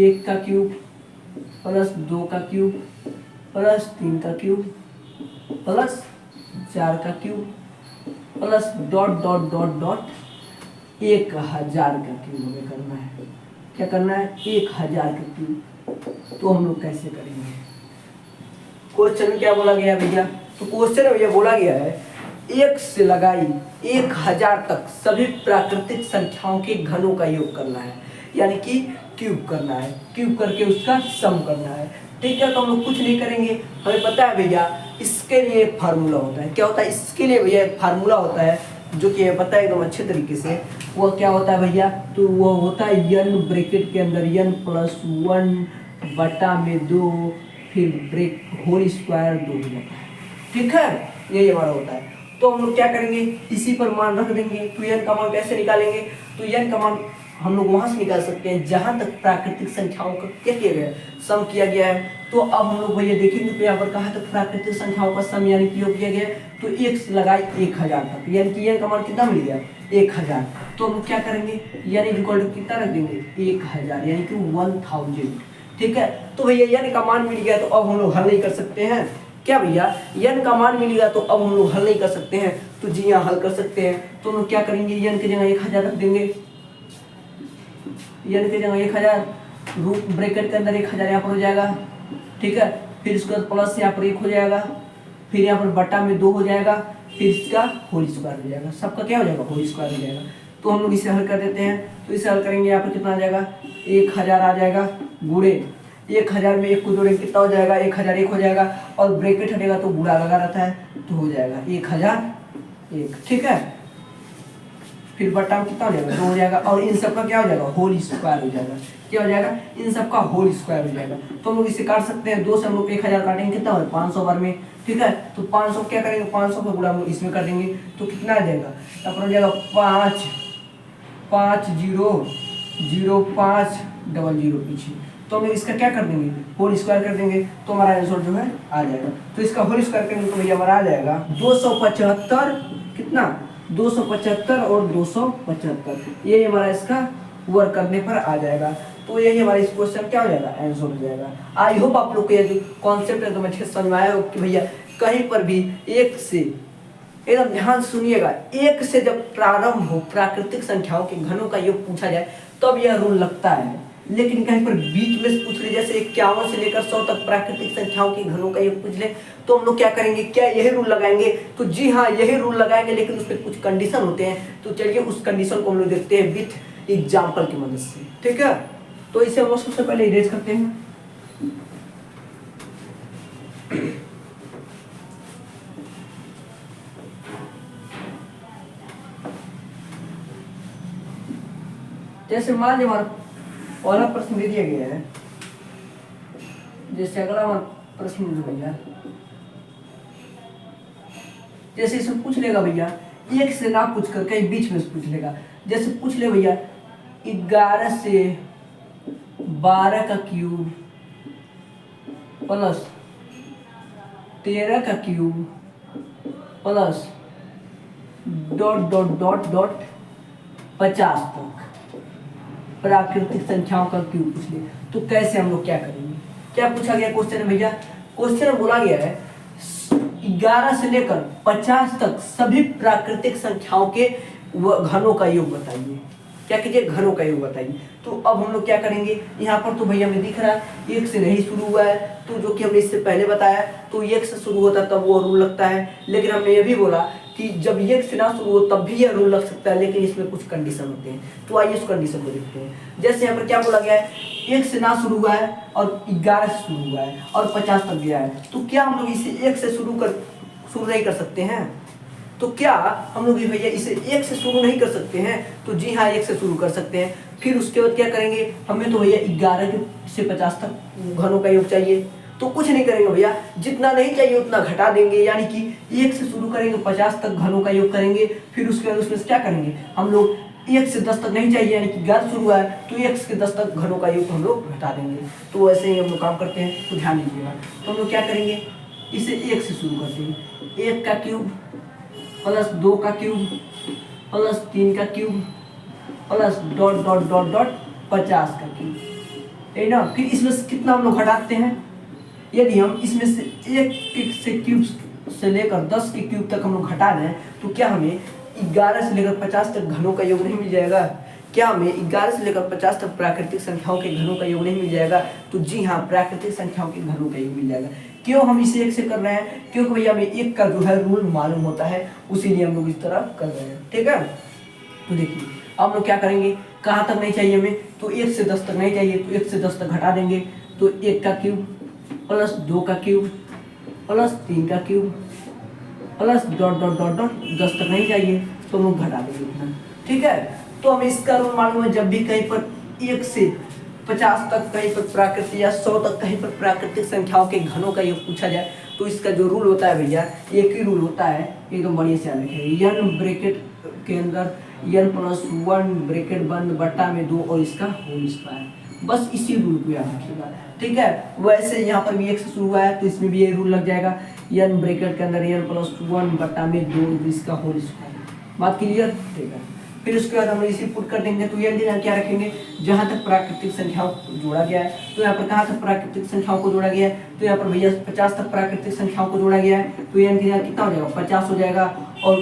1 का क्यूब प्लस 2 का क्यूब प्लस 3 का क्यूब प्लस 4 का cube plus dot dot dot dot 1000 का क्यूब हमें करना है। क्या करना है? 1000 का क्यूब। तो हम लोग कैसे करेंगे? क्वेश्चन में क्या बोला गया भैया? तो क्वेश्चन में भैया बोला गया है 1 से लगाई 1000 तक सभी प्राकृतिक संख्याओं के घनों का योग करना है, यानी कि क्यूब करना है, क्यूब करके उसका सम करना है। ठीक है, तो हम लोग कुछ नहीं करेंगे, हमें पता है भैया इसके लिए एक फार्मूला होता है। क्या होता है इसके लिए भैया? एक फार्मूला होता है जो कि पता है एकदम अच्छे तरीके से। वो क्या होता है भैया? तो वो होता है n ब्रैकेट के अंदर n प्लस 1 बटा में 2 फिर ब्रेक होल स्क्वायर 2 हो जाता है। ठीक है, यही हमारा होता है। तो हम लोग क्या करेंगे? इसी पर मान रख देंगे। तो n का मान कैसे निकालेंगे? तो n का मान हम लोग वहां से निकाल सकते हैं जहां तक प्राकृतिक संख्याओं का क्या किया गया है? सम किया गया है। तो अब हम लोग भैया देखेंगे तो यहाँ पर कहाँ तक प्राकृतिक संख्याओं का सम यानी कि योग किया गया है। तो 1 से लगाई 1000 तक, यानी कि n का मान कितना मिल गया? 1000। तो हम लोग क्या करेंगे? यानी इक्वल टू कितना रख देंगे? 1000, यानी कि 1000। ठीक है, तो भैया n का मान मिल गया तो अब हम लोग हल नहीं कर सकते हैं। क्या भैया? n का मान मिल गया तो अब हम लोग हल नहीं कर सकते हैं। तो जी हाँ, हल कर सकते हैं। तो हम लोग क्या करेंगे? n की जगह 1000 रख देंगे, n की जगह 1000, रूट ब्रैकेट के अंदर 1000 यहाँ पर हो जाएगा। ठीक है, फिर इसके बाद प्लस यहाँ पर 1 हो जाएगा, फिर यहाँ पर बटा में 2 हो जाएगा, फिर इसका होल स्क्वायर हो जाएगा। सबका क्या हो जाएगा? होल स्क्वायर हो जाएगा। तो हम लोग इसे हल कर देते हैं। तो इसे हल करेंगे, यहाँ पर कितना आ जाएगा? 1000 आ जाएगा गुणे 1000 में 1 को जोड़ेंगे कितना हो जाएगा? 1001 हो जाएगा, और ब्रैकेट हटेगा तो गुणा लगा रहता है तो हो जाएगा 1001। ठीक है, फिर बटा में कितना हो जाएगा? 2 हो जाएगा, और इन सब का क्या हो जाएगा? होल स्क्वायर हो जाएगा। क्या हो जाएगा? इन सब का होल स्क्वायर हो जाएगा। तो हम लोग इसे काट सकते हैं। 2 से हम लोग 1000 काटेंगे, कितना हो? 500 बार में। ठीक है, तो 500 क्या करेंगे? 500 का गुणा हम लोग इसमें कर देंगे तो कितना आ जाएगा? तब हो जाएगा 5 5 0 0 5 00 पीछे। तो हम इसका क्या कर देंगे? होल स्क्वायर कर देंगे तो हमारा आंसर जो है आ जाएगा। तो इसका होल स्क्वायर करेंगे तो भैया हमारा आ जाएगा 275। कितना? 275 और 275, ये हमारा इसका वर्क करने पर आ जाएगा। तो यही हमारा इस क्वेश्चन क्या हो जाएगा? आंसर हो जाएगा। आई होप आप लोग को ये कॉन्सेप्ट एकदम अच्छे से समझ में आया हो कि भैया कहीं पर भी 1 से, एकदम ध्यान सुनिएगा, 1 से जब प्रारंभ हो प्राकृतिक संख्याओं के घनों का योग पूछा जाए तब यह रूल लगता है, लेकिन कहीं पर बीच में से पूछ ले, जैसे 51 से लेकर 100 तक प्राकृतिक संख्याओं के घनों का योग पूछ ले, तो हम लोग क्या करेंगे, क्या यही रूल लगाएंगे? तो जी हाँ, यही रूल लगाएंगे, लेकिन उसमें कुछ कंडीशन होते हैं। तो चलिए उस कंडीशन को हम लोग देखते हैं विथ एग्जाम्पल की मदद से, ठीक है। तो इसे हम लोग सबसे पहले इरेज करते हैं। जैसे मान लीजिए हमारा पहला प्रश्न दे दिया गया है, जैसे अगला हमारा प्रश्न जो भैया, जैसे इसमें पूछ लेगा भैया, एक से ना पूछ कर कहीं बीच में से पूछ लेगा। जैसे पूछ ले भैया 11 से 12 का क्यूब प्लस 13 का cube plus dot dot dot dot 50 तक प्राकृतिक संख्याओं का क्यूब पूछ ले, तो कैसे हम लोग क्या करेंगे? क्या पूछा गया क्वेश्चन में भैया? क्वेश्चन में बोला गया है 11 से लेकर 50 तक सभी प्राकृतिक संख्याओं के घनों का योग बताइए। क्या कीजिए? घनों का योग बताइए। तो अब हम लोग क्या करेंगे, यहाँ पर तो भैया हमें दिख रहा है 1 से नहीं शुरू हुआ है, तो जो कि हमने इससे पहले बताया, तो 1 से शुरू होता तब वो रूल लगता है। लेकिन हमने ये भी बोला कि जब 1 से ना शुरू हो तब भी यह रूल लग सकता है, लेकिन इसमें कुछ कंडीशन होते हैं। तो आइए उस कंडीशन को देखते हैं। जैसे यहाँ पर क्या बोला गया है, 1 से ना शुरू हुआ है और 11 से शुरू हुआ है और 50 तक गया है, तो क्या हम लोग इसे 1 से शुरू नहीं कर सकते हैं? तो क्या हम लोग भैया इसे 1 से शुरू नहीं कर सकते हैं? तो जी हाँ, 1 से शुरू कर सकते हैं। फिर उसके बाद क्या करेंगे, हमें तो भैया 11 से 50 तक घनों का योग चाहिए। तो कुछ नहीं करेंगे भैया, जितना नहीं चाहिए उतना घटा देंगे, यानी कि 1 से शुरू करेंगे 50 तक घनों का योग करेंगे। फिर उसके बाद उसमें से क्या करेंगे, हम लोग 1 से 10 तक नहीं चाहिए, यानी कि 11 शुरू हुआ है तो 1 से 10 तक घनों का योग हम लोग घटा देंगे। तो ऐसे ही हम लोग काम करते हैं, तो ध्यान दीजिएगा। तो हम लोग क्या करेंगे, इसे 1 से शुरू करते हैं। 1 का क्यूब प्लस 2 का क्यूब प्लस 3 का cube plus dot dot dot dot 50 का क्यूब, है ना। फिर इसमें से कितना हम लोग घटाते हैं, यदि हम इसमें से 1 से क्यूब से लेकर 10 के क्यूब तक हम लोग घटा दें, तो क्या हमें 11 से लेकर 50 तक घनों का योग नहीं मिल जाएगा? क्या हमें 11 से लेकर 50 तक प्राकृतिक संख्याओं के घनों का योग नहीं मिल जाएगा? तो जी हाँ, प्राकृतिक संख्याओं के घनों का योग मिल जाएगा। क्यों हम इसे 1 से कर रहे हैं? क्योंकि भैया हमें 1 का जो है रूल मालूम होता है, उसीलिए हम लोग इस तरह कर रहे हैं, ठीक है। तो देखिए हम लोग क्या करेंगे, कहाँ तक नहीं चाहिए हमें, तो 1 से 10 तक नहीं चाहिए, तो 1 से 10 तक घटा देंगे। तो 1 का क्यूब प्लस 2 का क्यूब प्लस 3 का cube plus dot dot dot dot 10 तक नहीं चाहिए, तो हम लोग घटा देंगे इतना, ठीक है। तो हमें इसका रूल मालूम है, जब भी कहीं पर 1 से 50 तक कहीं पर प्राकृतिक या 100 तक कहीं पर प्राकृतिक संख्याओं के घनों का योग पूछा जाए, तो इसका जो रूल होता है भैया, एक ही रूल होता है, एकदम बढ़िया से याद रखेंगे। n ब्रैकेट के अंदर n+1 ब्रैकेट बंद बट्टा में 2 और इसका होल स्क्वायर, बस इसी रूल को याद रखिएगा, ठीक है। वैसे यहाँ पर भी 1 से शुरू हुआ है तो इसमें भी ये रूल लग जाएगा, n ब्रैकेट के अंदर n+1 बट्टा में 2 इसका होल स्क्वायर। बात क्लियर, ठीक है। फिर उसके बाद हम इसी पुट कर देंगे, तो ये क्या रखेंगे, जहाँ तक प्राकृतिक संख्याओं को जोड़ा गया है, तो यहाँ पर कहाँ तक प्राकृतिक संख्याओं को जोड़ा गया है, तो यहाँ पर भैया 50 तक प्राकृतिक संख्याओं को जोड़ा गया है, तो यानी कि कितना हो जाएगा, 50 हो जाएगा। और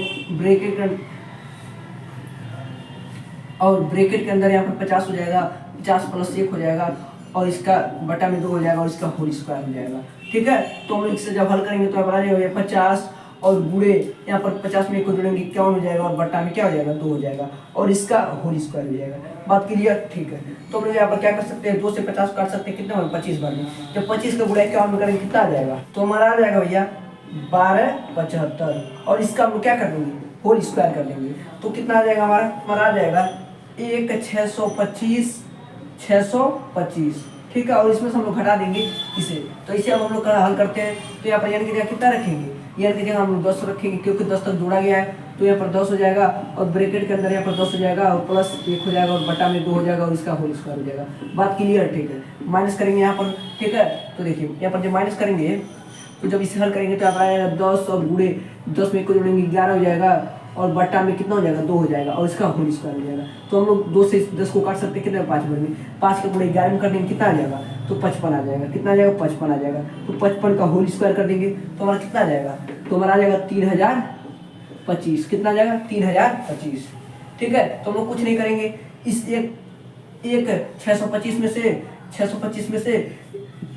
ब्रैकेट के अंदर यहाँ पर 50 हो जाएगा, 50 + 1 हो जाएगा और इसका बटा में 2 हो जाएगा और इसका होल स्क्वायर हो जाएगा, ठीक है। तो हम इससे जब हल करेंगे तो यहाँ पर आ जाएगा 50 और गुणे यहाँ पर 50 में 1 को जोड़ेंगे 51 हो जाएगा और बट्टा में क्या हो जाएगा, 2 हो जाएगा और इसका होल स्क्वायर हो जाएगा। बात क्लियर, ठीक है। तो हम लोग यहाँ पर क्या कर सकते हैं, 2 से 50 काट सकते हैं, कितना होगा, 25 बार में। जब 25 का गुणा 51 में करेंगे कितना आ जाएगा, तो हमारा आ जाएगा भैया 1275 और इसका हम लोग क्या कर देंगे, होल स्क्वायर कर देंगे। तो कितना आ जाएगा हमारा आ जाएगा 625, ठीक है। और इसमें से हम लोग घटा देंगे इसे, तो इसे अब हम लोग हल करते हैं। तो यहाँ पर यानी कि जगह कितना रखेंगे, यानी कि जगह हम लोग 10 रखेंगे, क्योंकि 10 तक जोड़ा गया है, तो यहाँ पर 10 हो जाएगा और ब्रैकेट के अंदर यहाँ पर 10 हो जाएगा और प्लस 1 हो जाएगा और बटा में 2 हो जाएगा और इसका होल स्क्वायर हो जाएगा। बात क्लियर, ठीक है। माइनस करेंगे यहाँ पर, ठीक है। तो देखिए यहाँ पर जब माइनस करेंगे, तो जब इसे हल करेंगे तो यहाँ पर आएगा 10 और गुणे 10 में 1 को जोड़ेंगे 11 हो जाएगा और बट्टा में कितना हो जाएगा, 2 हो जाएगा और इसका होल स्क्वायर हो जाएगा। तो हम लोग 2 से 10 को काट सकते हैं, कितने 5 बार में, 5 का गुणे 11 में कर देंगे, कितना आ जाएगा, तो 55 आ जाएगा। कितना आ जाएगा, 55 आ जाएगा। तो 55 का होल स्क्वायर कर देंगे तो हमारा कितना आ जाएगा, तो हमारा आ जाएगा 3025। कितना आ जाएगा, 3025, ठीक है। तो हम लोग कुछ नहीं करेंगे, इस एक एक 625 में से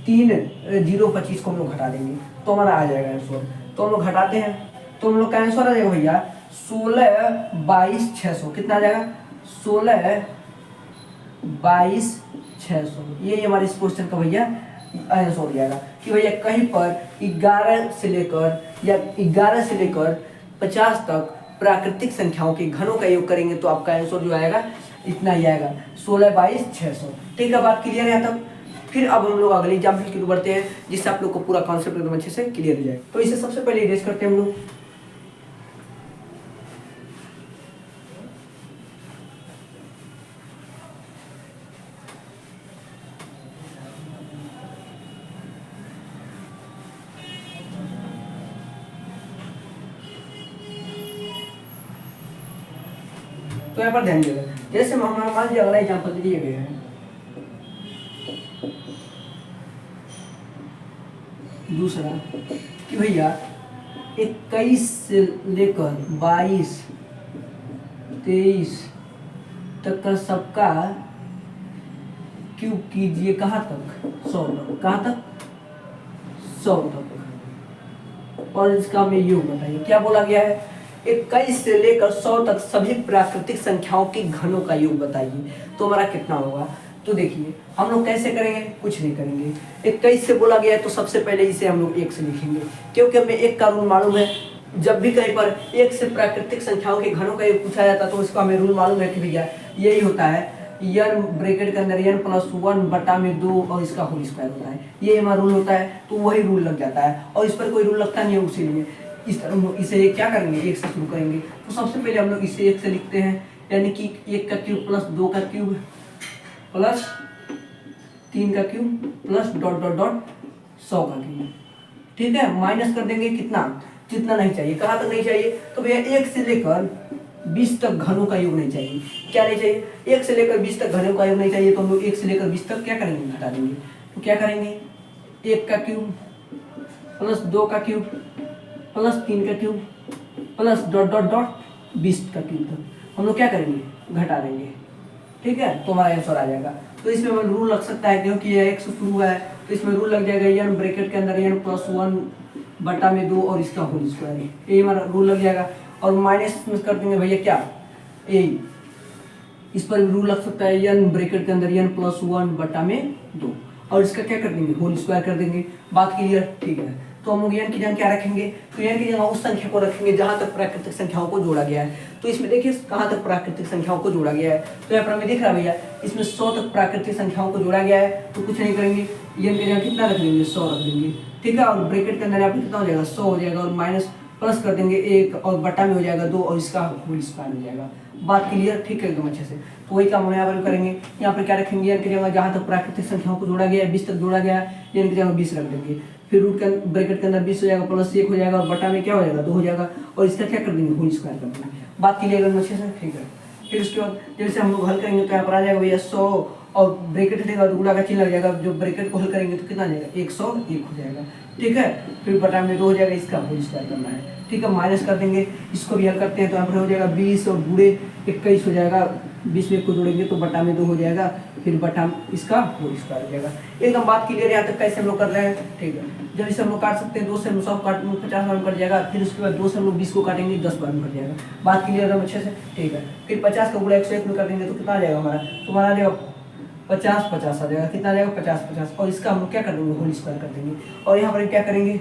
3 0 25 को हम लोग घटा देंगे तो हमारा आ जाएगा आंसर। तो हम लोग घटाते हैं तो हम लोग का आंसर आ जाएगा भैया 16 22 600। कितना आ जाएगा 16 22 600। ये हमारे इस क्वेश्चन का भैया आंसर हो जाएगा कि भैया कहीं पर 11 से लेकर 50 तक प्राकृतिक संख्याओं के घनों का योग करेंगे तो आपका आंसर जो आएगा इतना ही आएगा 16 22 600। ठीक है, बात क्लियर है। तब फिर अब हम लोग अगले एग्जाम्पल की ओर बढ़ते हैं जिससे आप लोग को पूरा कॉन्सेप्ट एकदम अच्छे से क्लियर हो जाए। तो इसे सबसे पहले इरेज करते हैं हम लोग। तो यहाँ पर ध्यान देगा, जैसे हमारा मान लीजिए अगला एग्जाम्पल दिए गए हैं दूसरा कि भैया 21 से लेकर 22 23 तक का सबका क्यूब कीजिए कहाँ तक 100 तक। कहाँ तक 100 तक। और इसका हमें योग बताइए। क्या बोला गया है 21 से लेकर 100 तक सभी प्राकृतिक संख्याओं के घनों का योग बताइए तो हमारा कितना होगा। तो देखिए हम लोग कैसे करेंगे, कुछ नहीं करेंगे। 21 से बोला गया है तो सबसे पहले इसे हम लोग 1 से लिखेंगे क्योंकि हमें एक का रूल मालूम है। जब भी कहीं पर 1 से प्राकृतिक संख्याओं के घनों का योग पूछा जाता है तो इसका हमें रूल मालूम है कि भैया यही होता है n ब्रैकेट के अंदर n + 1 बटा में 2 और इसका होल स्क्वायर होता है। ये हमारा रूल होता है तो वही रूल लग जाता है और इस पर कोई रूल लगता नहीं है। उसीलिए इस तरह इसे क्या करेंगे 1 से शुरू करेंगे। तो सबसे पहले हम लोग इसे 1 से लिखते हैं यानी कि 1 का क्यूब प्लस 2 का क्यूब प्लस 3 का cube plus dot dot dot 100 का क्यूब। ठीक है, माइनस कर देंगे कितना, जितना नहीं चाहिए। कहाँ तक नहीं चाहिए तो भैया 1 से लेकर 20 तक घनों का योग नहीं चाहिए। क्या नहीं चाहिए 1 से लेकर 20 तक घनों का योग नहीं चाहिए। तो हम लोग 1 से लेकर 20 तक क्या करेंगे घटा देंगे। तो क्या करेंगे 1 का क्यूब प्लस 2 का क्यूब प्लस 3 का cube plus dot dot dot 20 का क्यूब तक हम लोग क्या करेंगे घटा देंगे। ठीक है, तो हमारा आंसर आ जाएगा। तो इसमें हमें रूल लग सकता है क्योंकि ये 1 से शुरू हुआ है तो इसमें रूल लग जाएगा n ब्रैकेट के अंदर n + 1 बटा में 2 और इसका होल स्क्वायर। ये हमारा रूल लग जाएगा। और माइनस में कर देंगे भैया क्या a, इस पर रूल लग सकता है n ब्रैकेट के अंदर n + 1 बटा में 2 और इसका क्या कर देंगे होल स्क्वायर कर देंगे। बात क्लियर। ठीक है, तो हम लोग n की जगह क्या रखेंगे तो n की जगह उस संख्या को रखेंगे जहां तक प्राकृतिक संख्याओं को जोड़ा गया है। तो इसमें देखिए कहां तक प्राकृतिक संख्याओं को जोड़ा गया है। तो यहाँ पर हमें दिख रहा है भैया इसमें 100 तक प्राकृतिक संख्याओं को जोड़ा गया है। तो कुछ नहीं करेंगे n की जगह कितना रख देंगे 100 रख देंगे। ठीक है, और ब्रैकेट के अंदर यहाँ पर कितना हो जाएगा 100 हो जाएगा और माइनस प्लस कर देंगे 1 और बटा में हो जाएगा 2 और इसका होल स्क्वायर हो जाएगा। बात क्लियर। ठीक है, एकदम अच्छे से। तो वही काम हम यहाँ पर करेंगे। यहाँ पर क्या रखेंगे n की जगह जहाँ तक प्राकृतिक संख्याओं को जोड़ा गया है 20 तक जोड़ा गया है n की जगह 20 रख देंगे। फिर रूट के ब्रैकेट के अंदर 20 हो जाएगा प्लस 1 हो जाएगा और बटा में क्या हो जाएगा 2 हो जाएगा और इसका क्या कर देंगे होल स्क्वायर कर देंगे। बात क्लियर एकदम अच्छे से। ठीक है, फिर उसके बाद जैसे हम लोग हल करेंगे तो यहाँ पर आ जाएगा भैया 100 और ब्रैकेट हटेगा तो गुणा का चिन्ह लग जाएगा। जो ब्रैकेट को हल करेंगे तो कितना आ जाएगा 101 हो जाएगा। ठीक है, फिर बटा में 2 हो जाएगा, इसका होल स्क्वायर करना है। ठीक है, माइनस कर देंगे, इसको भी हल करते हैं तो यहाँ पर हो जाएगा 20 और गुणे 21 हो जाएगा। 20 में 1 को जोड़ेंगे तो बटा में 2 हो जाएगा, फिर बटा इसका होल स्क्वायर हो जाएगा। एकदम बात क्लियर। यहाँ तक कैसे हम लोग कर रहे हैं। ठीक है, जब इसे हम लोग काट सकते हैं 2 से हम 100 काट 50 बार में कट जाएगा। फिर उसके बाद 2 से हम लोग 20 को काटेंगे 10 बार में कट जाएगा। बात क्लियर एकदम अच्छे से। ठीक है, फिर 50 का गुणा 101 में कर देंगे तो कितना आ जाएगा हमारा, तो हमारा आ जाएगा 50 50 आ जाएगा। कितना आ जाएगा 50 50 और इसका हम लोग क्या कर देंगे होल स्क्वायर कर देंगे। और यहाँ पर क्या करेंगे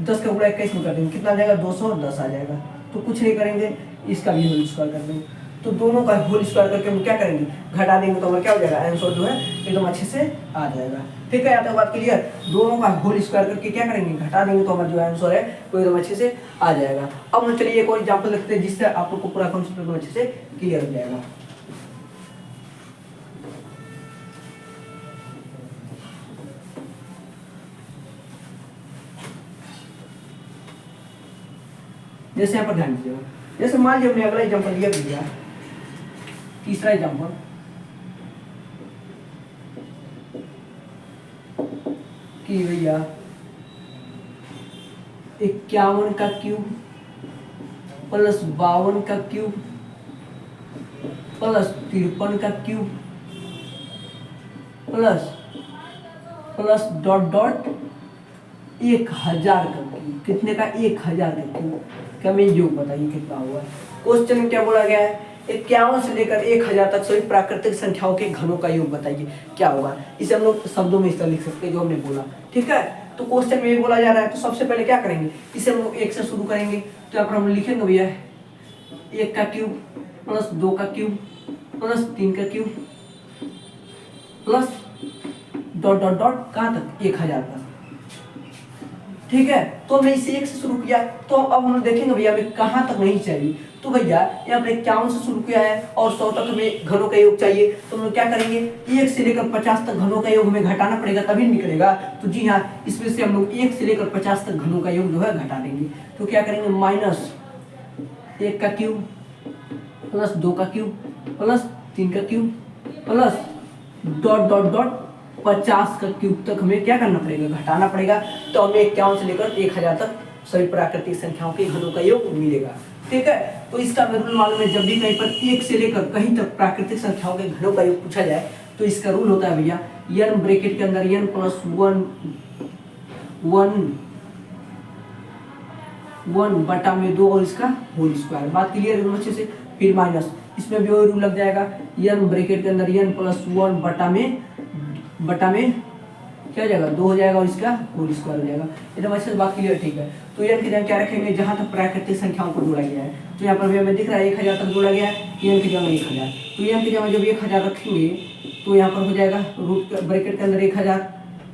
10 का गुणा 21 में कर देंगे कितना आ जाएगा 210 आ जाएगा। तो कुछ नहीं करेंगे, इसका भी होल स्क्वायर कर देंगे। तो दोनों का होल स्क्वायर करके हम क्या करेंगे घटा देंगे तो हमारा क्या हो जाएगा आंसर जो है एकदम अच्छे से आ जाएगा। ठीक है, यहाँ तक बात क्लियर। दोनों का होल स्क्वायर करके क्या करेंगे घटा देंगे तो हमारा जो आंसर है वो एकदम अच्छे से आ जाएगा। अब हम चलिए एक और एग्जाम्पल लिखते हैं जिससे आप लोग को पूरा कॉन्सेप्ट एकदम अच्छे से क्लियर हो जाएगा। जैसे यहाँ पर ध्यान दीजिएगा, जैसे मान लीजिए हमने अगला एग्जाम्पल लिया भैया तीसरा एग्जाम्पल कि भैया 51 का क्यूब प्लस 52 का क्यूब प्लस 53 का cube plus plus dot dot 1000 का क्यूब, कितने का 1000 का क्यूब, क्या मैं योग बताइए कितना हुआ है। क्वेश्चन में क्या बोला गया है, 51 से लेकर 1000 तक सभी प्राकृतिक संख्याओं के घनों का योग बताइए क्या होगा। इसे हम लोग शब्दों में इस तरह लिख सकते हैं जो हमने बोला, ठीक है। तो क्वेश्चन में ये बोला जा रहा है, तो सबसे पहले क्या करेंगे, इसे हम लोग 1 से शुरू करेंगे। तो यहाँ पर हम लिखेंगे भैया 1 का क्यूब प्लस 2 का क्यूब प्लस 3 का cube plus dot dot dot कहाँ तक 1000 तक, ठीक है। तो हमने इसे 1 से शुरू किया, तो अब हम देखेंगे भैया हमें कहाँ तक नहीं चाहिए। तो भैया यहाँ पर 51 से शुरू किया है और 100 तक हमें घनों का योग चाहिए। तो हम लोग क्या करेंगे, 1 से लेकर 50 तक घनों का योग हमें घटाना पड़ेगा तभी निकलेगा। तो जी हाँ, इसमें से हम लोग 1 से लेकर 50 तक घनों का योग जो है घटा देंगे। तो क्या करेंगे, माइनस 1 का क्यूब प्लस 2 का क्यूब प्लस 3 का cube plus dot dot dot 50 का क्यूब तक हमें क्या करना पड़ेगा, घटाना पड़ेगा। तो हमें 51 से लेकर 1000 तक सभी प्राकृतिक संख्याओं के घनों का योग मिलेगा, ठीक है। तो इसका रूल मालूम है, जब भी कहीं पर 1 से लेकर कहीं तक प्राकृतिक संख्याओं के घनों का योग पूछा जाए तो इसका रूल होता है भैया n ब्रैकेट के अंदर n प्लस 1 बटा में 2 और इसका होल स्क्वायर। बात क्लियर है अच्छे से। फिर माइनस, इसमें भी वही रूल लग जाएगा, n ब्रैकेट के अंदर n प्लस 1 बटा में क्या हो जाएगा 2 हो जाएगा और इसका होल स्क्वायर हो जाएगा। एकदम अच्छे से बात क्लियर, ठीक है। तो n की जगह क्या रखेंगे, जहाँ तक प्राकृतिक संख्याओं को जोड़ा गया है। तो यहाँ पर भी हमें दिख रहा है 1000 तक जोड़ा गया है, n की जगह 1000। तो n की जगह जब 1000 रखेंगे तो यहाँ पर हो जाएगा रूट ब्रैकेट के अंदर 1000,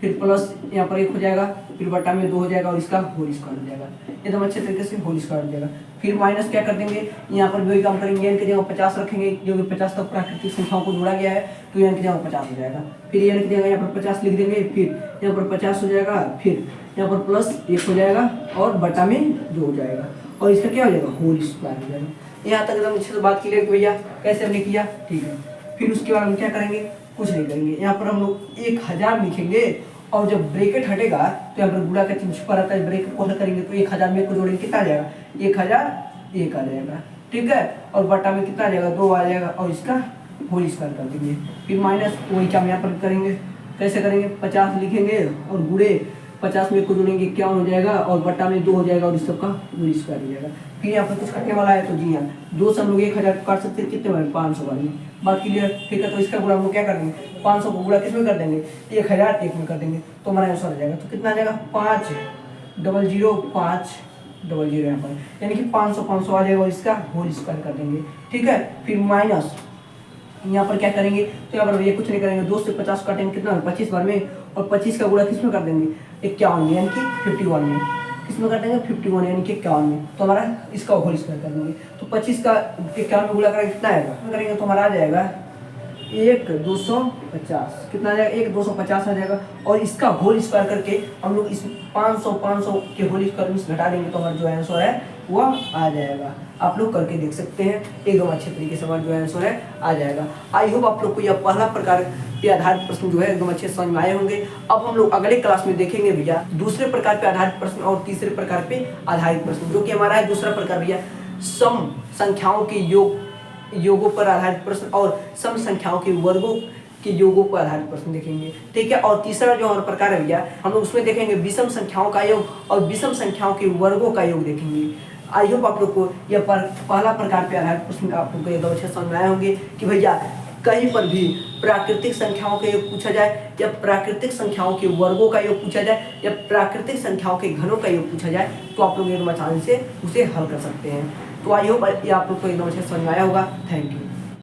फिर प्लस यहाँ पर 1 हो जाएगा, फिर बटा में 2 हो जाएगा और इसका होल स्क्वायर हो जाएगा। एकदम अच्छे तरीके से होल स्क्वायर हो जाएगा। फिर माइनस क्या कर देंगे, यहाँ पर भी वही काम करेंगे, n की जगह 50 रखेंगे, जो कि 50 तक प्राकृतिक संख्याओं को जोड़ा गया है। तो n की जगह 50 हो जाएगा, फिर n की जगह यहाँ पर 50 लिख देंगे, फिर यहाँ पर 50 हो जाएगा, फिर यहाँ पर प्लस 1 हो जाएगा और बटा में 2 हो जाएगा और इसका क्या हो जाएगा, होल स्क्वायर हो जाएगा। यहाँ तक एकदम अच्छे से बात क्लियर भैया कैसे हमने किया, ठीक है। फिर उसके बाद हम क्या करेंगे, कुछ नहीं करेंगे, यहाँ पर हम लोग 1000 लिखेंगे और जब ब्रैकेट हटेगा तो यहाँ पर गुणा का चिन्ह छुपा रहता है, ब्रैकेट को हल करेंगे तो 1000 में को जोड़ेंगे कितना आ जाएगा, 1001 आ जाएगा, ठीक है। और बटा में कितना आ जाएगा, 2 आ जाएगा और इसका होल स्क्वायर कर देंगे। फिर माइनस वही काम यहाँ पर करेंगे, कैसे करेंगे, 50 लिखेंगे और गुणे 50 में को जोड़ेंगे 51 हो जाएगा और बटा में 2 हो जाएगा और इस सबका होल स्क्वायर हो जाएगा। फिर यहाँ पर कुछ कटने वाला है, तो जी हाँ 2 से हम लोग 1000 काट सकते हैं, कितने बार 500 बार में। बात क्लियर, ठीक है। तो इसका गुणा हम लोग क्या करेंगे, 500 को गुणा किस में कर देंगे, 1000 1 में कर देंगे तो हमारा आंसर आ जाएगा। तो कितना आ जाएगा, 500 यहाँ पर, यानी कि 500 आ जाएगा और इसका होल स्क्वायर कर देंगे, ठीक है। फिर माइनस यहाँ पर क्या करेंगे, तो यहाँ पर ये कुछ नहीं करेंगे, 2 से 50 काटेंगे कितना 25 बार में और 25 का गुणा किस में कर देंगे, 51 में, यानी कि 51 में, किस में कर देंगे 51 यानी कि 51 में। तो हमारा इसका होल स्क्वायर कर देंगे। तो 25 का 51 में गुणा करेंगे कितना आएगा, करेंगे तो हमारा आ जाएगा 1250, कितना आ जाएगा 1250 आ जाएगा और इसका होल स्क्वायर करके हम लोग इस 500 के होल स्क्वायर में घटा देंगे तो हमारा जो आंसर है वह आ जाएगा। आप लोग करके देख सकते हैं, एकदम अच्छे तरीके से हमारा जो आंसर है आ जाएगा। आई होप आप लोग को यह पहला प्रकार पे आधारित प्रश्न जो है एकदम अच्छे समझ में आए होंगे। अब हम लोग अगले क्लास में देखेंगे भैया दूसरे प्रकार पे आधारित प्रश्न और तीसरे प्रकार पे आधारित प्रश्न, जो कि हमारा है दूसरा प्रकार भैया सम संख्याओं के योगों पर आधारित प्रश्न और सम संख्याओं के वर्गों के योगों पर आधारित प्रश्न देखेंगे, ठीक है। और तीसरा जो हमारा प्रकार है भैया हम लोग उसमें देखेंगे विषम संख्याओं का योग और विषम संख्याओं के वर्गों का योग देखेंगे। आई होप आप लोग को यह पहला प्रकार पे आधारित प्रश्न आप लोग को एकदम अच्छे समझ में आए होंगे कि भैया कहीं पर भी प्राकृतिक संख्याओं का योग पूछा जाए या प्राकृतिक संख्याओं के वर्गों का योग पूछा जाए या प्राकृतिक संख्याओं के घनों का योग पूछा जाए तो आप लोग एकदम आसानी से उसे हल कर सकते हैं। तो आई होप ये आप लोग को एकदम अच्छे समझ में आया होगा। Thank you.